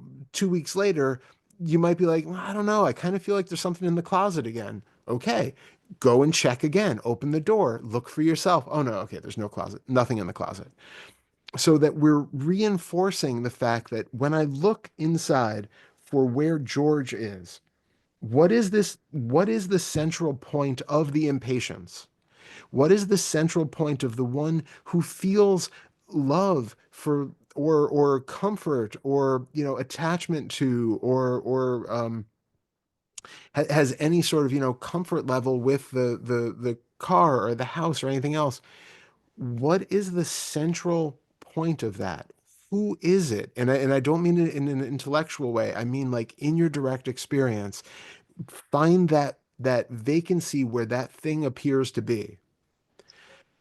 weeks later, you might be like, well, I don't know. I kind of feel like there's something in the closet again. Okay, go and check again. Open the door. Look for yourself. Oh, no. Okay, there's no closet. Nothing in the closet. So that we're reinforcing the fact that when I look inside for where George is, what is this? What is the central point of the impatience? What is the central point of the one who feels love for or comfort or attachment to or has any sort of comfort level with the car or the house or anything else? What is the central point of that? Who is it? And I don't mean it in an intellectual way. I mean like in your direct experience, find that vacancy where that thing appears to be.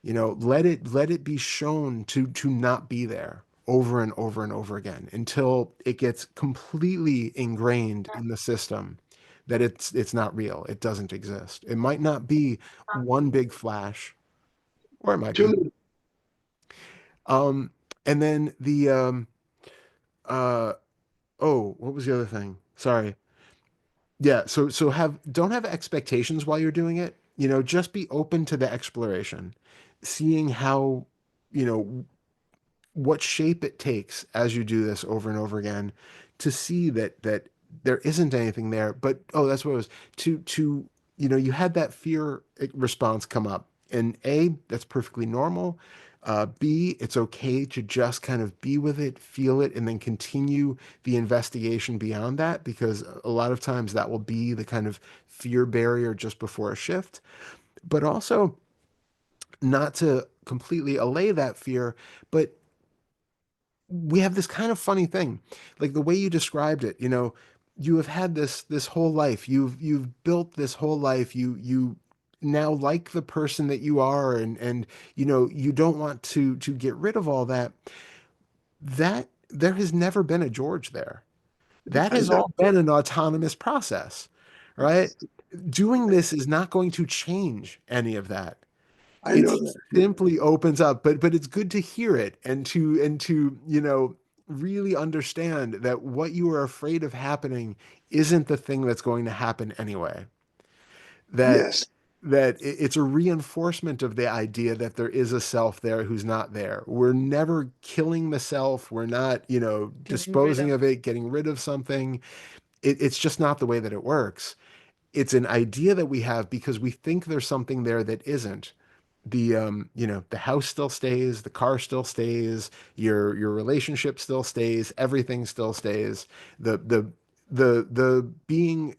Let it be shown to not be there over and over and over again until it gets completely ingrained in the system that it's not real. It doesn't exist. It might not be one big flash, or it might be. And then what was the other thing? Sorry. Yeah, so don't have expectations while you're doing it. Just be open to the exploration, seeing how, what shape it takes as you do this over and over again to see that there isn't anything there. But that's what it was. You had that fear response come up. And A, that's perfectly normal. B, it's okay to just kind of be with it, feel it, and then continue the investigation beyond that, because a lot of times that will be the kind of fear barrier just before a shift. But also not to completely allay that fear, but we have this kind of funny thing, like the way you described it, you have had this whole life, you've built this whole life, you now like the person that you are, and you don't want to get rid of all that. That there has never been a George there. That I has know. all been an autonomous process, right? Doing this is not going to change any of that. I It know that. simply opens up, but it's good to hear it and to really understand that what you are afraid of happening isn't the thing that's going to happen anyway. That Yes, it's a reinforcement of the idea that there is a self there who's not there. We're never killing the self. We're not, disposing of it, getting rid of something. It's just not the way that it works. It's an idea that we have because we think there's something there that isn't. The house still stays, the car still stays, your relationship still stays, everything still stays. The being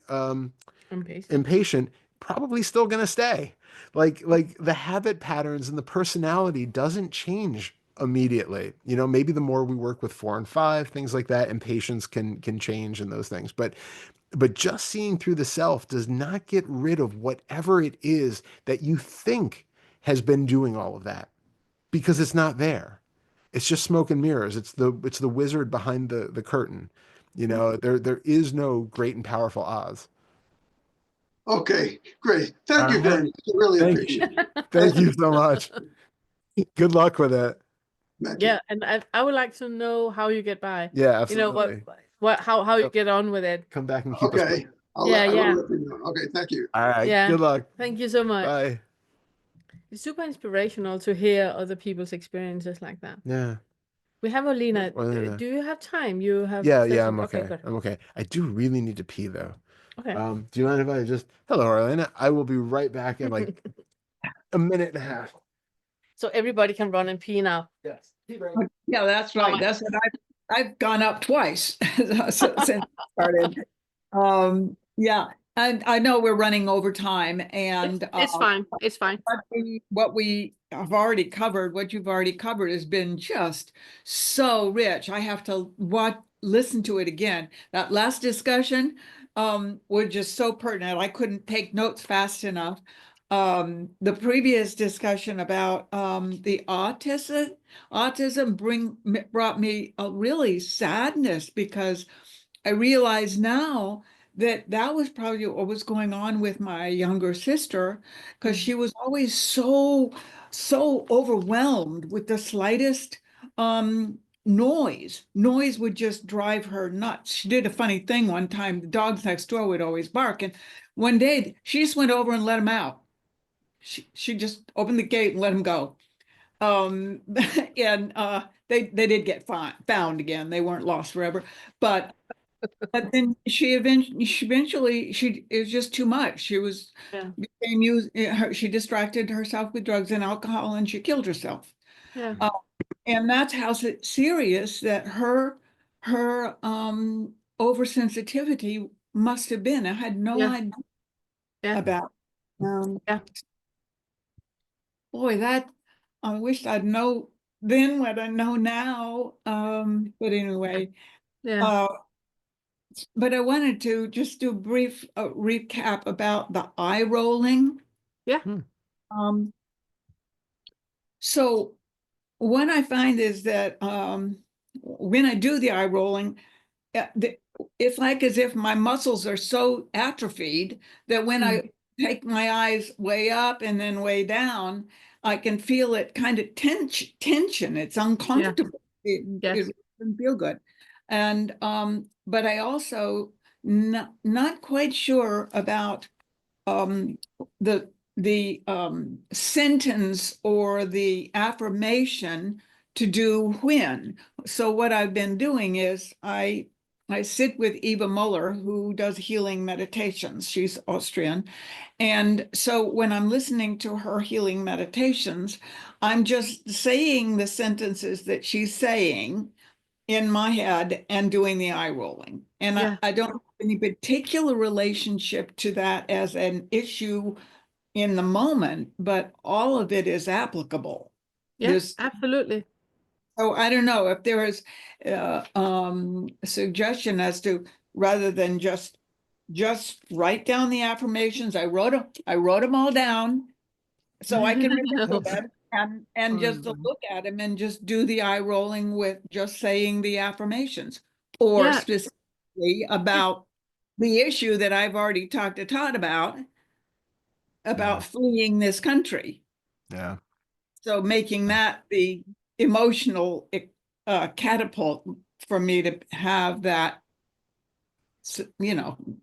impatient probably still going to stay. Like the habit patterns and the personality doesn't change immediately. Maybe the more we work with 4 and 5, things like that, impatience can change and those things. But But just seeing through the self does not get rid of whatever it is that you think has been doing all of that, because it's not there. It's just smoke and mirrors. It's the wizard behind the curtain. You know, there is no great and powerful Oz. Okay, great. Thank All you very right. much. I really Thank appreciate you. it. Thank you so much. Good luck with it. Thank you. Yeah, and I would like to know how you get by. Yeah, You know, absolutely. how you Yep. get on with it. Come back and keep us Okay. posted. Yeah, I will yeah. let you know. Okay, thank you. All right. Yeah. Good luck. Thank you so much. Bye. It's super inspirational to hear other people's experiences like that. Yeah. We have Olina. Olina. Do you have time? You have Yeah, said yeah, I'm something. okay. Good. I'm okay. I do really need to pee though. Okay. Do you mind if I just hello, Arlena? I will be right back in like a minute and a half. So everybody can run and pee now. Yes. Yeah, that's right. That's what I've gone up twice since I started. Yeah, and I know we're running over time, and It's fine. It's fine. what we have already covered, what you've already covered, has been just so rich. I have to listen to it again. That last discussion was just so pertinent. I couldn't take notes fast enough. The previous discussion about the autism brought me a really sadness, because I realize now that that was probably what was going on with my younger sister, because she was always so overwhelmed with the slightest noise. Noise would just drive her nuts. She did a funny thing one time. The dogs next door would always bark, and one day she just went over and let them out. She just opened the gate and let them go. And they did get found again. They weren't lost forever, but then she eventually it was just too much. She was became she distracted herself with drugs and alcohol, and she killed herself. Yeah. And that's how serious that her oversensitivity must have been. I had no idea about. Boy, that I wish I'd know then what I know now. But anyway, but I wanted to just do a brief recap about the eye rolling. Yeah. So what I find is that when I do the eye rolling, it's like as if my muscles are so atrophied that when I take my eyes way up and then way down, I can feel it kind of tension. It's uncomfortable. It doesn't feel good. And but I also not quite sure about the sentence or the affirmation to do when. So what I've been doing is I sit with Eva Muller, who does healing meditations. She's Austrian. And so when I'm listening to her healing meditations, I'm just saying the sentences that she's saying in my head and doing the eye rolling. And I don't have any particular relationship to that as an issue in the moment, but all of it is applicable. Yes, absolutely. So I don't know if there is a suggestion as to, rather than just write down the affirmations. I wrote them all down so I can remember them, and just to look at them and just do the eye rolling with just saying the affirmations, or specifically about the issue that I've already talked to Todd about fleeing this country. Yeah. So making that the emotional catapult for me to have that,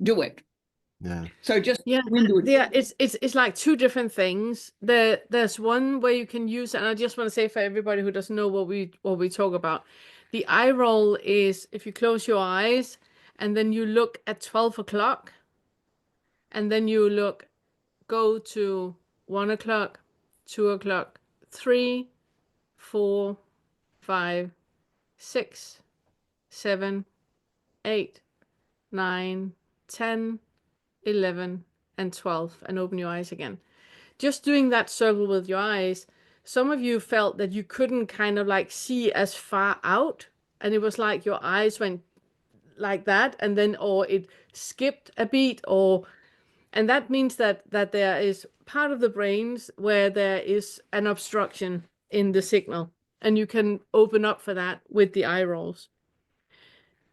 do it. Yeah. So just it's like two different things. There's one where you can use, and I just want to say for everybody who doesn't know what we talk about, the eye roll is if you close your eyes and then you look at 12 o'clock, and then you go to 1 o'clock, 2 o'clock, 3, 4, 5, 6, 7, 8, 9, 10, 11, and 12, and open your eyes again. Just doing that circle with your eyes, some of you felt that you couldn't kind of like see as far out, and it was like your eyes went like that, and then, or it skipped a beat, and that means that there is part of the brains where there is an obstruction in the signal, and you can open up for that with the eye rolls.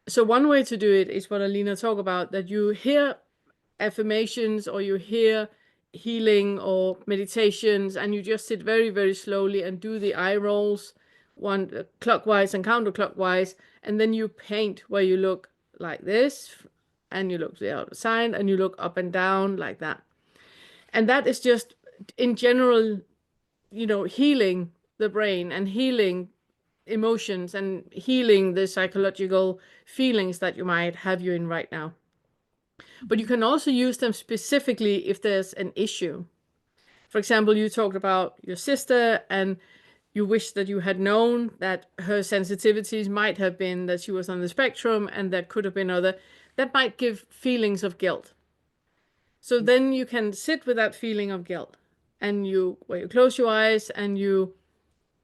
So one way to do it is what Alina talked about, that you hear affirmations or you hear healing or meditations, and you just sit very, very slowly and do the eye rolls, one clockwise and counterclockwise, and then you paint where you look like this, and you look to the other side, and you look up and down like that. And that is just, in general, you know, healing the brain and healing emotions and healing the psychological feelings that you might have you in right now. But you can also use them specifically if there's an issue. For example, you talked about your sister and you wish that you had known that her sensitivities might have been that she was on the spectrum, and there could have been other. That might give feelings of guilt. So then you can sit with that feeling of guilt, and where you close your eyes and you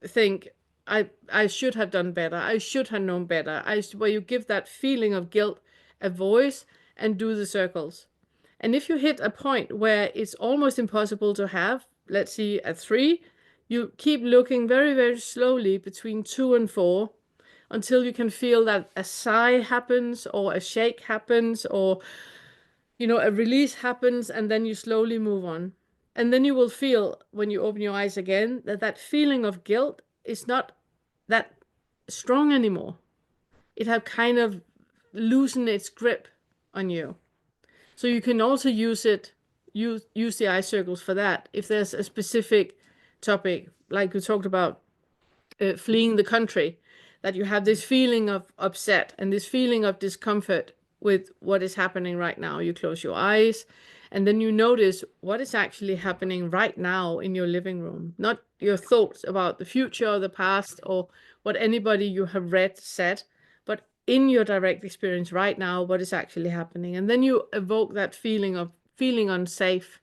think, I should have done better. I should have known better. Where you give that feeling of guilt a voice and do the circles. And if you hit a point where it's almost impossible to have, let's see, a 3, you keep looking very, very slowly between 2 and 4 until you can feel that a sigh happens or a shake happens or, you know, a release happens, and then you slowly move on. And then you will feel, when you open your eyes again, that feeling of guilt is not that strong anymore. It had kind of loosened its grip on you. So you can also use the eye circles for that. If there's a specific topic, like we talked about, fleeing the country, that you have this feeling of upset and this feeling of discomfort with what is happening right now. You close your eyes and then you notice what is actually happening right now in your living room, not your thoughts about the future or the past or what anybody you have read said, but in your direct experience right now, what is actually happening. And then you evoke that feeling of feeling unsafe.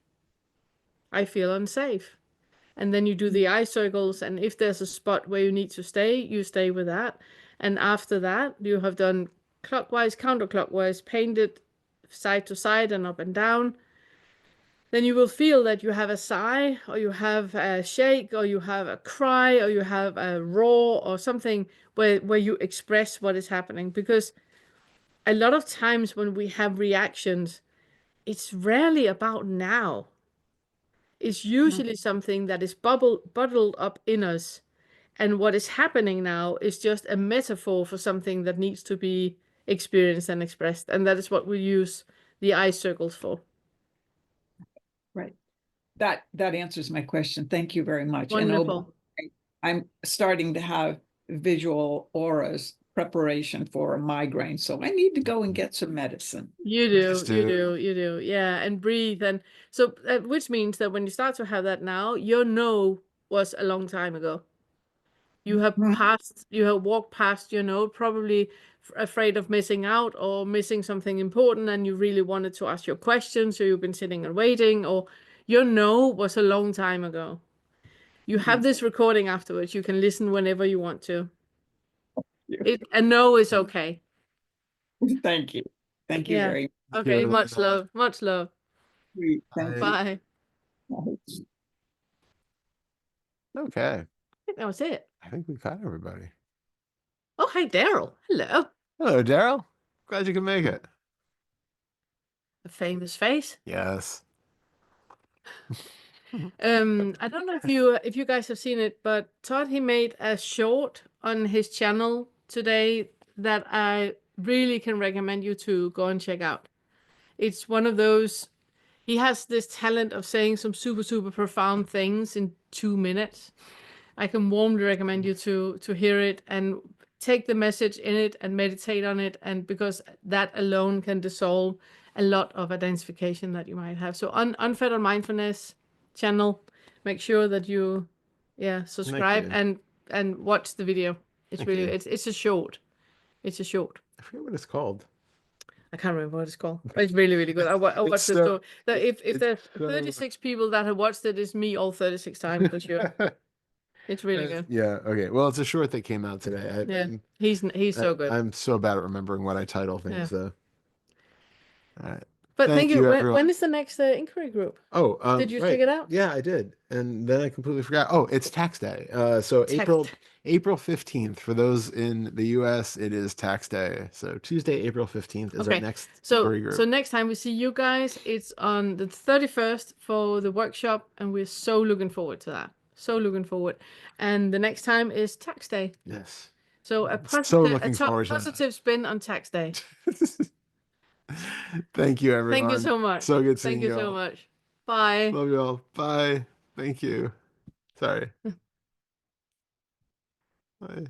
I feel unsafe. And then you do the eye circles, and if there's a spot where you need to stay, you stay with that. And after that, you have done clockwise, counterclockwise, painted side to side and up and down. Then you will feel that you have a sigh, or you have a shake, or you have a cry, or you have a roar, or something where you express what is happening. Because a lot of times when we have reactions, it's rarely about now. It's usually something that is bottled up in us. And what is happening now is just a metaphor for something that needs to be experienced and expressed. And that is what we use the eye circles for. Right. That answers my question. Thank you very much. Wonderful. And I'm starting to have visual auras preparation for a migraine. So I need to go and get some medicine. You do. Yeah. And breathe. And so, which means that when you start to have that now, your no was a long time ago. You have walked past your no, probably afraid of missing out or missing something important, and you really wanted to ask your question, so you've been sitting and waiting, or your no was a long time ago. You have this recording afterwards. You can listen whenever you want to. A no is okay. Thank you. Thank you very much. Okay, much love. Much love. Thank Bye. Okay. I think that was it. I think we got everybody. Oh, hi, Daryl. Hello. Hello, Daryl. Glad you could make it. A famous face. Yes. I don't know if you guys have seen it, but Todd, he made a short on his channel today that I really can recommend you to go and check out. It's one of those, he has this talent of saying some super, super profound things in 2 minutes. I can warmly recommend you to hear it and take the message in it and meditate on it, and because that alone can dissolve a lot of identification that you might have. So Unfettered Mindfulness channel, make sure that you subscribe and watch the video. It's it's a short. It's a short. I forget what it's called. I can't remember what it's called, but it's really, really good. I watched it. So if there's 36 people that have watched it, it's me all 36 times for sure. It's really good. Yeah. Okay. Well, it's a short that came out today. Yeah, he's so good. I'm so bad at remembering what I title things, Yeah. though. All right. But thank you. everyone. When is the next inquiry group? Oh, Did you right. check it out? Yeah, I did, and then I completely forgot. Oh, it's tax day. So April 15th for those in the U.S. It is tax day. So Tuesday, April 15th is our next inquiry group. So next time we see you guys, it's on the 31st for the workshop, and we're so looking forward to that. So looking forward. And the next time is tax day. Yes. So a positive spin on tax day. Thank you, everyone. Thank you so much. So good seeing you. Thank you so much. Bye. Love you all. Bye. Thank you. Sorry. Bye.